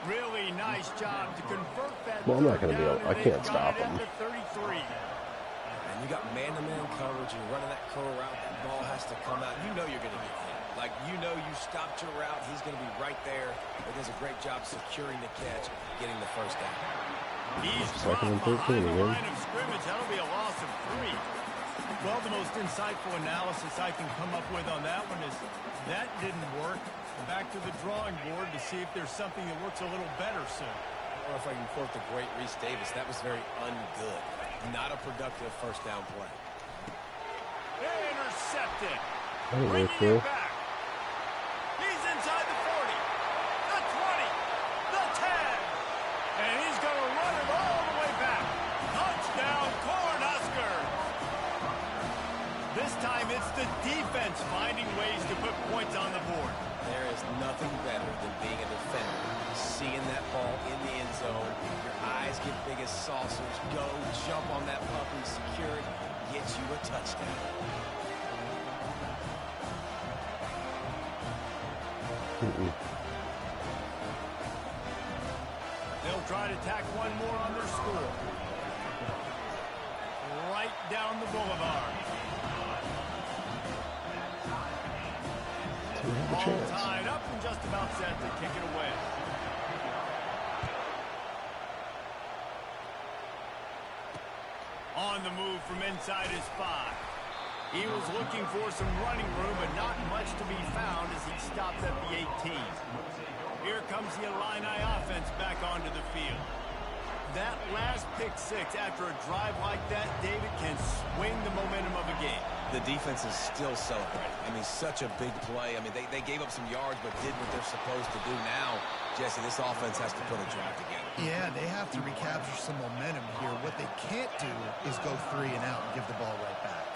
Really nice job to convert that. Well, I'm not going to be able, I can't stop him. 33. And you got man-to-man coverage, and running that curl route, that ball has to come out. You know you're going to get hit. Like, you know you stopped your route, he's going to be right there. But does a great job securing the catch, getting the first down. He's second and 13 behind the again. line of scrimmage. That'll be a loss of 3. Well, the most insightful analysis I can come up with on that one is that didn't work. Back to the drawing board to see if there's something that works a little better soon. Or if I can quote the great Reese Davis, that was very ungood. Not a productive first down play. Intercepted. That'll work, Bringing it though. back. He's inside the 40, the 20, the 10. And he's going to run it all the way back. Touchdown, Cornhuskers. This time it's the defense finding ways to put points on the board. There is nothing better than being a defender. Seeing that ball in the end zone, your eyes get big as saucers. Go, jump on that puppy, secure it, get you a touchdown. They'll try to tack one more on their score. Right down the boulevard. All tied up and just about set to kick it away. On the move from inside his 5. He was looking for some running room, but not much to be found as he stopped at the 18. Here comes the Illini offense back onto the field. That last pick 6 after a drive like that, David, can swing the momentum of a game. The defense is still celebrating. I mean, such a big play. I mean, they gave up some yards, but did what they're supposed to do. Now, Jesse, this offense has to put a drive together. Yeah, they have to recapture some momentum here. What they can't do is go 3 and out and give the ball right back.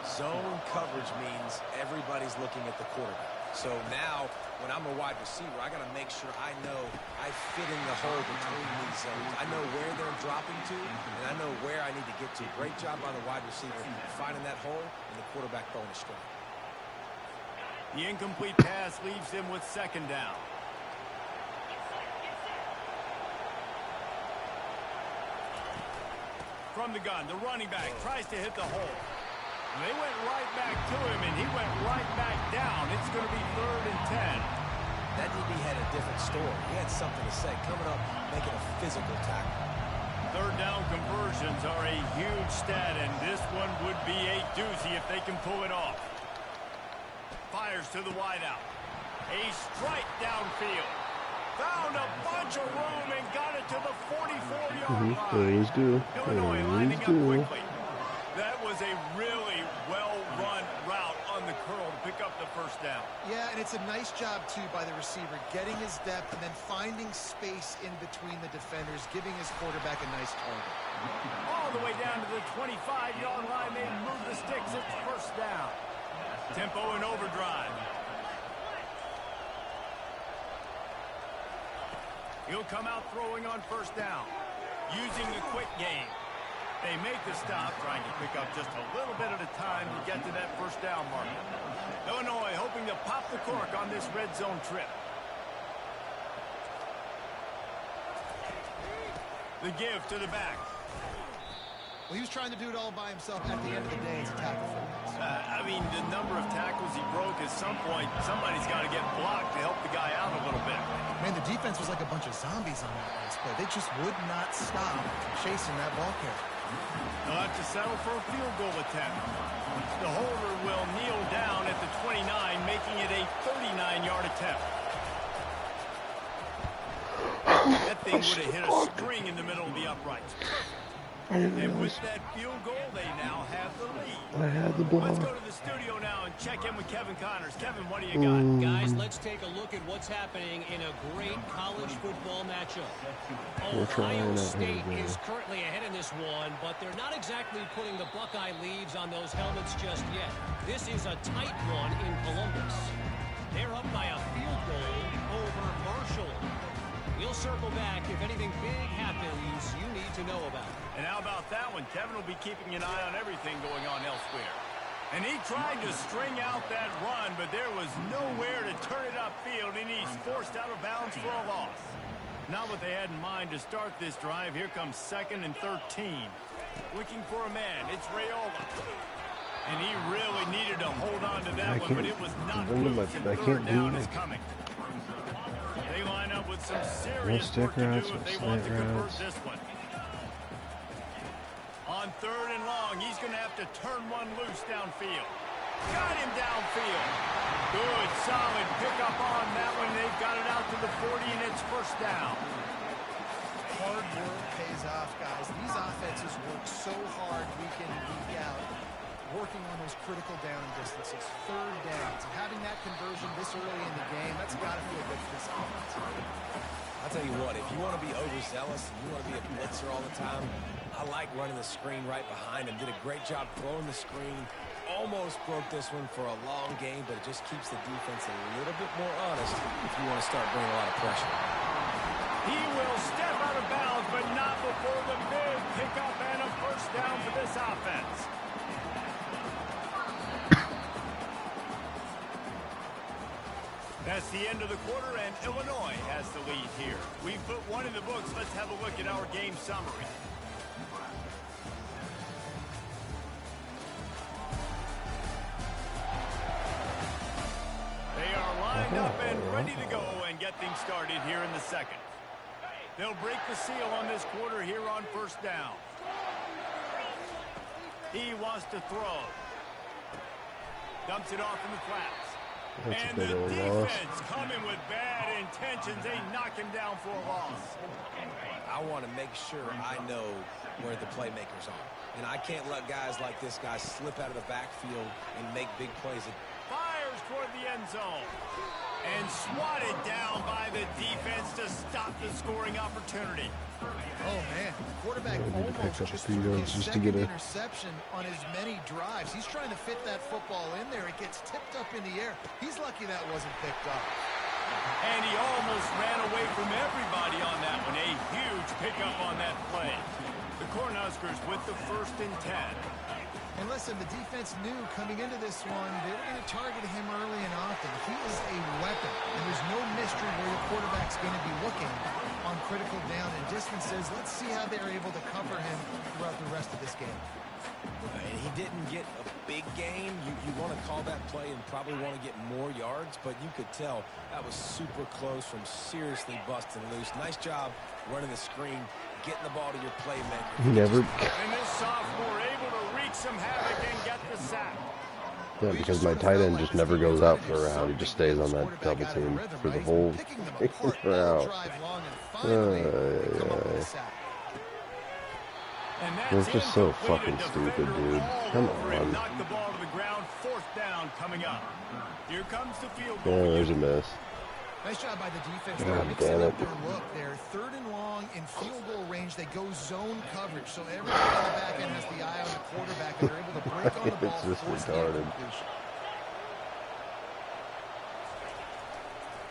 Zone coverage means everybody's looking at the quarterback. So now, when I'm a wide receiver, I got to make sure I know I fit in the hole between these zones. I know where they're dropping to, and I know where I need to get to. Great job by the wide receiver finding that hole, and the quarterback throwing a strike. The incomplete pass leaves him with 2nd down. From the gun, the running back tries to hit the hole. They went right back to him, and he went right back down. It's going to be 3rd and 10. That DB had a different story. He had something to say, coming up, making a physical tackle. 3rd down conversions are a huge stat, and this one would be a doozy if they can pull it off. Fires to the wideout. A strike downfield. Found a bunch of room and got it to the 44-yard line. Illinois lining up quickly. That was a really well-run route on the curl to pick up the 1st down. Yeah, and it's a nice job, too, by the receiver, getting his depth and then finding space in between the defenders, giving his quarterback a nice target. All the way down to the 25-yard line. They move the sticks. It's 1st down. Tempo and overdrive. He'll come out throwing on 1st down, using the quick game. They make the stop, trying to pick up just a little bit at a time to get to that 1st down mark. Illinois hoping to pop the cork on this red zone trip. The give to the back. Well, he was trying to do it all by himself. At the end of the day, it's a tackle for him. I mean, the number of tackles he broke, at some point, somebody's got to get blocked to help the guy out a little bit. Man, the defense was like a bunch of zombies on that last play. They just would not stop chasing that ball carrier. They'll have to settle for a field goal attempt. The holder will kneel down at the 29, making it a 39-yard attempt. That thing would have hit a string in the middle of the uprights. And with that field goal, they now have the lead. I had the ball. Let's go to the studio now and check in with Kevin Connors. Kevin, what do you got? Guys, let's take a look at what's happening in a great college football matchup. Ohio State is currently ahead in this one, but they're not exactly putting the Buckeye leaves on those helmets just yet. This is a tight one in Columbus. They're up by a field goal over Marshall. We'll circle back if anything big happens you need to know about. And how about that one? Kevin will be keeping an eye on everything going on elsewhere. And he tried to string out that run, but there was nowhere to turn it upfield, and he's forced out of bounds for a loss. Not what they had in mind to start this drive. Here comes 2nd and 13. Looking for a man. It's Raiola. And he really needed to hold on to that one, but it was not loose, and 3rd down is coming. They line up with some serious work to do if they want to convert this one. On 3rd and long, he's going to have to turn one loose downfield. Got him downfield. Good, solid pickup on that one. They've got it out to the 40, and it's 1st down. Hard work pays off, guys. These offenses work so hard week in and week out, working on those critical down distances, 3rd downs, and having that conversion this early in the game, that's got to feel good for this offense. I'll tell you what, if you want to be overzealous and you want to be a blitzer all the time, I like running the screen right behind him. Did a great job throwing the screen almost broke this one for a long game, but it just keeps the defense a little bit more honest if you want to start bringing a lot of pressure. He will step out of bounds, but not before the big pickup and a first down for this offense. That's the end of the quarter, and Illinois has the lead here. We've put one in the books. Let's have a look at our game summary. They are lined up and ready to go and get things started here in the second. They'll break the seal on this quarter here on first down. He wants to throw. Dumps it off in the flats. That's and a the big defense coming with bad intentions. They knock him down for a loss. I want to make sure I know where the playmakers are. And I can't let guys like this guy slip out of the backfield and make big plays. Fires toward the end zone. And swatted down by the defense to stop the scoring opportunity. Oh, man. The quarterback almost just threw his second interception on as many drives. He's trying to fit that football in there. It gets tipped up in the air. He's lucky that wasn't picked up. And he almost ran away from everybody on that one. A huge pickup on that play. The Cornhuskers with the 1st and 10. And listen, the defense knew coming into this one, they were going to target him early and often. He is a weapon, and there's no mystery where your quarterback's going to be looking on critical down and distances. Let's see how they're able to cover him throughout the rest of this game. And he didn't get a big gain. You want to call that play and probably want to get more yards, but you could tell that was super close from seriously busting loose. Nice job running the screen, getting the ball to your playmaker. Never. And this sophomore able to wreak some havoc and get the sack. Yeah, because my tight end just never goes out for a round. He just stays on that double team for the whole round. It's just so fucking stupid, dude. Come on. Knock the ball to the ground. 4th down coming up. Here comes the field goal. Yeah, there's a miss. Nice job by the defense. God Mixing damn up it. their look. They're 3rd and long in field goal range. They go zone coverage. So everybody on the back end has the eye on the quarterback, and they're able to break on the ball. It's just force the retarded. incompletion.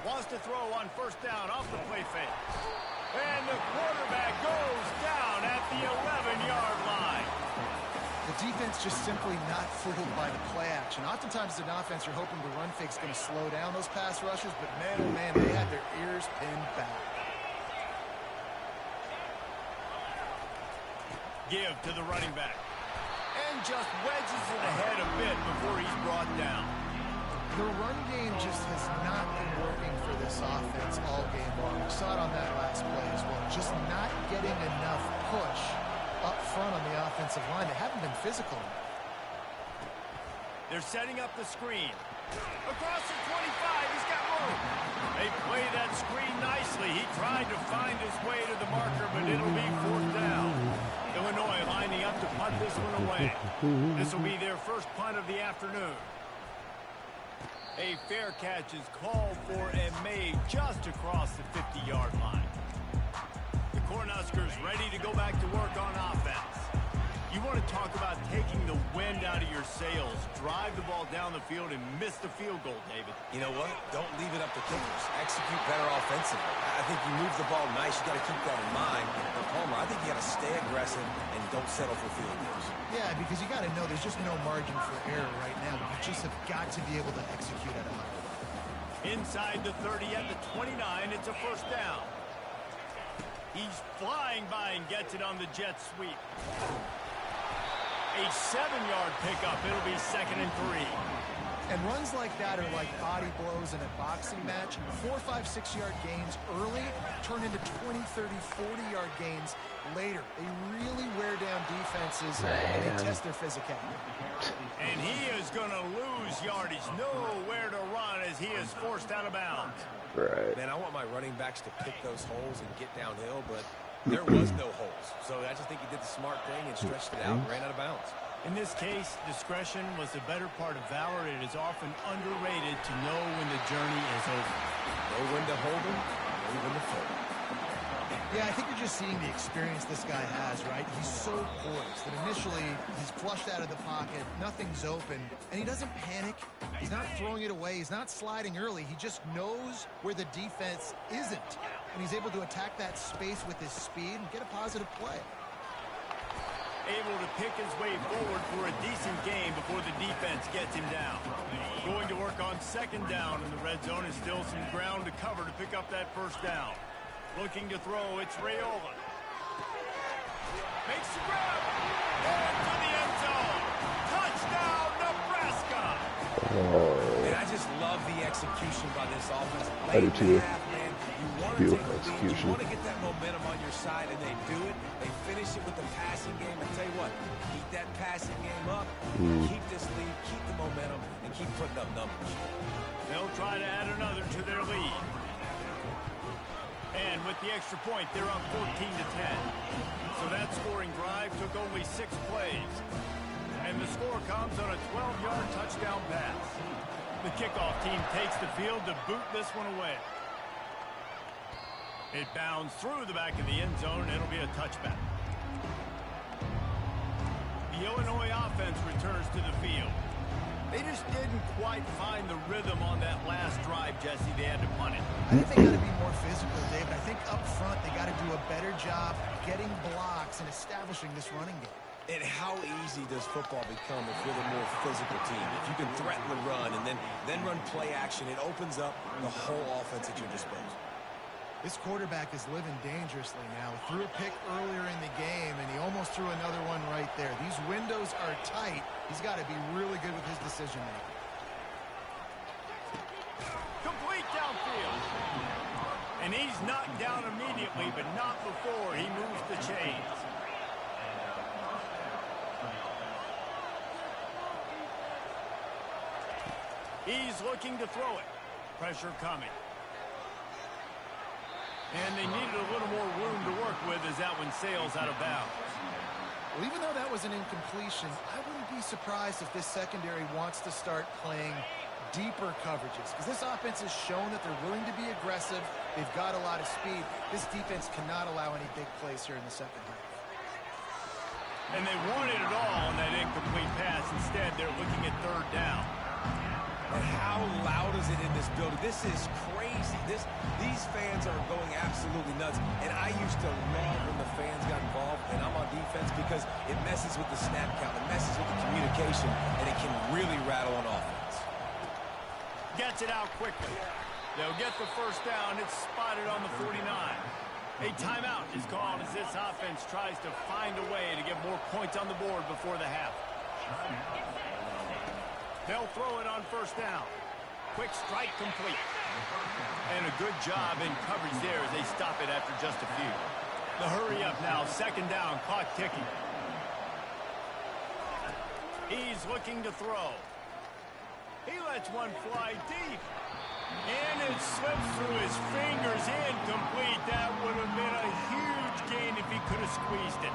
Wants to throw on 1st down off the play fake. And the quarterback goes down at the 11-yard line. The defense just simply not fooled by the play action. Oftentimes, as an offense, you're hoping the run fake's going to slow down those pass rushes, but man, oh man, they had their ears pinned back. Give to the running back. And just wedges it ahead a bit before he's brought down. The run game just has not been working for this offense all game long. We saw it on that last play as well. Just not getting enough push up front on the offensive line. They haven't been physical. They're setting up the screen. Across the 25, he's got room. They play that screen nicely. He tried to find his way to the marker, but it'll be 4th down. Illinois lining up to punt this one away. This will be their first punt of the afternoon. A fair catch is called for and made just across the 50-yard line. The Cornhuskers ready to go back to work on offense. You want to talk about taking the wind out of your sails. Drive the ball down the field and miss the field goal, David. You know what? Don't leave it up to kickers. Execute better offensively. I think you move the ball nice. You got to keep that in mind. But Palmer, I think you got to stay aggressive and don't settle for field goals. Yeah, because you got to know there's just no margin for error right now. You just have got to be able to execute at a high level. Inside the 30 at the 29, it's a 1st down. He's flying by and gets it on the jet sweep. A 7-yard pickup. It'll be 2nd and 3. And runs like that are like body blows in a boxing match. 4, 5, 6-yard gains early turn into 20, 30, 40-yard gains later. They really wear down defenses and they test their physicality. And he is going to lose yardage. Nowhere to run as he is forced out of bounds. Right. Man, I want my running backs to pick those holes and get downhill, but there was no holes. So I just think he did the smart thing and stretched it out and ran out of bounds. In this case, discretion was the better part of valor. It is often underrated to know when the journey is over. Know when to hold him, know when to fold him. Yeah, I think you're just seeing the experience this guy has, right? He's so poised that initially he's flushed out of the pocket, nothing's open, and he doesn't panic. He's not throwing it away. He's not sliding early. He just knows where the defense isn't, and he's able to attack that space with his speed and get a positive play. Able to pick his way forward for a decent game before the defense gets him down. Going to work on second down in the red zone, is still some ground to cover to pick up that first down. Looking to throw, it's Raiola. Makes the grab. Into the end zone. Touchdown, Nebraska. And I just love the execution by this offense. I do too. Beautiful execution. You want to get that momentum on your side, and they do it. They finish it with the passing game. I tell you what, keep that passing game up, keep this lead, keep the momentum, and keep putting up numbers. They'll try to add another to their lead. And with the extra point, they're up 14-10. So that scoring drive took only 6 plays. And the score comes on a 12-yard touchdown pass. The kickoff team takes the field to boot this one away. It bounds through the back of the end zone, and it'll be a touchback. The Illinois offense returns to the field. They just didn't quite find the rhythm on that last drive, Jesse. They had to punt it. I think they got to be more physical, David. I think up front they got to do a better job getting blocks and establishing this running game. And how easy does football become if you're the more physical team? If you can threaten the run and then run play action, it opens up the whole offense at your disposal. This quarterback is living dangerously now. Threw a pick earlier in the game, and he almost threw another one right there. These windows are tight. He's got to be really good with his decision-making. Complete downfield. And he's knocked down immediately, but not before he moves the chains. He's looking to throw it. Pressure coming. And they needed a little more room to work with as that one sails out of bounds. Well, even though that was an incompletion, I wouldn't be surprised if this secondary wants to start playing deeper coverages, because this offense has shown that they're willing to be aggressive. They've got a lot of speed. This defense cannot allow any big plays here in the second half. And they wanted it all on that incomplete pass. Instead, they're looking at third down. And how loud is it in this building? This is crazy. These fans are going absolutely nuts. And I used to love when the fans got involved, and I'm on defense, because it messes with the snap count, it messes with the communication, and it can really rattle an offense. Gets it out quickly. They'll get the first down. It's spotted on the 49. A timeout is called as this offense tries to find a way to get more points on the board before the half. They'll throw it on first down. Quick strike complete. And a good job in coverage there as they stop it after just a few. The hurry up now, second down, clock ticking. He's looking to throw. He lets one fly deep. And it slips through his fingers, incomplete. That would have been a huge gain if he could have squeezed it.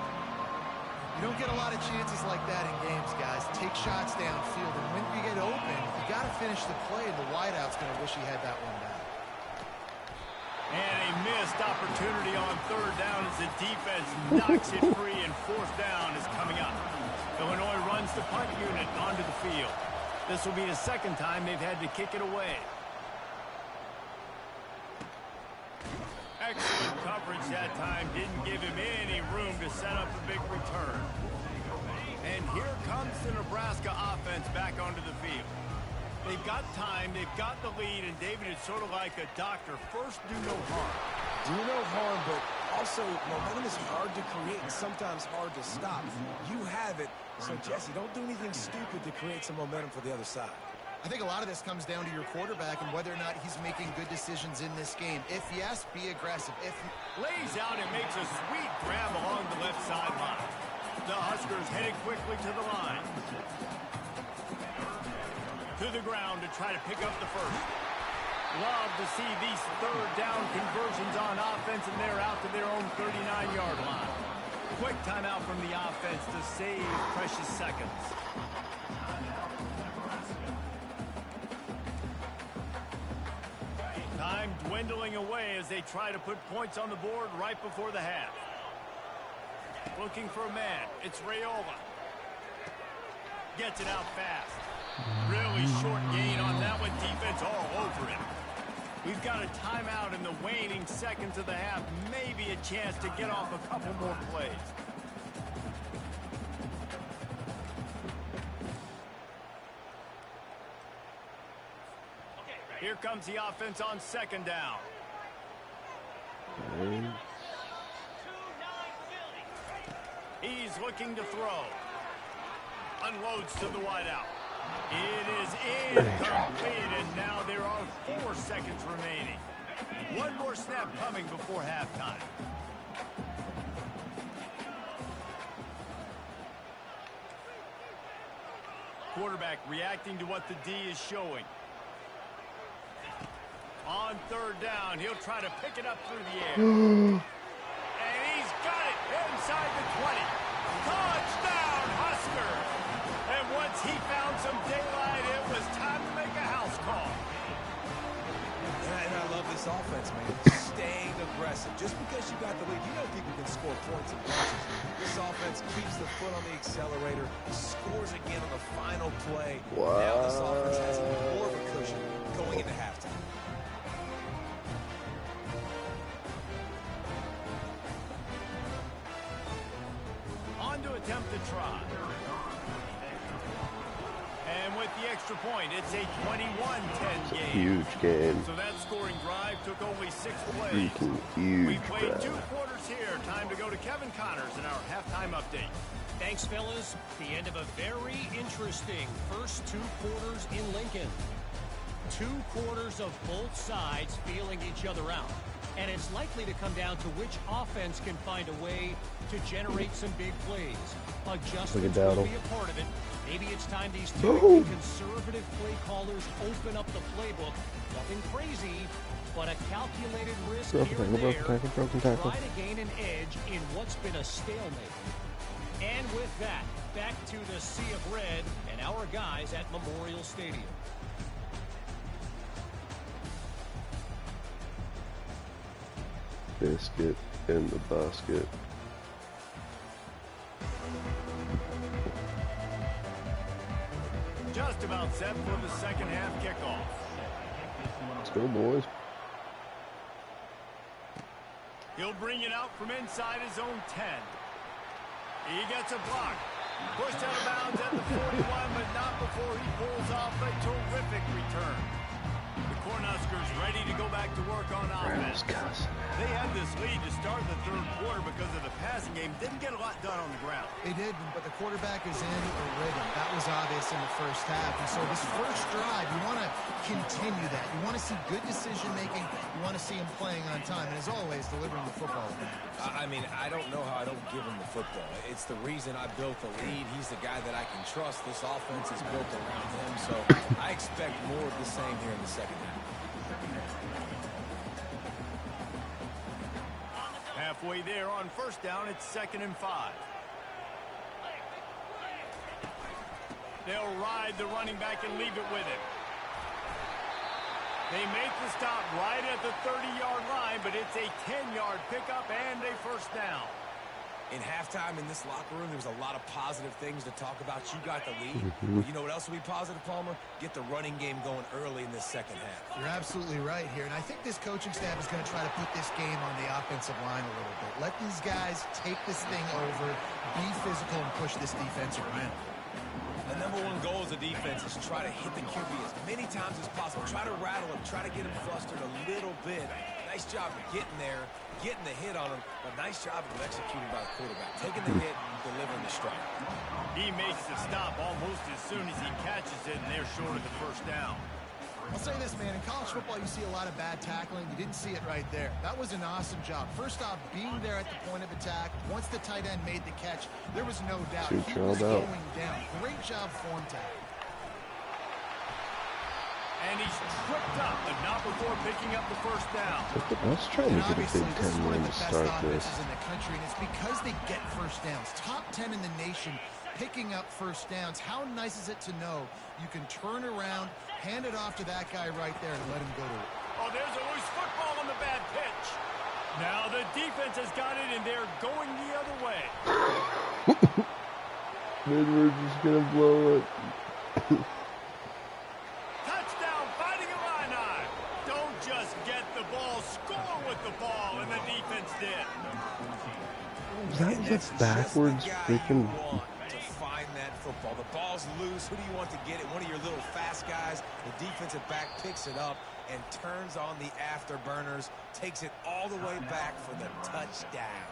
You don't get a lot of chances like that in games, guys. Take shots downfield, and when you get open, you got to finish the play, and the wideout's going to wish he had that one back. And a missed opportunity on third down as the defense knocks it free, and fourth down is coming up. Illinois runs the punt unit onto the field. This will be the second time they've had to kick it away. Excellent coverage that time. Didn't give him any room to set up a big return. And here comes the Nebraska offense back onto the field. They've got time. They've got the lead. And David, it's sort of like a doctor. First, do no harm. Do no harm, but also momentum is hard to create and sometimes hard to stop. You have it. So, Jesse, don't do anything stupid to create some momentum for the other side. I think a lot of this comes down to your quarterback and whether or not he's making good decisions in this game. If yes, be aggressive. If lays out and makes a sweet grab along the left sideline. The Huskers headed quickly to the line. To the ground to try to pick up the first. Love to see these third down conversions on offense, and they're out to their own 39-yard line. Quick timeout from the offense to save precious seconds. Time dwindling away as they try to put points on the board right before the half. Looking for a man. It's Raiola. Gets it out fast. Really short gain on that one. Defense all over him. We've got a timeout in the waning seconds of the half. Maybe a chance to get off a couple more plays. Here comes the offense on second down. He's looking to throw. Unloads to the wideout. It is incomplete, and now there are 4 seconds remaining. One more snap coming before halftime. Quarterback reacting to what the D is showing. On third down, he'll try to pick it up through the air. And he's got it inside the 20. Touchdown, Huskers! And once he found some daylight, it was time to make a house call. And I love this offense, man. Staying aggressive. Just because you got the lead, you know people can score points and bunches. This offense keeps the foot on the accelerator, scores again on the final play. Wow. Now this offense has more of a cushion going into halftime. Attempt to try. And with the extra point, it's a 21-10 game. Huge game. So that scoring drive took only 6 plays. Huge We played drive. 2 quarters here. Time to go to Kevin Connors in our halftime update. Thanks, fellas. The end of a very interesting first 2 quarters in Lincoln. 2 quarters of both sides feeling each other out. And it's likely to come down to which offense can find a way to generate some big plays. Adjustments will be a part of it. Maybe it's time these 2 conservative play callers open up the playbook. Nothing crazy, but a calculated risk here and there. Try to gain an edge in what's been a stalemate. And with that, back to the sea of red and our guys at Memorial Stadium. Biscuit in the basket. Just about set for the second half kickoff. Let's go, boys. He'll bring it out from inside his own 10. He gets a block. Pushed out of bounds at the 41, but not before he pulls off a terrific return. The Cornhuskers ready to go back to work on offense. They had this lead to start the third quarter because of the passing game. Didn't get a lot done on the ground. They did, but the quarterback is in a rhythm. That was obvious in the first half. And so this first drive, you want to continue that. You want to see good decision-making. You want to see him playing on time. And as always, delivering the football. I mean, I don't know how I don't give him the football. It's the reason I built the lead. He's the guy that I can trust. This offense is built around him. So I expect more of the same here in the second half. Halfway there on first down, it's 2nd and 5. They'll ride the running back and leave it with him. They make the stop right at the 30-yard line, but it's a 10-yard pickup and a first down. In halftime in this locker room, there was a lot of positive things to talk about. You got the lead. Well, you know what else will be positive, Palmer? Get the running game going early in this second half. You're absolutely right here. And I think this coaching staff is going to try to put this game on the offensive line a little bit. Let these guys take this thing over, be physical, and push this defense around. The number one goal as a defense is try to hit the QB as many times as possible. Try to rattle him. Try to get him flustered a little bit. Nice job of getting there, getting the hit on him, but nice job of executing by the quarterback. Taking the hit and delivering the strike. He makes the stop almost as soon as he catches it, and they're short of the first down. I'll say this, man. In college football, you see a lot of bad tackling. You didn't see it right there. That was an awesome job. First off, being there at the point of attack. Once the tight end made the catch, there was no doubt he was going down. Great job form tackle. And he's tripped up, but not before picking up the first down. Let's try to get a Big Ten win to start this. In the country, and it's because they get first downs. Top 10 in the nation picking up first downs. How nice is it to know you can turn around, hand it off to that guy right there, and let him go to it. Oh, there's a loose football on the bad pitch. Now the defense has got it, and they're going the other way. Then we're just going to blow it. Touchdown, Fighting Illini. Don't just get the ball, score with the ball, and the defense did. Is that just backwards freaking... to find that football. The ball's loose. Who do you want to get it? One of your little fast guys. The defensive back picks it up and turns on the afterburners, takes it all the way back for the touchdown.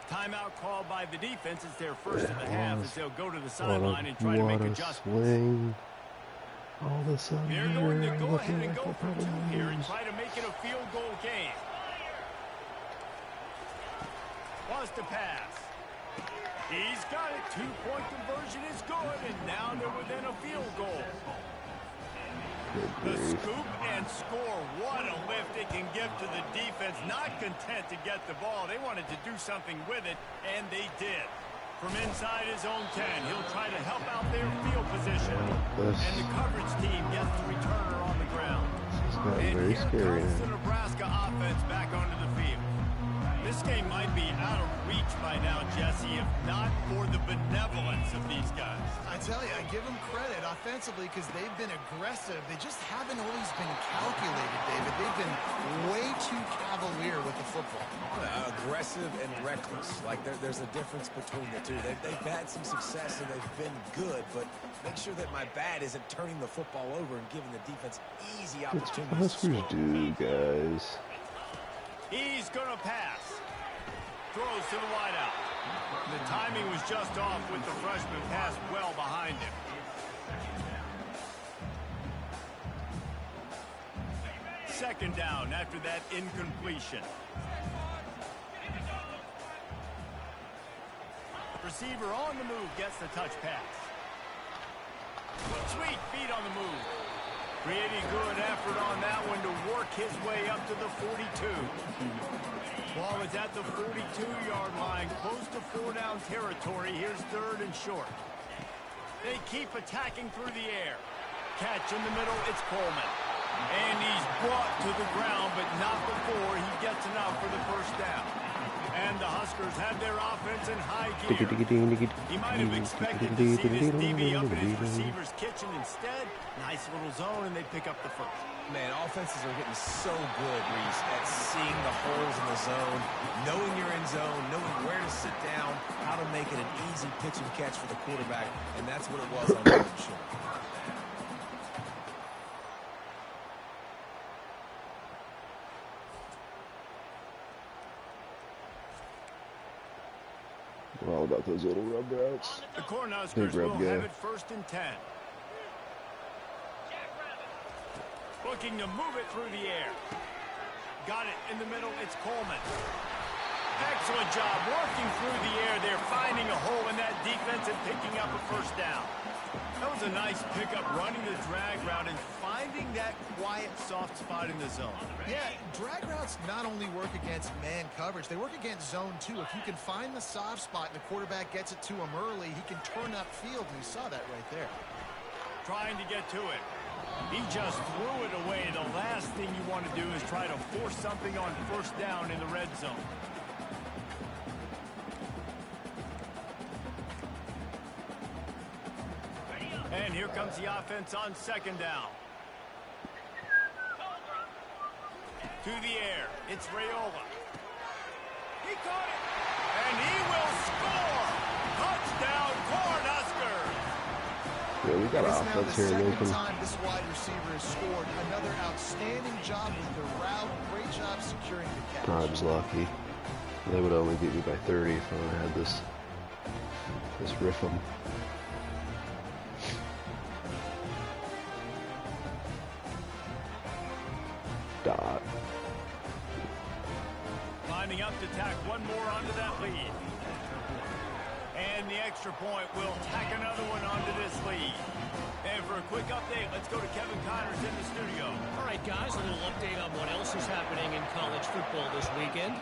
Timeout called by the defense. It's their first of the half as they'll go to the sideline and try to make adjustments. Swing. All of a sudden, they're going to go ahead and go for 2 here and try to make it a field goal game. Wants to pass. He's got it. 2-point conversion is good, and now they're within a field goal. The scoop and score. What a lift it can give to the defense. Not content to get the ball. They wanted to do something with it, and they did. From inside his own 10, he'll try to help out their field position. And the coverage team gets the returner on the ground. And very here scary. comes the Nebraska offense back onto the field. This game might be out of reach by now, Jesse, if not for the benevolence of these guys. I tell you, I give them credit offensively because they've been aggressive. They just haven't always been calculated, David. They've been way too cavalier with the football. Aggressive and reckless. Like there's a difference between the two. They've had some success and they've been good, but make sure that my bat isn't turning the football over and giving the defense easy opportunities. That's what we do, guys. He's going to pass. Throws to the wideout. The timing was just off with the freshman pass well behind him. Second down after that incompletion. Receiver on the move gets the touch pass. Sweet feet on the move. Pretty good effort on that one to work his way up to the 42. Ball is at the 42-yard line, close to 4-down territory. Here's 3rd and short. They keep attacking through the air. Catch in the middle, it's Coleman. And he's brought to the ground, but not before he gets enough for the first down. And the Huskers have their offense in high gear. He might have expected to see this DB up in his receiver's kitchen. Instead, nice little zone, and they pick up the first. Man, offenses are getting so good, Reese, at seeing the holes in the zone, knowing you're in zone, knowing where to sit down, how to make it an easy pitch and catch for the quarterback, and that's what it was on the show. We're all about those little rub routes. The Cornhuskers will have it 1st and 10. Looking to move it through the air. Got it in the middle. It's Coleman. Excellent job working through the air. They're finding a hole in that defense and picking up a first down. That was a nice pickup, running the drag route and finding that quiet, soft spot in the zone. Yeah, drag routes not only work against man coverage, they work against zone too. If you can find the soft spot and the quarterback gets it to him early, he can turn upfield, and you saw that right there. Trying to get to it. He just threw it away. The last thing you want to do is try to force something on first down in the red zone. And here comes the offense on 2nd down. To the air. It's Raiola. He caught it. And he will score. Touchdown, Cornhuskers. Yeah, we got offense here, Lincoln. It's now the 2nd time this wide receiver has scored. Another outstanding job with the route. Great job securing the catch. I was lucky. They would only beat me by 30 if I had this riff 'em. Dot. Lining up to tack one more onto that lead. And the extra point will tack another one onto this lead. And for a quick update, let's go to Kevin Connors in the studio. All right, guys, a little update on what else is happening in college football this weekend.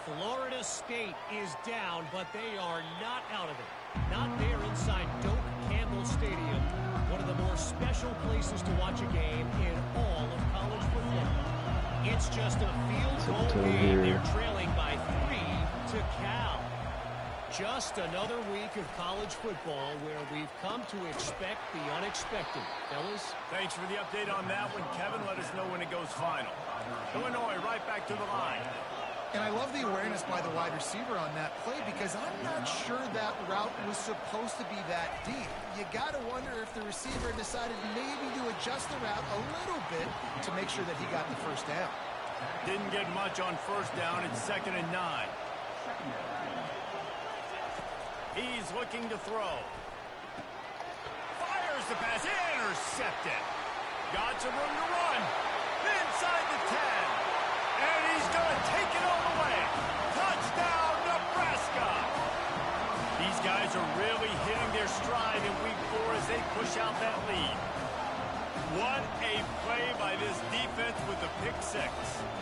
Florida State is down, but they are not out of it. Not there inside Doak Campbell Stadium. One of the more special special places to watch a game in all of college football. It's just a field goal game. They're trailing by 3 to Cal. Just another week of college football where we've come to expect the unexpected. Fellas? Thanks for the update on that one, Kevin. Let us know when it goes final. Illinois right back to the line. And I love the awareness by the wide receiver on that play because I'm not sure that route was supposed to be that deep. You got to wonder if the receiver decided maybe to adjust the route a little bit to make sure that he got the first down. Didn't get much on first down. It's 2nd and 9. He's looking to throw. Fires the pass. Intercepted. Got some room to run. Inside the 10. And he's going to take it all the way. Touchdown, Nebraska. These guys are really hitting their stride in week 4 as they push out that lead. What a play by this defense with the pick 6.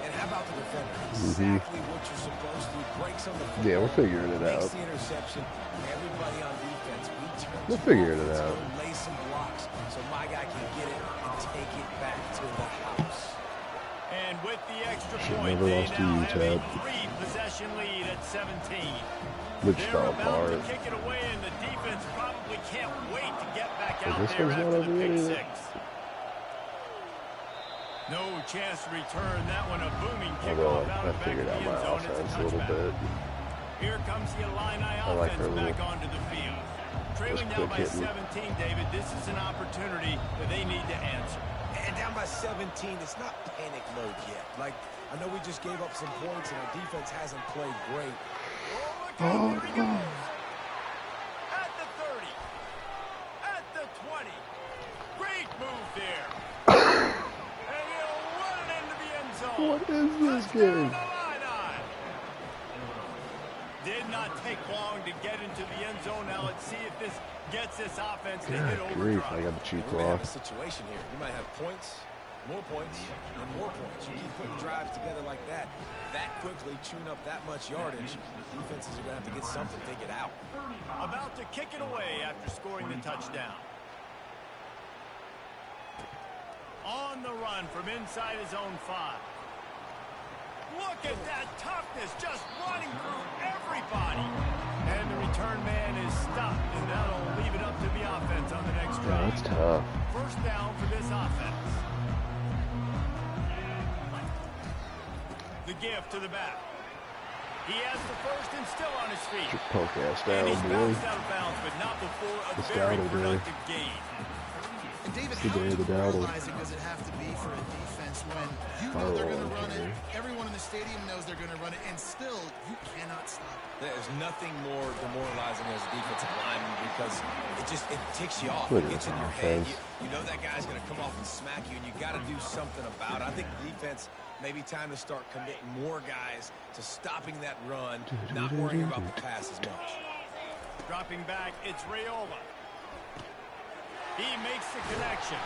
And how about the defender? Exactly what you're supposed to do. Breaks on the football. Yeah, we're figuring it out. Makes the interception. Everybody on defense. We're figuring it out. Lay some blocks so my guy can get it and take it back to the house. And with the extra Shit, point, never they lost to now you, have a Ted. 3-possession lead at 17. Which They're fell about to apart. kick it away, and the defense probably can't wait to get back But out this there one's after not the over pick yet 6. No chance to return that one. A booming Although kickoff out I of the back figured of out the my end zone. It's offense a a little touchback. bit. Here comes the Illini like offense her back little onto the field. Trailing just down by quick hitting. 17, David. This is an opportunity that they need to answer. And down by 17, it's not panic mode yet. Like, I know we just gave up some points and our defense hasn't played great. Oh, look out, there he goes. At the 30. At the 20. Great move there. And he'll run it into the end zone. What is this Touchdown, game? Illini. Did not take long to get into the end zone. Now let's see if this gets this offense to hit God grief, I overdrive. got the cheap We may have clock. a situation here. You might have points, more points, and more points. You keep putting drives together like that quickly, chewing up that much yardage, defenses are going to have to get something figured out. About to kick it away after scoring the touchdown. On the run from inside his own 5. Look at that toughness, just running through everybody. And the return man is stopped, and that'll leave it up to the offense on the next Yeah, drive. that's tough. First down for this offense. The gift to the back. He has the first and still on his feet. Get your punk ass And down, he's boy. bounced out of bounds, but not before a It's very Dowdle Day. productive gain. And David, Good how day, the Dowdle. demoralizing does it have to be for a defense when you know they're going to run it, everyone in the stadium knows they're going to run it, and still you cannot stop it? There's nothing more demoralizing as a defensive lineman because it ticks you off. Look It at gets in this your head. offense. You know that guy's going to come off and smack you, and you got to do something about it. I think the defense maybe time to start committing more guys to stopping that run, not worrying about the pass as much. Dropping back, it's Raiola. He makes the connection.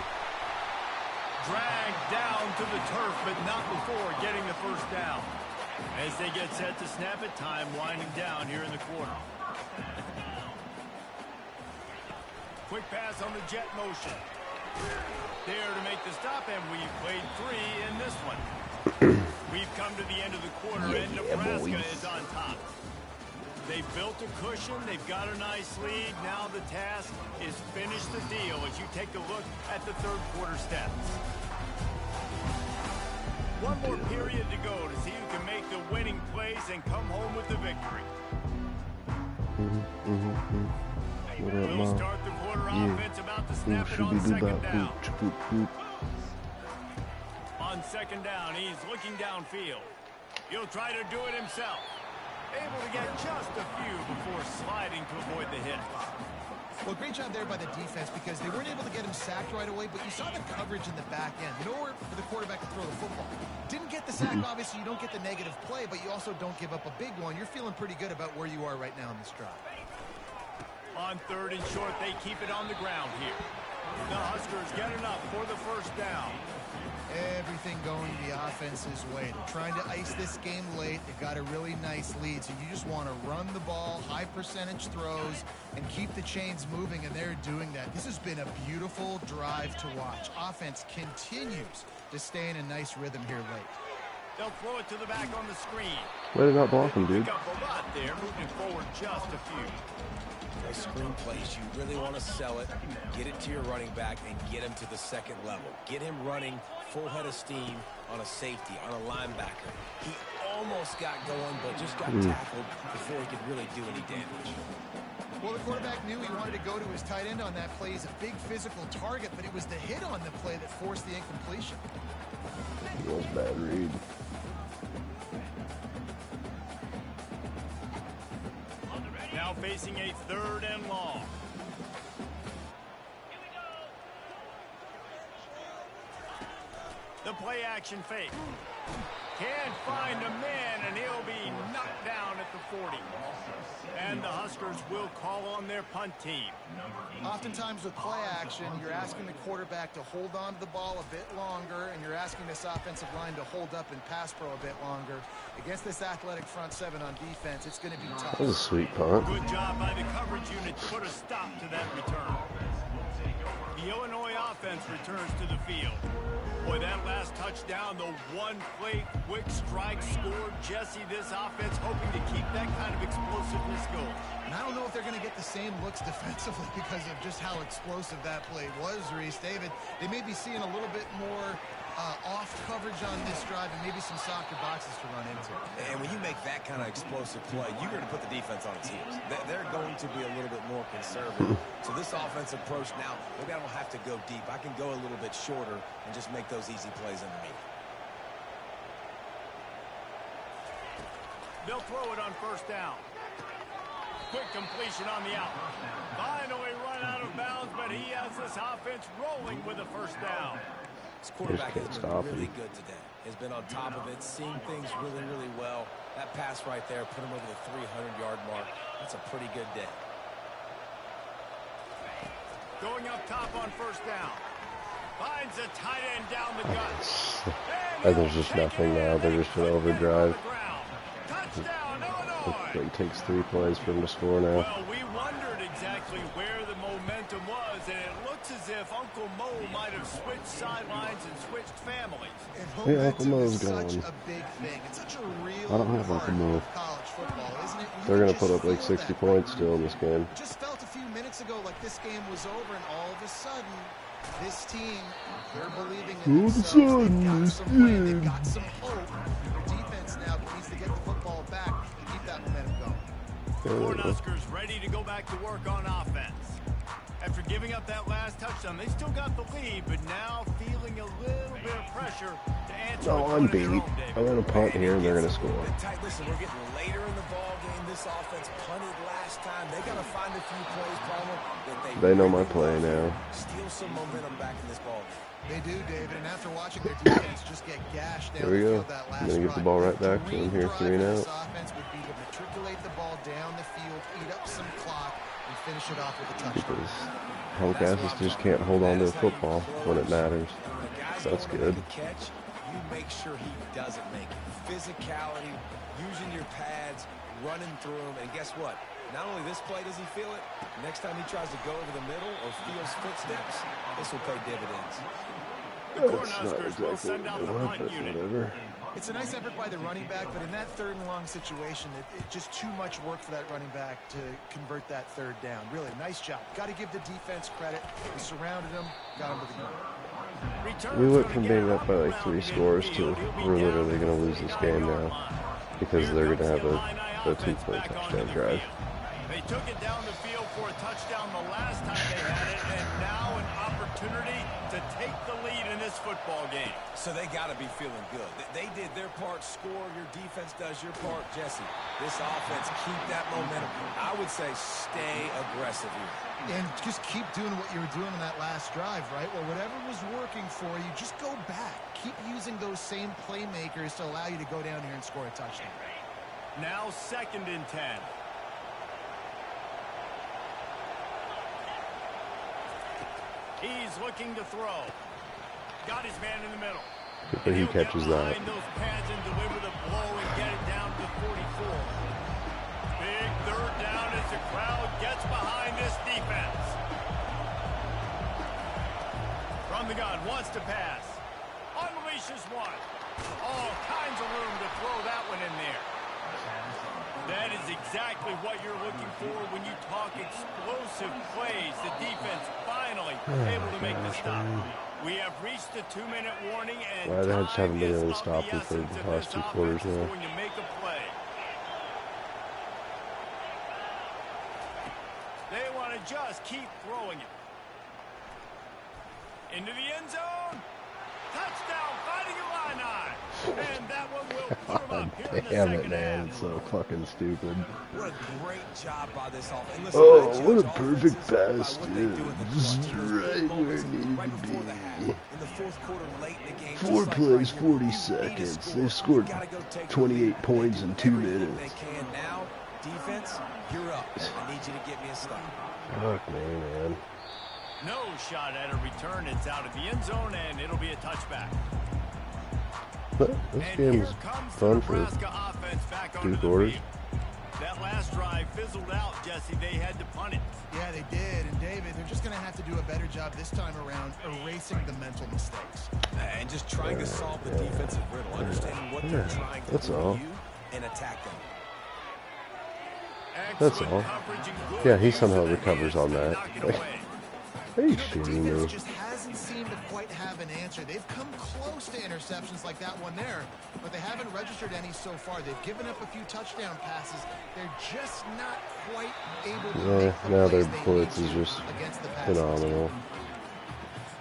Dragged down to the turf, but not before getting the first down. As they get set to snap it, time winding down here in the quarter. Quick pass on the jet motion. There to make the stop, and we've played 3 in this one. We've come to the end of the quarter, and Nebraska is on top. They've built a cushion. They've got a nice lead. Now the task is finish the deal as you take a look at the third quarter stats. One more period to go to see who can make the winning plays and come home with the victory. What up, We'll Mom? start the quarter Yeah. offense about to Boop, snap it on shooby doo second bop, down. boop, boop, boop. On second down, he's looking downfield. He'll try to do it himself. Able to get just a few before sliding to avoid the hit. Well, great job there by the defense because they weren't able to get him sacked right away, but you saw the coverage in the back end. Nowhere for the quarterback to throw the football. Didn't get the sack, obviously you don't get the negative play, but you also don't give up a big one. You're feeling pretty good about where you are right now in this drive. On third and short, they keep it on the ground here. The Huskers get enough for the first down. Everything going the offense's way. They're trying to ice this game late. They've got a really nice lead, so you just want to run the ball, high percentage throws, and keep the chains moving, and they're doing that. This has been a beautiful drive to watch. Offense continues to stay in a nice rhythm here late. They'll throw it to the back on the screen. Way to not block him, dude. Pick up a lot there, moving forward just a few. Those screen plays, you really want to sell it, get it to your running back, and get him to the second level. Get him running full head of steam on a safety, on a linebacker. He almost got going, but just got tackled before he could really do any damage. Well, the quarterback knew he wanted to go to his tight end on that play. He's a big physical target, but it was the hit on the play that forced the incompletion. That was a bad read. Now facing a 3rd and long. The play action fake. Can't find a man, and he'll be knocked down at the 40. And the Huskers will call on their punt team. Oftentimes with play action, you're asking the quarterback to hold on to the ball a bit longer, and you're asking this offensive line to hold up and pass pro a bit longer. Against this athletic front 7 on defense, it's going to be tough. That was a sweet punt. Good job by the coverage unit to put a stop to that return. The Illinois offense returns to the field. Boy, that last touchdown, the one-play quick strike scored. Jesse, this offense hoping to keep that kind of explosiveness going. And I don't know if they're going to get the same looks defensively because of just how explosive that play was, Reese. David, they may be seeing a little bit more off coverage on this drive and maybe some softer boxes to run into. And when you make that kind of explosive play, you're going to put the defense on its heels. They're going to be a little bit more conservative. So this offensive approach now, maybe I don't have to go deep. I can go a little bit shorter and just make those easy plays underneath. They'll throw it on 1st down. Quick completion on the out. Finally run out of bounds, but he has this offense rolling with a 1st down. This quarterback has been really good today. Has been on top of it, seeing things really, really well. That pass right there put him over the 300-yard mark. That's a pretty good day. Going up top on 1st down. Finds a tight end down the gut. And there's just nothing now. They're just in overdrive. Touchdown, Illinois! It takes 3 plays for him to score now. Well, we wondered exactly where the momentum was, and it looks as if Uncle Mo might have switched sidelines and switched families. And yeah, Uncle Mo's is gone. such a big thing. It's such a real I don't have Uncle Mo. college football, isn't it? They're going to put up like 60 points still in this game. Just felt a few minutes ago like this game was over, and all of a sudden, this team, they're believing in themselves. They've got some plan. They've got some hope. Their defense now needs to get the football back and keep that momentum going. Cornhuskers ready to go back to work on offense. After giving up that last touchdown, they still got the lead, but now feeling a little bit of pressure to answer. No, I'm beat. I'm going to punt here, and they're going to score. Listen, we're getting later in the ball game. This offense punted last time. They got to find a few plays, Palmer, that they know my play now. Steal some momentum back in this ball game. They do, David, and after watching their defense just get gashed down There we the go. field that last I'm going to get the ball right back to him here, 3 and out. This offense would be to matriculate the ball down the field, eat up some clock, and finish it off with a touchdown. Because punk asses just can't hold on to the football when it matters. So that's good. Catch, you make sure he doesn't make it. Physicality, using your pads, running through them, and guess what? Not only this play does he feel it, next time he tries to go over the middle or feels footsteps, this will pay dividends. That's not exactly what I want, but whatever. It's a nice effort by the running back, but in that 3rd and long situation, it's just too much work for that running back to convert that 3rd down. Really, nice job. Got to give the defense credit. They surrounded him, got him to the ground. We went from being up by like 3 scores to we're literally going to lose this game now because they're going to have a 2-point touchdown drive. They took it down the field for a touchdown the last time they had it, and now an opportunity to take the lead in this football game. So they got to be feeling good. They did their part, score. Your defense does your part, Jesse. This offense, keep that momentum. I would say stay aggressive here. And just keep doing what you were doing in that last drive, right? Well, whatever was working for you, just go back. Keep using those same playmakers to allow you to go down here and score a touchdown. Now 2nd and 10. He's looking to throw. Got his man in the middle. But he catches that. Those pads and deliver the blow and get it down to 44. Big third down as the crowd gets behind this defense. From the gun, wants to pass. Unleashes one. All kinds of room to throw that one in there. That is exactly what you're looking for when you talk explosive plays. The defense finally able to make the stop. We have reached the 2-minute warning, and I just haven't been able to stop him for the last 2 quarters now. Going to make a play. They want to just keep throwing it. Into the end zone. Touchdown, fighting Illini. And that one will put him up here in the Damn it, second man. half. It's so fucking stupid. What a great job by this offense. Oh, what a perfect pass, dude. Just right where it needed to be. 4 plays, 40 seconds. They scored 28 points in 2 minutes. They can now. Defense, you're up. I need you to get me a stop. Fuck me, man. No shot at a return. It's out of the end zone, and it'll be a touchback. But this game's fun for 2 quarters. That last drive fizzled out, Jesse. They had to punt it. Yeah, they did. And David, they're just going to have to do a better job this time around erasing the mental mistakes. And just trying to solve the defensive riddle, understanding what they're trying to do to you and attack them. That's all. Yeah, he somehow recovers on that. Are you shitting me? Just hasn't seemed to quite have an answer. They've come close to interceptions like that one there, but they haven't registered any so far. They've given up a few touchdown passes. They're just not quite able to make the now their plays they blitz need is to just against the pass. phenomenal.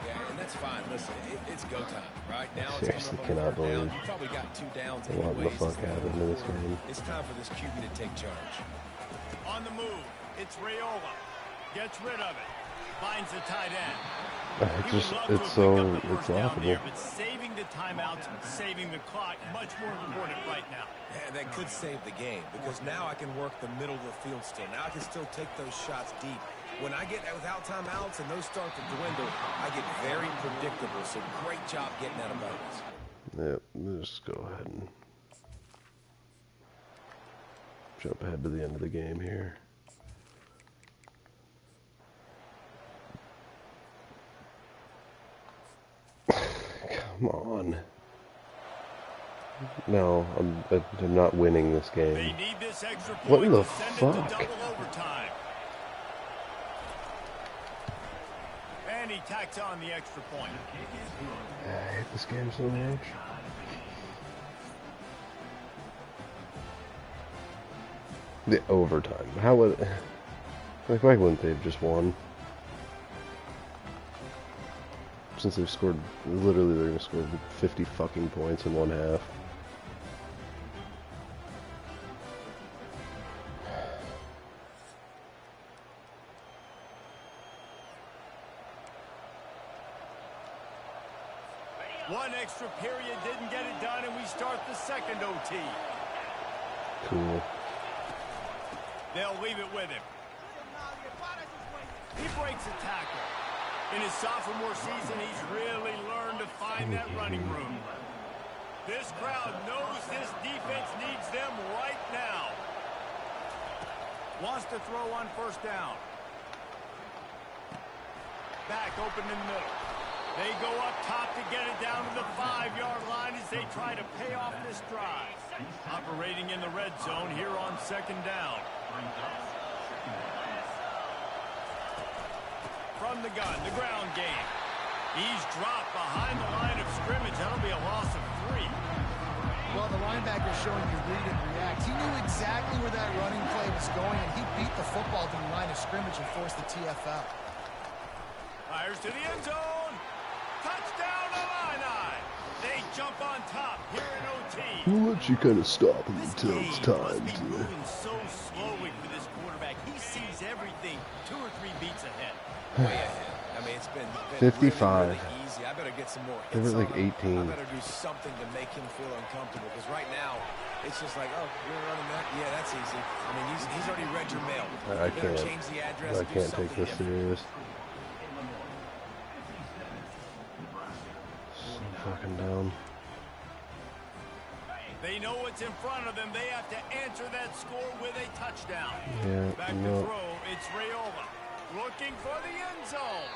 Yeah, and that's fine. Listen, it's go time, right? Now I seriously cannot believe you probably got 2 downs what the anyways. fuck happened in this game. It's time for this QB to take charge. On the move, it's Raiola. Gets rid of it. Finds the tight end. It's laughable. There, but saving the timeouts, saving the clock, much more important right now. And that could save the game because now I can work the middle of the field still. Now I can still take those shots deep. When I get without timeouts and those start to dwindle, I get very predictable. So great job getting out of bounds. Yep, let's just go ahead and jump ahead to the end of the game here. Come on. No, I'm not winning this game. They need this extra point. What in the to send fuck? it to double overtime. And he tacks on the extra point. I hate this game so much. The overtime. How would... Like, why wouldn't they have just won? Since they've scored... Literally, they're going to score 50 fucking points in 1 half. One extra period didn't get it done, and we start the second OT. Cool. They'll leave it with him. He breaks a tackle. In his sophomore season, he's really learned to find that running room. This crowd knows this defense needs them right now. Wants to throw on first down. Back open in the middle. They go up top to get it down to the 5-yard line as they try to pay off this drive. Operating in the red zone here on second down. From the gun, the ground game. He's dropped behind the line of scrimmage. That'll be a loss of 3. Well, the linebacker showing you read and react. He knew exactly where that running play was going, and he beat the football to the line of scrimmage and forced the TFL. Fires to the end zone. Touchdown, Illini. They jump on top here in OT. We'll let you kind of stop him until it's time must be to... moving so slowly for this quarterback. He sees everything 2 or 3 beats ahead. Way ahead. I mean, it's been 55. really easy. I better get some more They hits were like on him. 18. I better do something to make him feel uncomfortable because right now it's just like, oh, you're running that? Yeah, that's easy. I mean, he's already read your mail. I You better can't. change the address. I do can't take something this different. serious. So fucking dumb. They know what's in front of them. They have to answer that score with a touchdown. Yeah, Back to throw, it's Raiola. Looking for the end zone.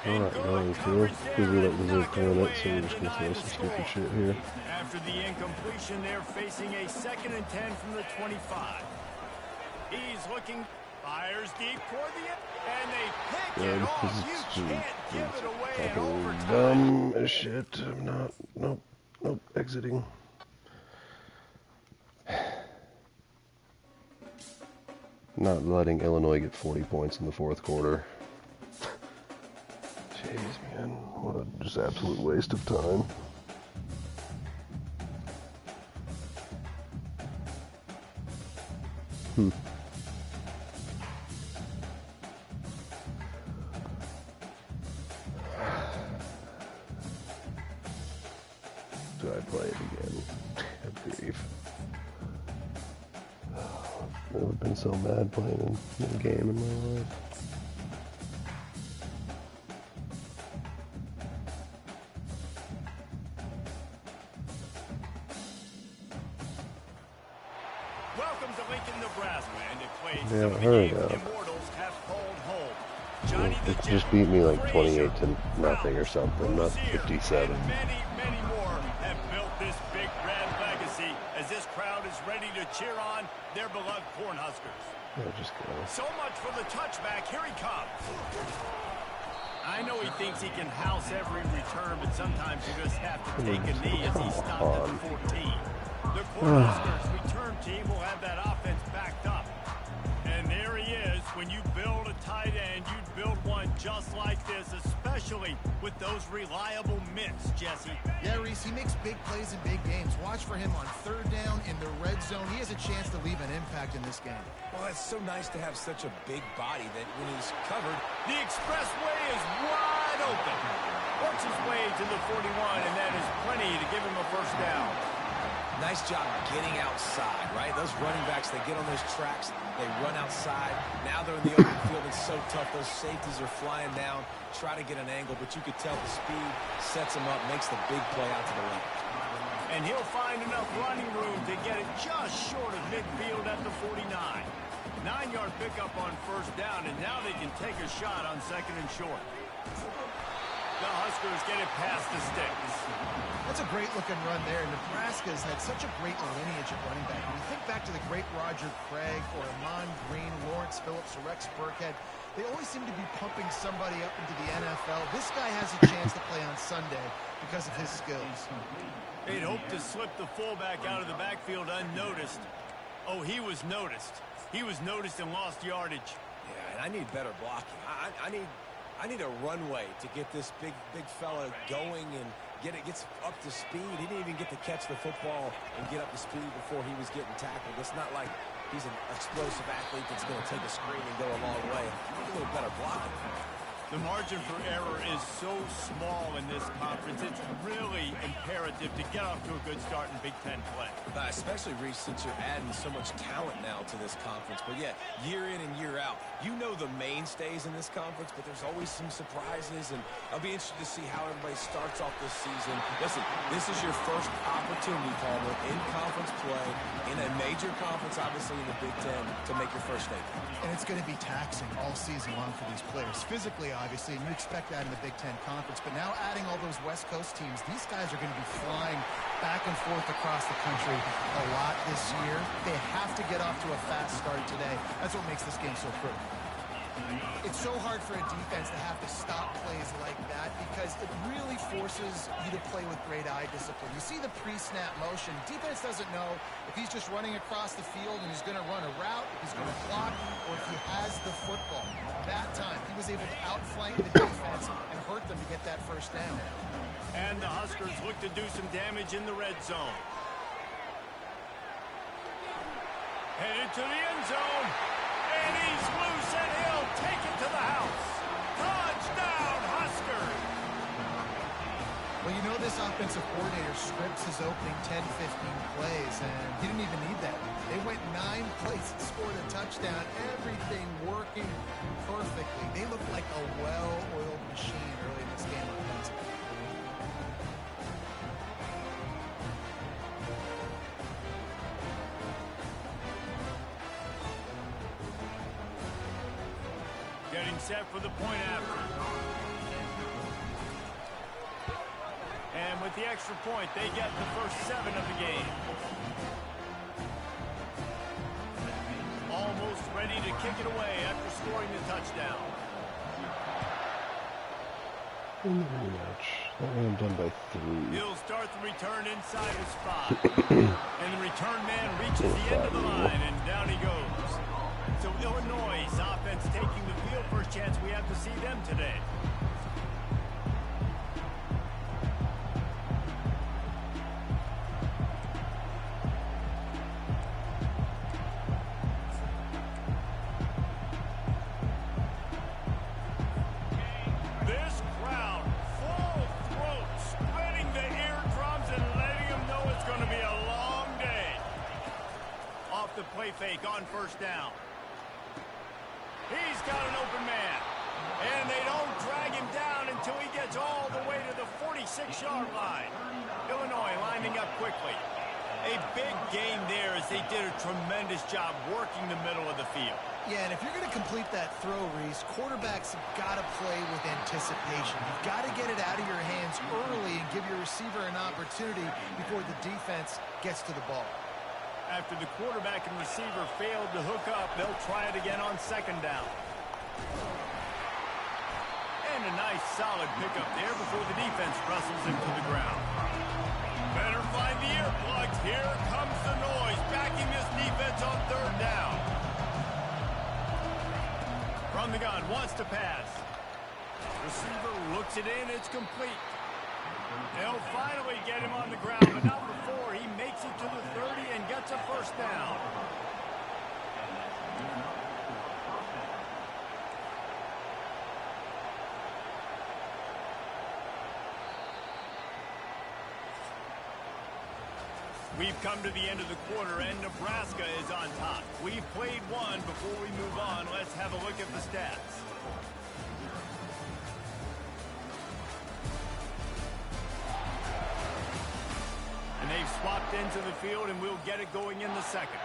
I'm not going to, because we don't deserve to win it, so we're just going to throw some stupid shit here. After the incompletion, they're facing a 2nd and 10 from the 25. He's looking, fires deep toward the end, and they pick it off. You can't give it away in overtime. Dumb as shit. I'm not, nope, exiting. Not letting Illinois get 40 points in the 4th quarter. Jeez, man. What a just absolute waste of time. Do I play it again? Good grief. I've never been so mad playing a game in my life. Welcome to Lincoln, Nebraska, and it plays Yeah, some of the hurry game up. the Immortals have called home. Johnny the It Jet, just beat me like Frazier, 28-0 or something, not Rozier, 57. and many more have built this big red legacy as this crowd is ready to cheer on their beloved Cornhuskers. Yeah, just go. So much for the touchback. Here he comes. I know he thinks he can house every return, but sometimes you just have to take a knee as he stopped at the 14. The Cornhuskers return team will have that offense backed up. And there he is. When you build a tight end, you'd build one just like this, especially with those reliable mitts, Jesse. Yeah, Reese, he makes big plays in big games. Watch for him on 3rd down in the red zone. He has a chance to leave an impact in this game. Well, it's so nice to have such a big body that when he's covered, The expressway is wide open. Works his way to the 41, and that is plenty to give him a first down. nice job getting outside, right? Those running backs, they get on those tracks, they run outside. Now they're in the open field. It's so tough. Those safeties are flying down, try to get an angle, but you could tell the speed sets him up, makes the big play out to the left. And he'll find enough running room to get it just short of midfield at the 49. 9-yard pickup on first down, and now they can take a shot on 2nd and short. The Huskers get it past the sticks. That's a great-looking run there. Nebraska's had such a great lineage at running back. When you think back to the great Roger Craig or Amon Green, Lawrence Phillips, or Rex Burkhead, they always seem to be pumping somebody up into the NFL. This guy has a chance to play on Sunday because of his skills. They'd hoped to slip the fullback out of the backfield unnoticed. Oh, he was noticed. He was noticed and lost yardage. Yeah, and I need better blocking. I need a runway to get this big fella going and gets up to speed. He didn't even get to catch the football and get up to speed before he was getting tackled. It's not like he's an explosive athlete that's going to take a screen and go a long way. A little better blocking. The margin for error is so small in this conference. It's really imperative to get off to a good start in Big Ten play. Especially, Reese, since you're adding so much talent now to this conference. But, yeah, year in and year out, you know the mainstays in this conference, but there's always some surprises. And I'll be interested to see how everybody starts off this season. Listen, this is your first opportunity, Palmer, in conference play, in a major conference, obviously, in the Big Ten, to make your first statement. And it's going to be taxing all season long for these players. Physically, obviously, and you expect that in the Big Ten Conference. But now adding all those West Coast teams, these guys are going to be flying back and forth across the country a lot this year. They have to get off to a fast start today. That's what makes this game so critical. It's so hard for a defense to have to stop plays like that because it really forces you to play with great eye discipline. You see the pre-snap motion. Defense doesn't know if he's just running across the field and he's going to run a route, if he's going to block, or if he has the football. That time, he was able to outflank the defense and hurt them to get that first down. And the Huskers look to do some damage in the red zone. Headed to the end zone. And he's loose, and he'll take it to the house. Touchdown, Huskers! Well, you know this offensive coordinator scripts his opening 10, 15 plays, and he didn't even need that. They went 9 plays and scored a touchdown. Everything working perfectly. They look like a well-oiled machine early in this game offensively. set for the point after. And with the extra point, they get the first 7 of the game. Almost ready to kick it away after scoring the touchdown. That one done by 3. He'll start the return inside his 5. And the return man reaches the end of the line, and down he goes. So Illinois' offense taking the field. First chance we have to see them today. Fake on first down. He's got an open man. And they don't drag him down until he gets all the way to the 46-yard line. Illinois lining up quickly. A big gain there as they did a tremendous job working the middle of the field. Yeah, and if you're going to complete that throw, Reese, quarterbacks have got to play with anticipation. You've got to get it out of your hands early and give your receiver an opportunity before the defense gets to the ball. After the quarterback and receiver failed to hook up, they'll try it again on second down. And a nice solid pickup there before the defense wrestles him to the ground. Better find the earplugs. Here comes the noise, backing this defense on third down. From the gun, wants to pass. Receiver looks it in, it's complete. They'll finally get him on the ground, but not before he makes it to the 30 and gets a first down. We've come to the end of the quarter, and Nebraska is on top. We've played one. Before we move on, let's have a look at the stats. And they've swapped into the field, and we'll get it going in the second.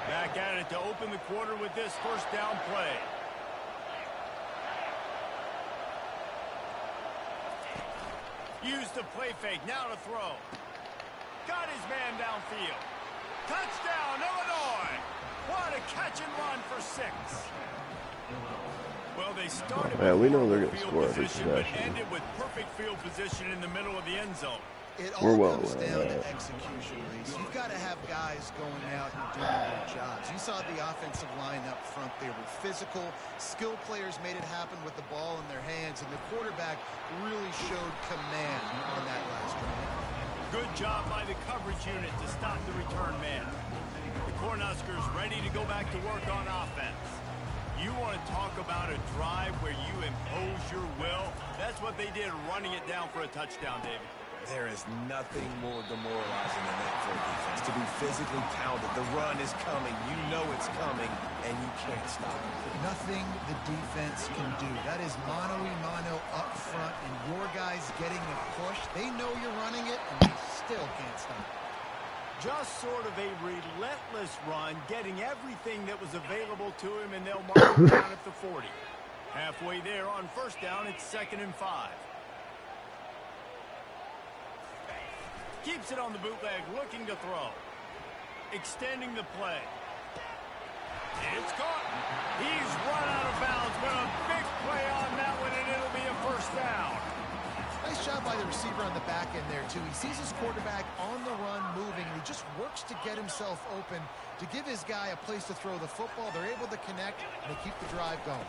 Back at it to open the quarter with this first down play. Use the play fake, now to throw. Got his man downfield. Touchdown, Illinois! What a catch and run for 6. Well, they started we know they're going to field score every position, but possession. ended with perfect field position in the middle of the end zone. It We're all well comes aware down of to that. execution, Reese. You've got to have guys going out and doing their jobs. You saw the offensive line up front. They were physical. Skilled players made it happen with the ball in their hands, and the quarterback really showed command on that last drive. Good job by the coverage unit to stop the return man. The Cornhuskers ready to go back to work on offense. You want to talk about a drive where you impose your will? That's what they did, running it down for a touchdown, David. There is nothing more demoralizing than that for a defense. To be physically pounded. The run is coming. You know it's coming, and you can't stop it. Nothing the defense can do. That is mano-a-mano up front, and your guys getting the push. They know you're running it, and they still can't stop it. Just sort of a relentless run, getting everything that was available to him, and they'll mark him down at the 40. Halfway there on first down, it's 2nd and 5. Keeps it on the bootleg, looking to throw. Extending the play. It's caught. He's run out of bounds, but a big play on that one, and it'll be a first down. Nice job by the receiver on the back end there, too. He sees his quarterback on the run moving, and he just works to get himself open to give his guy a place to throw the football. They're able to connect, and they keep the drive going.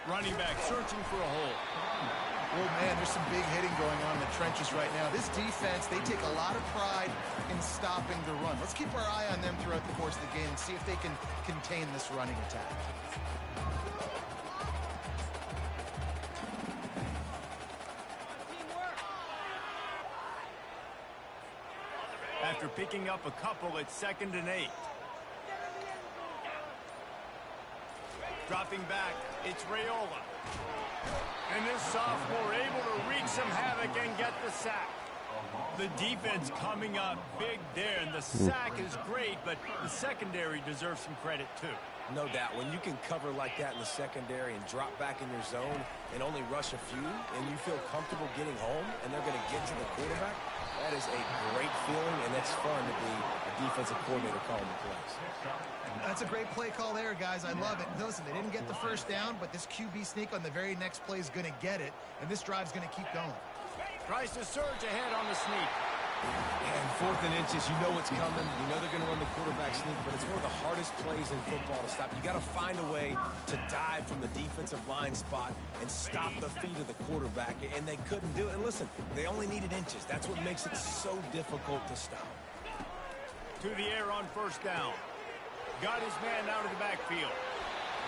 Running back searching for a hole. Oh, man, there's some big hitting going on in the trenches right now. This defense, they take a lot of pride in stopping the run. Let's keep our eye on them throughout the course of the game and see if they can contain this running attack. After picking up a couple, it's 2nd and 8. Dropping back, it's Raiola. And this sophomore able to wreak some havoc and get the sack. The defense coming up big there, and the sack is great, but the secondary deserves some credit too. No doubt. When you can cover like that in the secondary and drop back in your zone and only rush a few, and you feel comfortable getting home, and they're going to get to the quarterback, that is a great feeling, and it's fun to be a defensive coordinator calling the plays. That's a great play call there, guys. I love it. Listen, they didn't get the first down, but this QB sneak on the very next play is going to get it, and this drive's going to keep going. Tries to surge ahead on the sneak. And 4th and inches, you know what's coming. You know they're going to run the quarterback sneak, but it's one of the hardest plays in football to stop. You got to find a way to dive from the defensive line spot and stop the feet of the quarterback, and they couldn't do it. And listen, they only needed inches. That's what makes it so difficult to stop. To the air on first down. Got his man out of the backfield.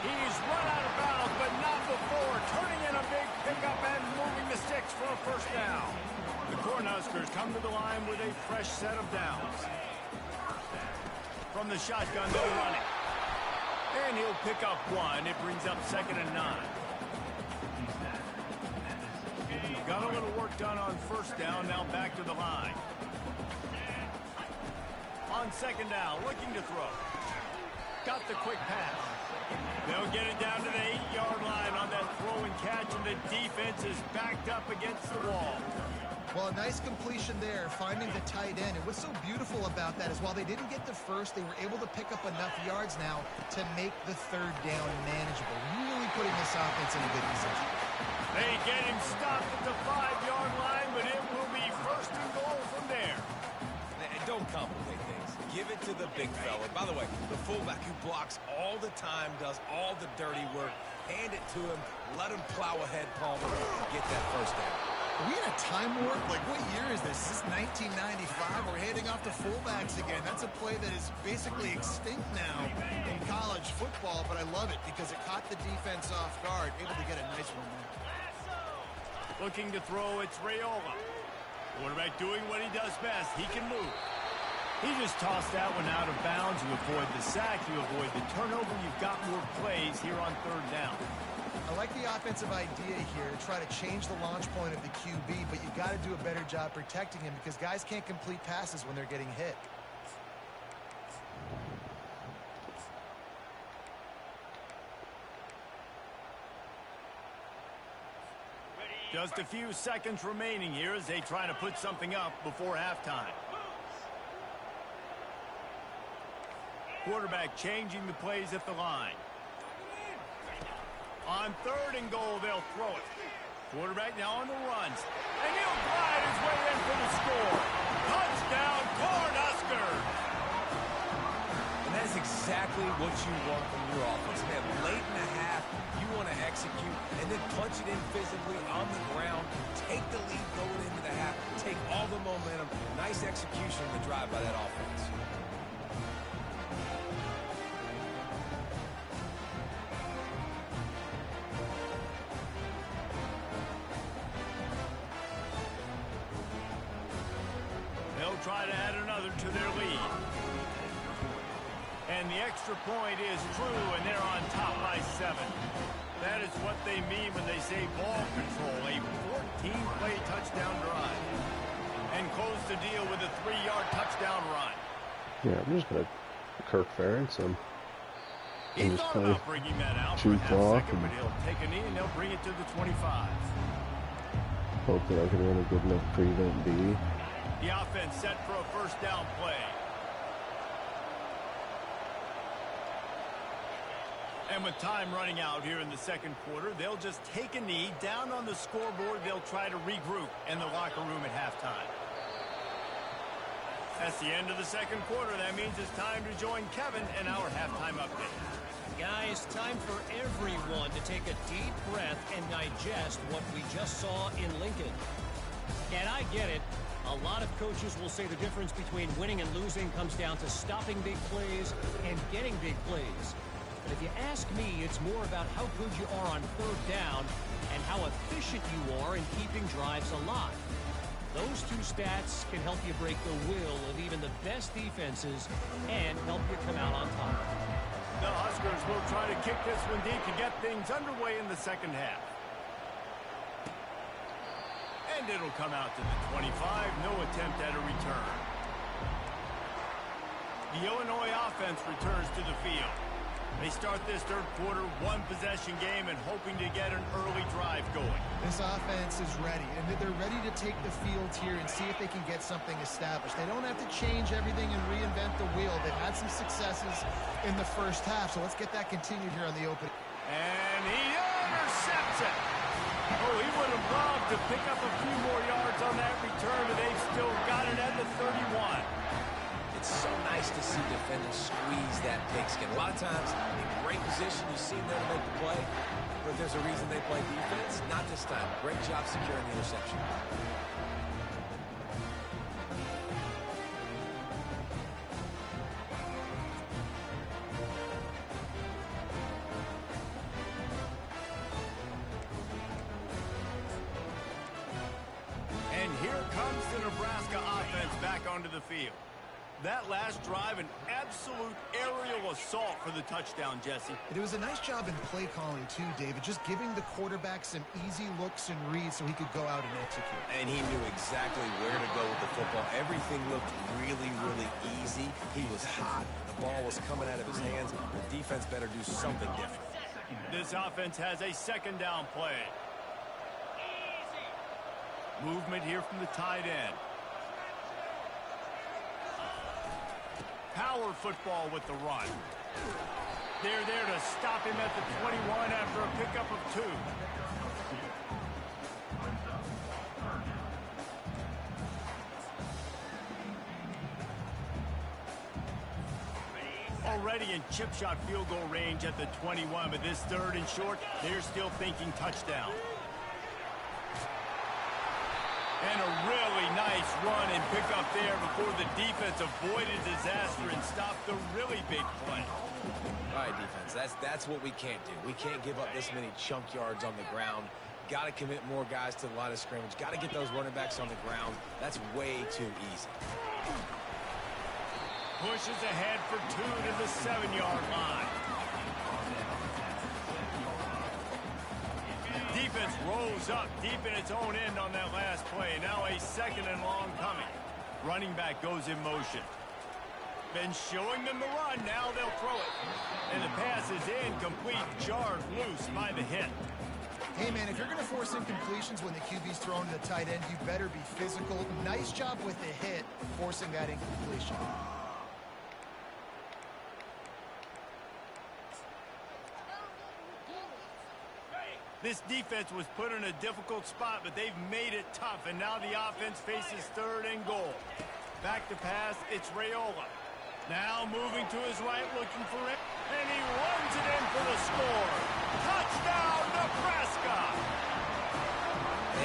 He's run out of bounds, but not before. Turning in a big pickup and moving the sticks for a first down. The Cornhuskers come to the line with a fresh set of downs. From the shotgun, they'll run it. And he'll pick up one. It brings up 2nd and 9. Got a little work done on first down. Now back to the line. On 2nd down, looking to throw. Got the quick pass. They'll get it down to the 8-yard line on that throw and catch, and the defense is backed up against the wall. Well, a nice completion there, finding the tight end. And what's so beautiful about that is while they didn't get the first, they were able to pick up enough yards now to make the 3rd down manageable. Really putting this offense in a good position. They get him stopped at the 5-yard line, but it will be 1st and goal from there. Don't complicate things. Give it to the big fella. By the way, the fullback who blocks all the time, does all the dirty work. Hand it to him. Let him plow ahead, Palmer, and get that first down. Are we in a time warp? Like, what year is this? Is this 1995? We're handing off to fullbacks again. That's a play that is basically extinct now in college football, but I love it because it caught the defense off guard. Able to get a nice one there. Looking to throw, it's Raiola. Quarterback doing what he does best. He can move. He just tossed that one out of bounds. You avoid the sack. You avoid the turnover. You've got more plays here on 3rd down. I like the offensive idea here to try to change the launch point of the QB, but you've got to do a better job protecting him because guys can't complete passes when they're getting hit. Just a few seconds remaining here as they try to put something up before halftime. Quarterback changing the plays at the line. On 3rd and goal, they'll throw it. Quarterback now on the runs. And he'll glide his way in for the score. Touchdown, Cornhuskers! And that's exactly what you want from your offense. Man, late in the half, you want to execute and then punch it in physically on the ground. Take the lead going into the half. Take all the momentum. Nice execution of the drive by that offense. They'll try to add another to their lead. And the extra point is true, and they're on top by 7. That is what they mean when they say ball control, a 14-play touchdown drive. And close the deal with a 3-yard touchdown run. Yeah, I'm just going to Kirk Ferentz him. He thought about bringing that out for a half second, but he'll take a knee and they'll bring it to the 25. Hope that I can run a good enough prevent B. The offense set for a first down play. And with time running out here in the 2nd quarter, they'll just take a knee. Down on the scoreboard, they'll try to regroup in the locker room at halftime. That's the end of the 2nd quarter. That means it's time to join Kevin in our halftime update. Guys, time for everyone to take a deep breath and digest what we just saw in Lincoln. And I get it. A lot of coaches will say the difference between winning and losing comes down to stopping big plays and getting big plays. But if you ask me, it's more about how good you are on 3rd down and how efficient you are in keeping drives alive. Those two stats can help you break the will of even the best defenses and help you come out on top. The Huskers will try to kick this one deep to get things underway in the second half. And it'll come out to the 25. No attempt at a return. The Illinois offense returns to the field. They start this third quarter one-possession game and hoping to get an early drive going. This offense is ready, and they're ready to take the field here and see if they can get something established. They don't have to change everything and reinvent the wheel. They've had some successes in the first half, so let's get that continued here on the open. And he intercepts it. Oh, he would have loved to pick up a few more yards on that return, but they've still got it at the 31. It's so nice to see defenders squeeze that pigskin. A lot of times, in great position, you see them make the play, but there's a reason they play defense. Not this time. Great job securing the interception. And here comes the Nebraska offense back onto the field. That last drive, an absolute aerial assault for the touchdown, Jesse. It was a nice job in play calling, too, David, just giving the quarterback some easy looks and reads so he could go out and execute. And he knew exactly where to go with the football. Everything looked really, really easy. He was hot. The ball was coming out of his hands. The defense better do something different. This offense has a second down play. Movement here from the tight end. Power football with the run. They're there to stop him at the 21 after a pickup of 2. Already in chip shot field goal range at the 21, but this third and short, they're still thinking touchdown. And a really nice run and pick up there before the defense avoided disaster and stopped the really big play. All right, defense, that's what we can't do. We can't give up this many chunk yards on the ground. Got to commit more guys to the line of scrimmage. Got to get those running backs on the ground. That's way too easy. Pushes ahead for 2 to the 7-yard line. Defense rolls up deep in its own end on that last play. Now a second and long coming. Running back goes in motion. Been showing them the run. Now they'll throw it. And the pass is incomplete. Jarred loose by the hit. Hey, man, if you're going to force incompletions when the QB's thrown to the tight end, you better be physical. Nice job with the hit, forcing that incompletion. This defense was put in a difficult spot, but they've made it tough, and now the offense faces third and goal. Back to pass, it's Raiola. Now moving to his right, looking for it, and he runs it in for the score. Touchdown, Nebraska!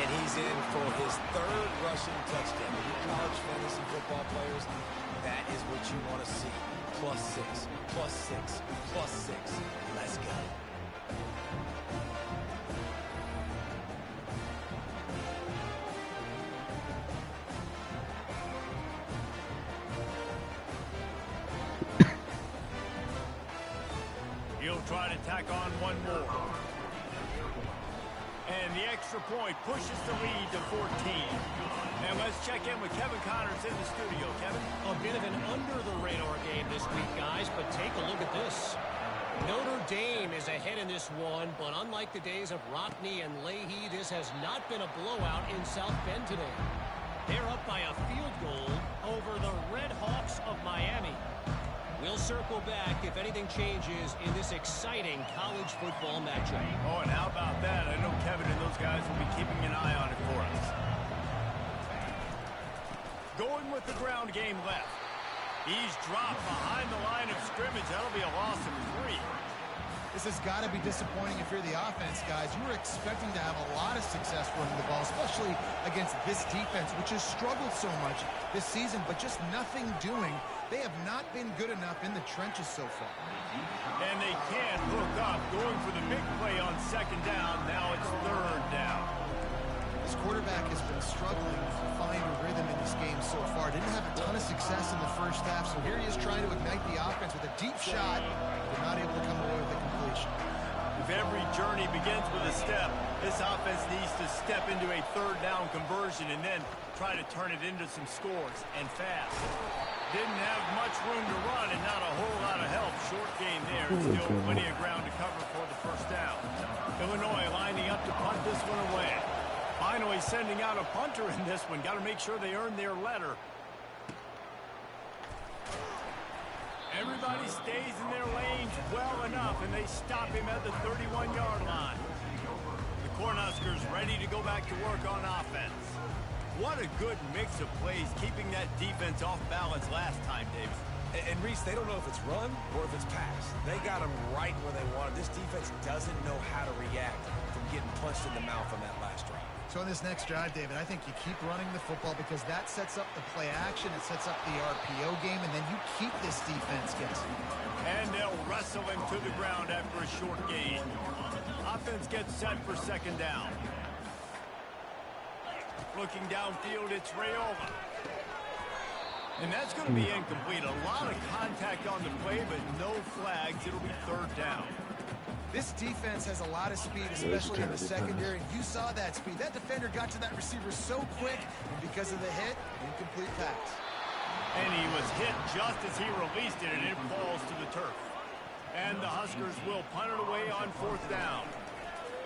And he's in for his third rushing touchdown. You college fantasy football players, that is what you want to see. +6, +6, +6. Let's go. He'll try to tack on one more. And the extra point pushes the lead to 14. And let's check in with Kevin Connors in the studio. Kevin? A bit of an under-the-radar game this week, guys, but take a look at this. Notre Dame is ahead in this one, but unlike the days of Rockne and Leahy, this has not been a blowout in South Bend today. They're up by a field goal over the Red Hawks of Miami. We'll circle back if anything changes in this exciting college football matchup. Oh, and how about that? I know Kevin and those guys will be keeping an eye on it for us. Going with the ground game left. He's dropped behind the line of scrimmage. That'll be a loss of 3. This has got to be disappointing if you're the offense, guys. You were expecting to have a lot of success running the ball, especially against this defense, which has struggled so much this season, but just nothing doing. They have not been good enough in the trenches so far. And they can't hook up. Going for the big play on second down. Now it's third down. This quarterback has been struggling to find a rhythm in this game so far. far. Didn't have a ton of success in the first half, so here he is trying to ignite the offense with a deep shot, but not able to come away with the completion. If every journey begins with a step, this offense needs to step into a third down conversion and then try to turn it into some scores, and fast. Didn't have much room to run and not a whole lot of help. Short game there. Still plenty of ground to cover for the first down. Illinois lining up to punt this one away. Finally sending out a punter in this one. Got to make sure they earn their letter. Everybody stays in their lanes well enough, and they stop him at the 31-yard line. The Cornhuskers ready to go back to work on offense. What a good mix of plays, keeping that defense off balance last time, Davis. And Reese, they don't know if it's run or if it's pass. They got them right where they want it. This defense doesn't know how to react from getting punched in the mouth on that last drive. So on this next drive, David, I think you keep running the football because that sets up the play action, it sets up the RPO game, and then you keep this defense guessing. And they'll wrestle him to the ground after a short gain. Offense gets set for second down. Looking downfield, it's Raiola. And that's going to be incomplete. A lot of contact on the play, but no flags. It'll be third down. This defense has a lot of speed, especially in the secondary. And you saw that speed. That defender got to that receiver so quick, and because of the hit, incomplete pass. And he was hit just as he released it, and it falls to the turf. And the Huskers will punt it away on fourth down.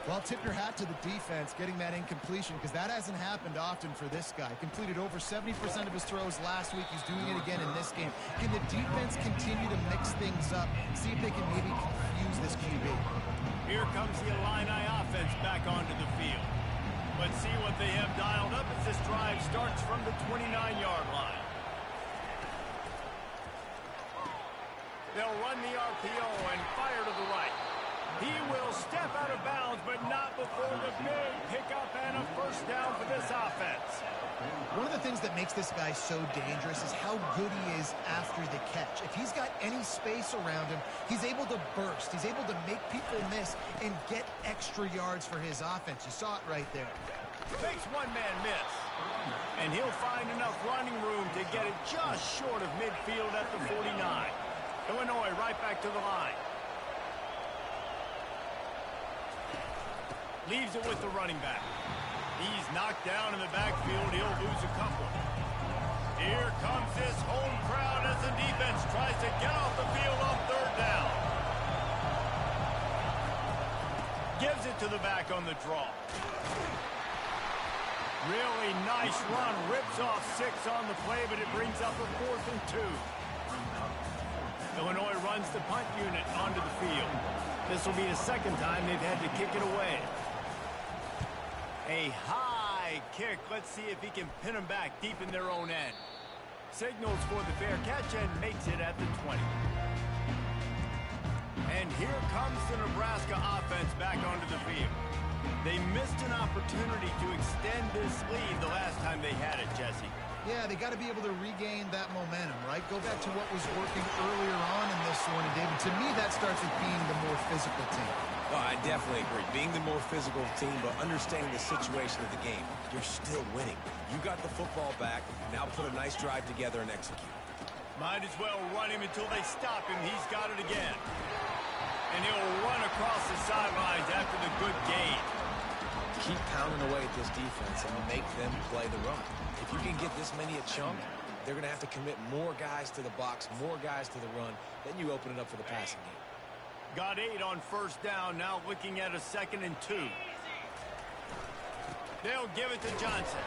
Well, tip your hat to the defense getting that incompletion because that hasn't happened often for this guy. Completed over 70% of his throws last week. He's doing it again in this game. Can the defense continue to mix things up? See if they can maybe confuse this QB. Here comes the Illini offense back onto the field. Let's see what they have dialed up as this drive starts from the 29-yard line. They'll run the RPO and fire to the right. He will step out of bounds, but not before the big pickup and a first down for this offense. One of the things that makes this guy so dangerous is how good he is after the catch. If he's got any space around him, he's able to burst. He's able to make people miss and get extra yards for his offense. You saw it right there. Makes one-man miss. And he'll find enough running room to get it just short of midfield at the 49. Illinois right back to the line. Leaves it with the running back. He's knocked down in the backfield. He'll lose a couple. Here comes this home crowd as the defense tries to get off the field on third down. Gives it to the back on the draw. Really nice run. Rips off 6 on the play, but it brings up a 4th and 2. Illinois runs the punt unit onto the field. This will be the second time they've had to kick it away. A high kick. Let's see if he can pin them back deep in their own end. Signals for the fair catch and makes it at the 20. And here comes the Nebraska offense back onto the field. They missed an opportunity to extend this lead the last time they had it, Jesse. Yeah, they got to be able to regain that momentum, right? Go back to what was working earlier on in this one. And, David, to me, that starts with being the more physical team. Oh, I definitely agree. Being the more physical team, but understanding the situation of the game. You're still winning. You got the football back. Now put a nice drive together and execute. Might as well run him until they stop him. He's got it again. And he'll run across the sidelines after the good gain. Keep pounding away at this defense and make them play the run. If you can get this many a chunk, they're going to have to commit more guys to the box, more guys to the run. Then you open it up for the passing game. Got 8 on first down, now looking at a 2nd and 2. They'll give it to Johnson.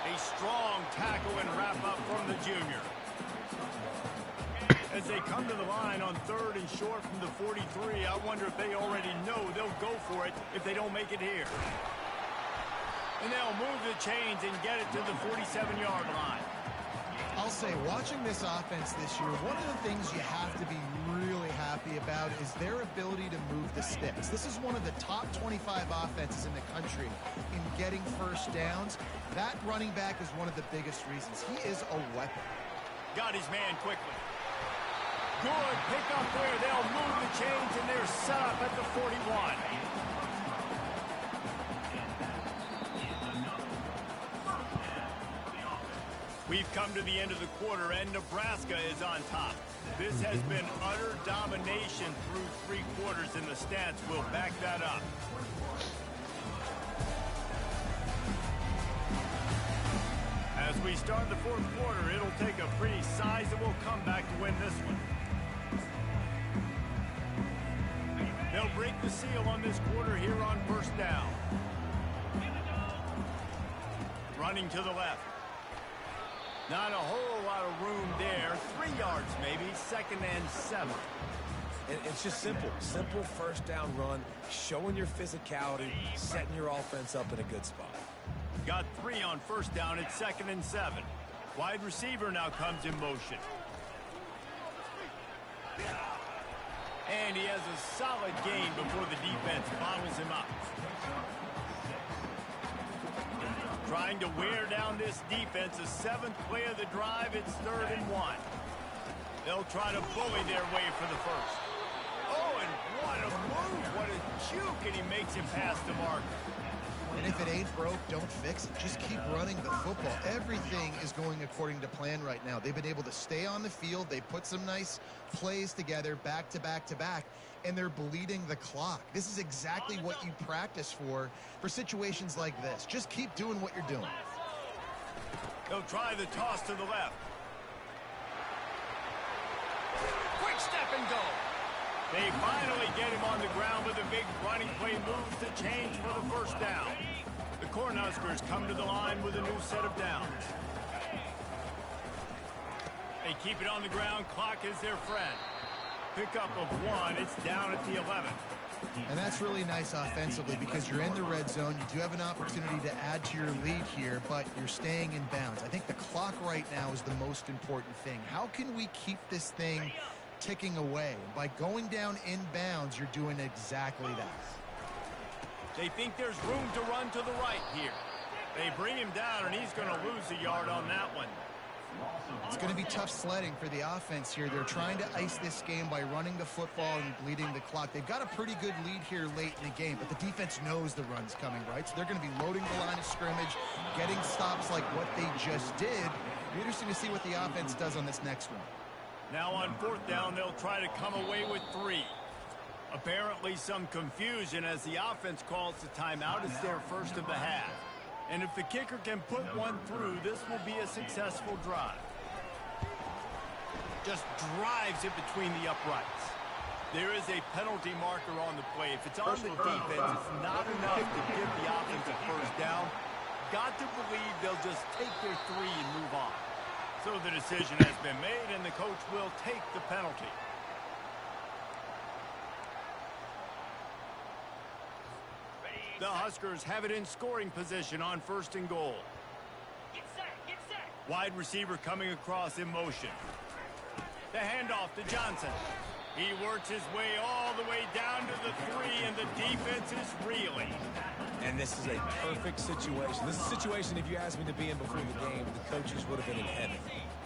A strong tackle and wrap up from the junior. As they come to the line on 3rd and short from the 43, I wonder if they already know they'll go for it if they don't make it here. And they'll move the chains and get it to the 47-yard line. I'll say, watching this offense this year, one of the things you have to be really happy about is their ability to move the sticks. This is one of the top 25 offenses in the country in getting first downs. That running back is one of the biggest reasons. He is a weapon. Got his man quickly. Good pick up there. They'll move the chains, and they're set up at the 41. We've come to the end of the quarter, and Nebraska is on top. This has been utter domination through 3 quarters, and the stats will back that up. As we start the 4th quarter, it'll take a pretty sizable comeback to win this one. They'll break the seal on this quarter here on 1st down. Running to the left. Not a whole lot of room there. 3 yards maybe, 2nd and 7. It's just simple. Simple 1st down run, showing your physicality, setting your offense up in a good spot. Got 3 on 1st down at 2nd and 7. Wide receiver now comes in motion. And he has a solid gain before the defense bottles him up. Trying to wear down this defense. The 7th play of the drive. It's 3rd and 1. They'll try to bully their way for the 1st. Oh, and what a move. What a juke. And he makes him pass the marker. And if it ain't broke, don't fix it. Just keep running the football. Everything is going according to plan right now. They've been able to stay on the field. They put some nice plays together back to back to back, and they're bleeding the clock. This is exactly what you practice for situations like this. Just keep doing what you're doing. They'll try the toss to the left. Quick step and go. They finally get him on the ground with a big running play moves to change for the 1st down. The Cornhuskers come to the line with a new set of downs. They keep it on the ground. Clock is their friend. Pickup of 1. It's down at the 11. And that's really nice offensively because you're in the red zone. You do have an opportunity to add to your lead here, but you're staying in bounds. I think the clock right now is the most important thing. How can we keep this thing ticking away? By going down in bounds, you're doing exactly that. They think there's room to run to the right here. They bring him down, and he's going to lose a yard on that one. It's going to be tough sledding for the offense here. They're trying to ice this game by running the football and bleeding the clock. They've got a pretty good lead here late in the game, but the defense knows the run's coming, right? So they're going to be loading the line of scrimmage, getting stops like what they just did. It'll be interesting to see what the offense does on this next one. Now on 4th down, they'll try to come away with 3. Apparently some confusion as the offense calls the timeout. It's their 1st of the half. And if the kicker can put one through, this will be a successful drive. Just drives it between the uprights. There is a penalty marker on the play. If it's on the defense, it's not enough to give the offense a 1st down. Got to believe they'll just take their 3 and move on. So the decision has been made, and the coach will take the penalty. The Huskers have it in scoring position on 1st and goal. Get set. Wide receiver coming across in motion. The handoff to Johnson. He works his way all the way down to the 3, and the defense is reeling. And this is a perfect situation. This is a situation, if you asked me to be in before the game, the coaches would have been in heaven.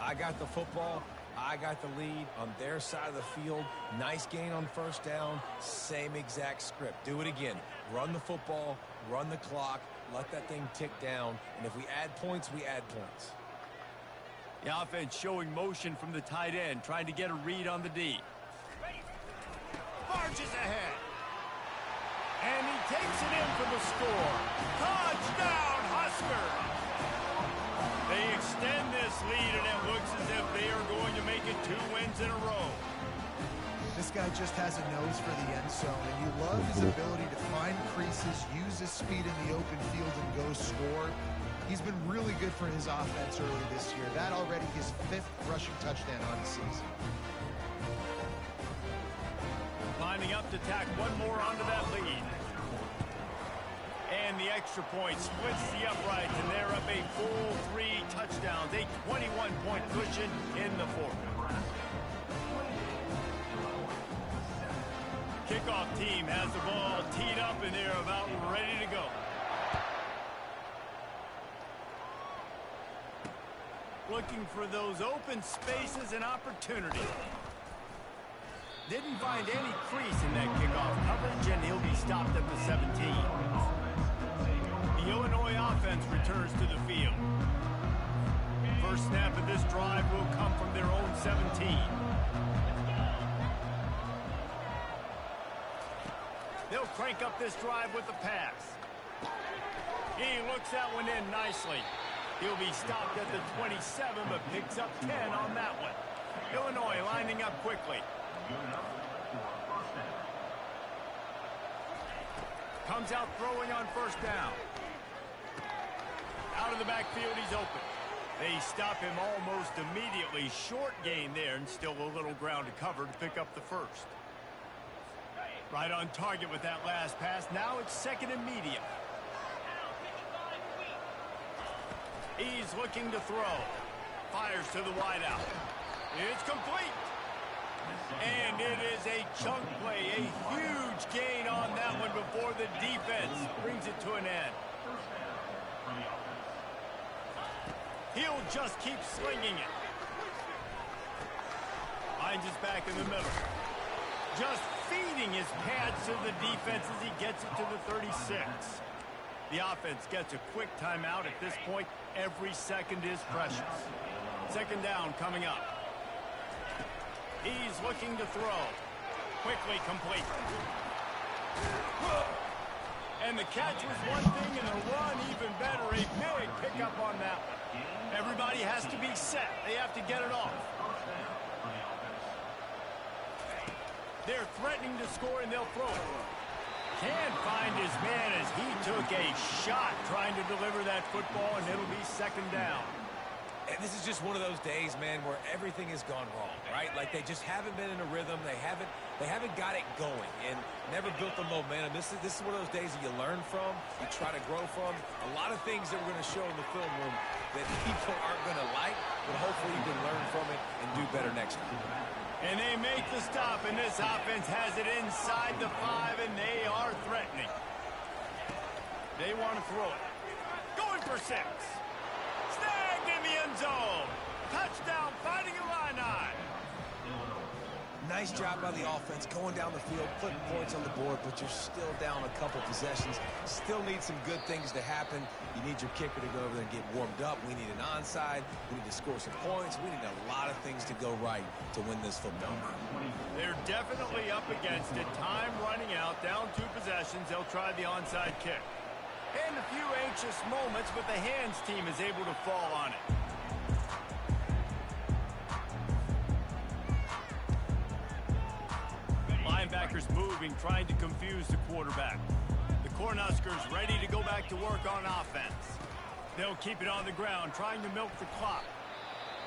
I got the football. I got the lead on their side of the field. Nice gain on 1st down. Same exact script. Do it again. Run the football, run the clock, let that thing tick down. And if we add points, we add points. The offense showing motion from the tight end, trying to get a read on the D. Marches ahead. And he takes it in for the score. Touchdown, Huskers! They extend this lead, and it looks as if they are going to make it 2 wins in a row. This guy just has a nose for the end zone, and you love his ability to find creases, use his speed in the open field, and go score. He's been really good for his offense early this year. That already his 5th rushing touchdown on the season. Lining up to tack one more onto that lead. And the extra point splits the uprights, and they're up a full 3 touchdowns, a 21-point cushion in the 4th. Kickoff team has the ball teed up, and they're about ready to go. Looking for those open spaces and opportunities. Didn't find any crease in that kickoff coverage, and he'll be stopped at the 17. The Illinois offense returns to the field. 1st snap of this drive will come from their own 17. They'll crank up this drive with the pass. He looks that one in nicely. He'll be stopped at the 27, but picks up 10 on that one. Illinois lining up quickly. Comes out throwing on first down. Out of the backfield, he's open. They stop him almost immediately. Short gain there, and still a little ground to cover to pick up the first. Right on target with that last pass. Now it's second and medium. He's looking to throw. Fires to the wideout. It's complete. And it is a chunk play. A huge gain on that one before the defense brings it to an end. He'll just keep slinging it. Finds his back in the middle. Just feeding his pads to the defense as he gets it to the 36. The offense gets a quick timeout at this point. Every second is precious. Second down coming up. He's looking to throw. Quickly complete. And the catch was one thing, and the run even better. A big pickup on that one. Everybody has to be set. They have to get it off. They're threatening to score, and they'll throw it. Can't find his man as he took a shot trying to deliver that football, and it'll be second down. And this is just one of those days, man, where everything has gone wrong, right? Like they just haven't been in a rhythm. They haven't got it going and never built the momentum. This is one of those days that you learn from, you try to grow from. A lot of things that we're going to show in the film room that people aren't going to like, but hopefully you can learn from it and do better next time. And they make the stop, and this offense has it inside the 5, and they are threatening. They want to throw it. Going for 6. Snagged in the end zone. Touchdown, Fighting Illini. Nice job by the offense going down the field, putting points on the board, but you're still down a couple possessions. Still need some good things to happen. You need your kicker to go over there and get warmed up. We need an onside. We need to score some points. We need a lot of things to go right to win this football game. They're definitely up against it. Time running out, down 2 possessions. They'll try the onside kick. And a few anxious moments, but the hands team is able to fall on it. Linebackers moving, trying to confuse the quarterback. The Cornhuskers ready to go back to work on offense. They'll keep it on the ground, trying to milk the clock.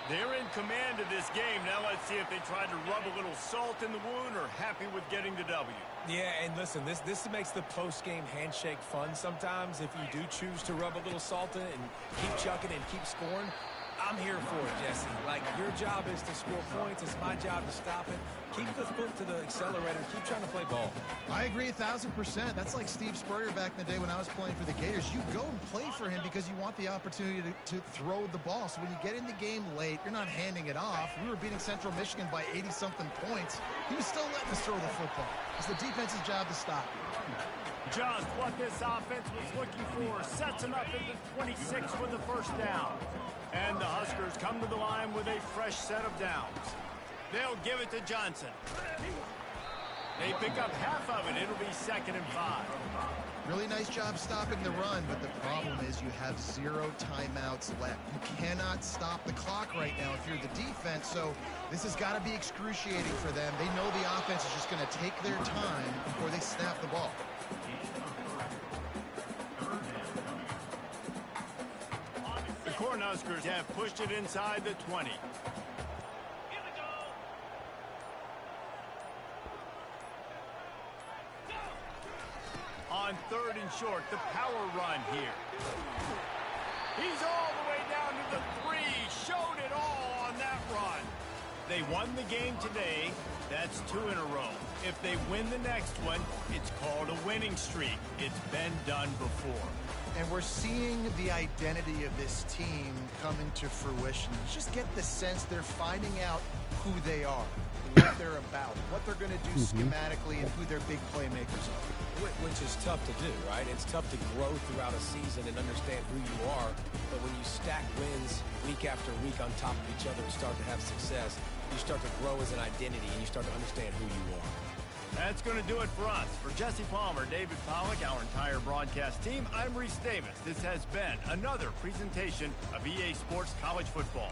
They're in command of this game. Now let's see if they try to rub a little salt in the wound or happy with getting the W. Yeah, and listen, this makes the post-game handshake fun sometimes. If you do choose to rub a little salt in it and keep chucking and keep scoring, I'm here for it, Jesse. Like, your job is to score points. It's my job to stop it. Keep the foot to the accelerator. Keep trying to play ball. I agree 1,000%. That's like Steve Spurrier back in the day when I was playing for the Gators. You go and play for him because you want the opportunity to throw the ball. So when you get in the game late, you're not handing it off. We were beating Central Michigan by 80-something points. He was still letting us throw the football. It's the defense's job to stop it. Just what this offense was looking for. Sets him up at the 26 for the first down. And the Huskers come to the line with a fresh set of downs. They'll give it to Johnson. They pick up half of it. It'll be 2nd and 5. Really nice job stopping the run, but the problem is you have 0 timeouts left. You cannot stop the clock right now if you're the defense, so this has got to be excruciating for them. They know the offense is just going to take their time before they snap the ball. The Cornhuskers have pushed it inside the 20. On 3rd and short, the power run here. He's all the way down to the 3. Showed it all on that run. They won the game today. That's 2 in a row. If they win the next one, it's called a winning streak. It's been done before. And we're seeing the identity of this team come into fruition. You just get the sense they're finding out who they are. what they're about, what they're going to do schematically, and who their big playmakers are. Which is tough to do, right? It's tough to grow throughout a season and understand who you are. But when you stack wins week after week on top of each other and start to have success, you start to grow as an identity and you start to understand who you are. That's going to do it for us. For Jesse Palmer, David Pollack, our entire broadcast team, I'm Reese Davis. This has been another presentation of EA Sports College Football.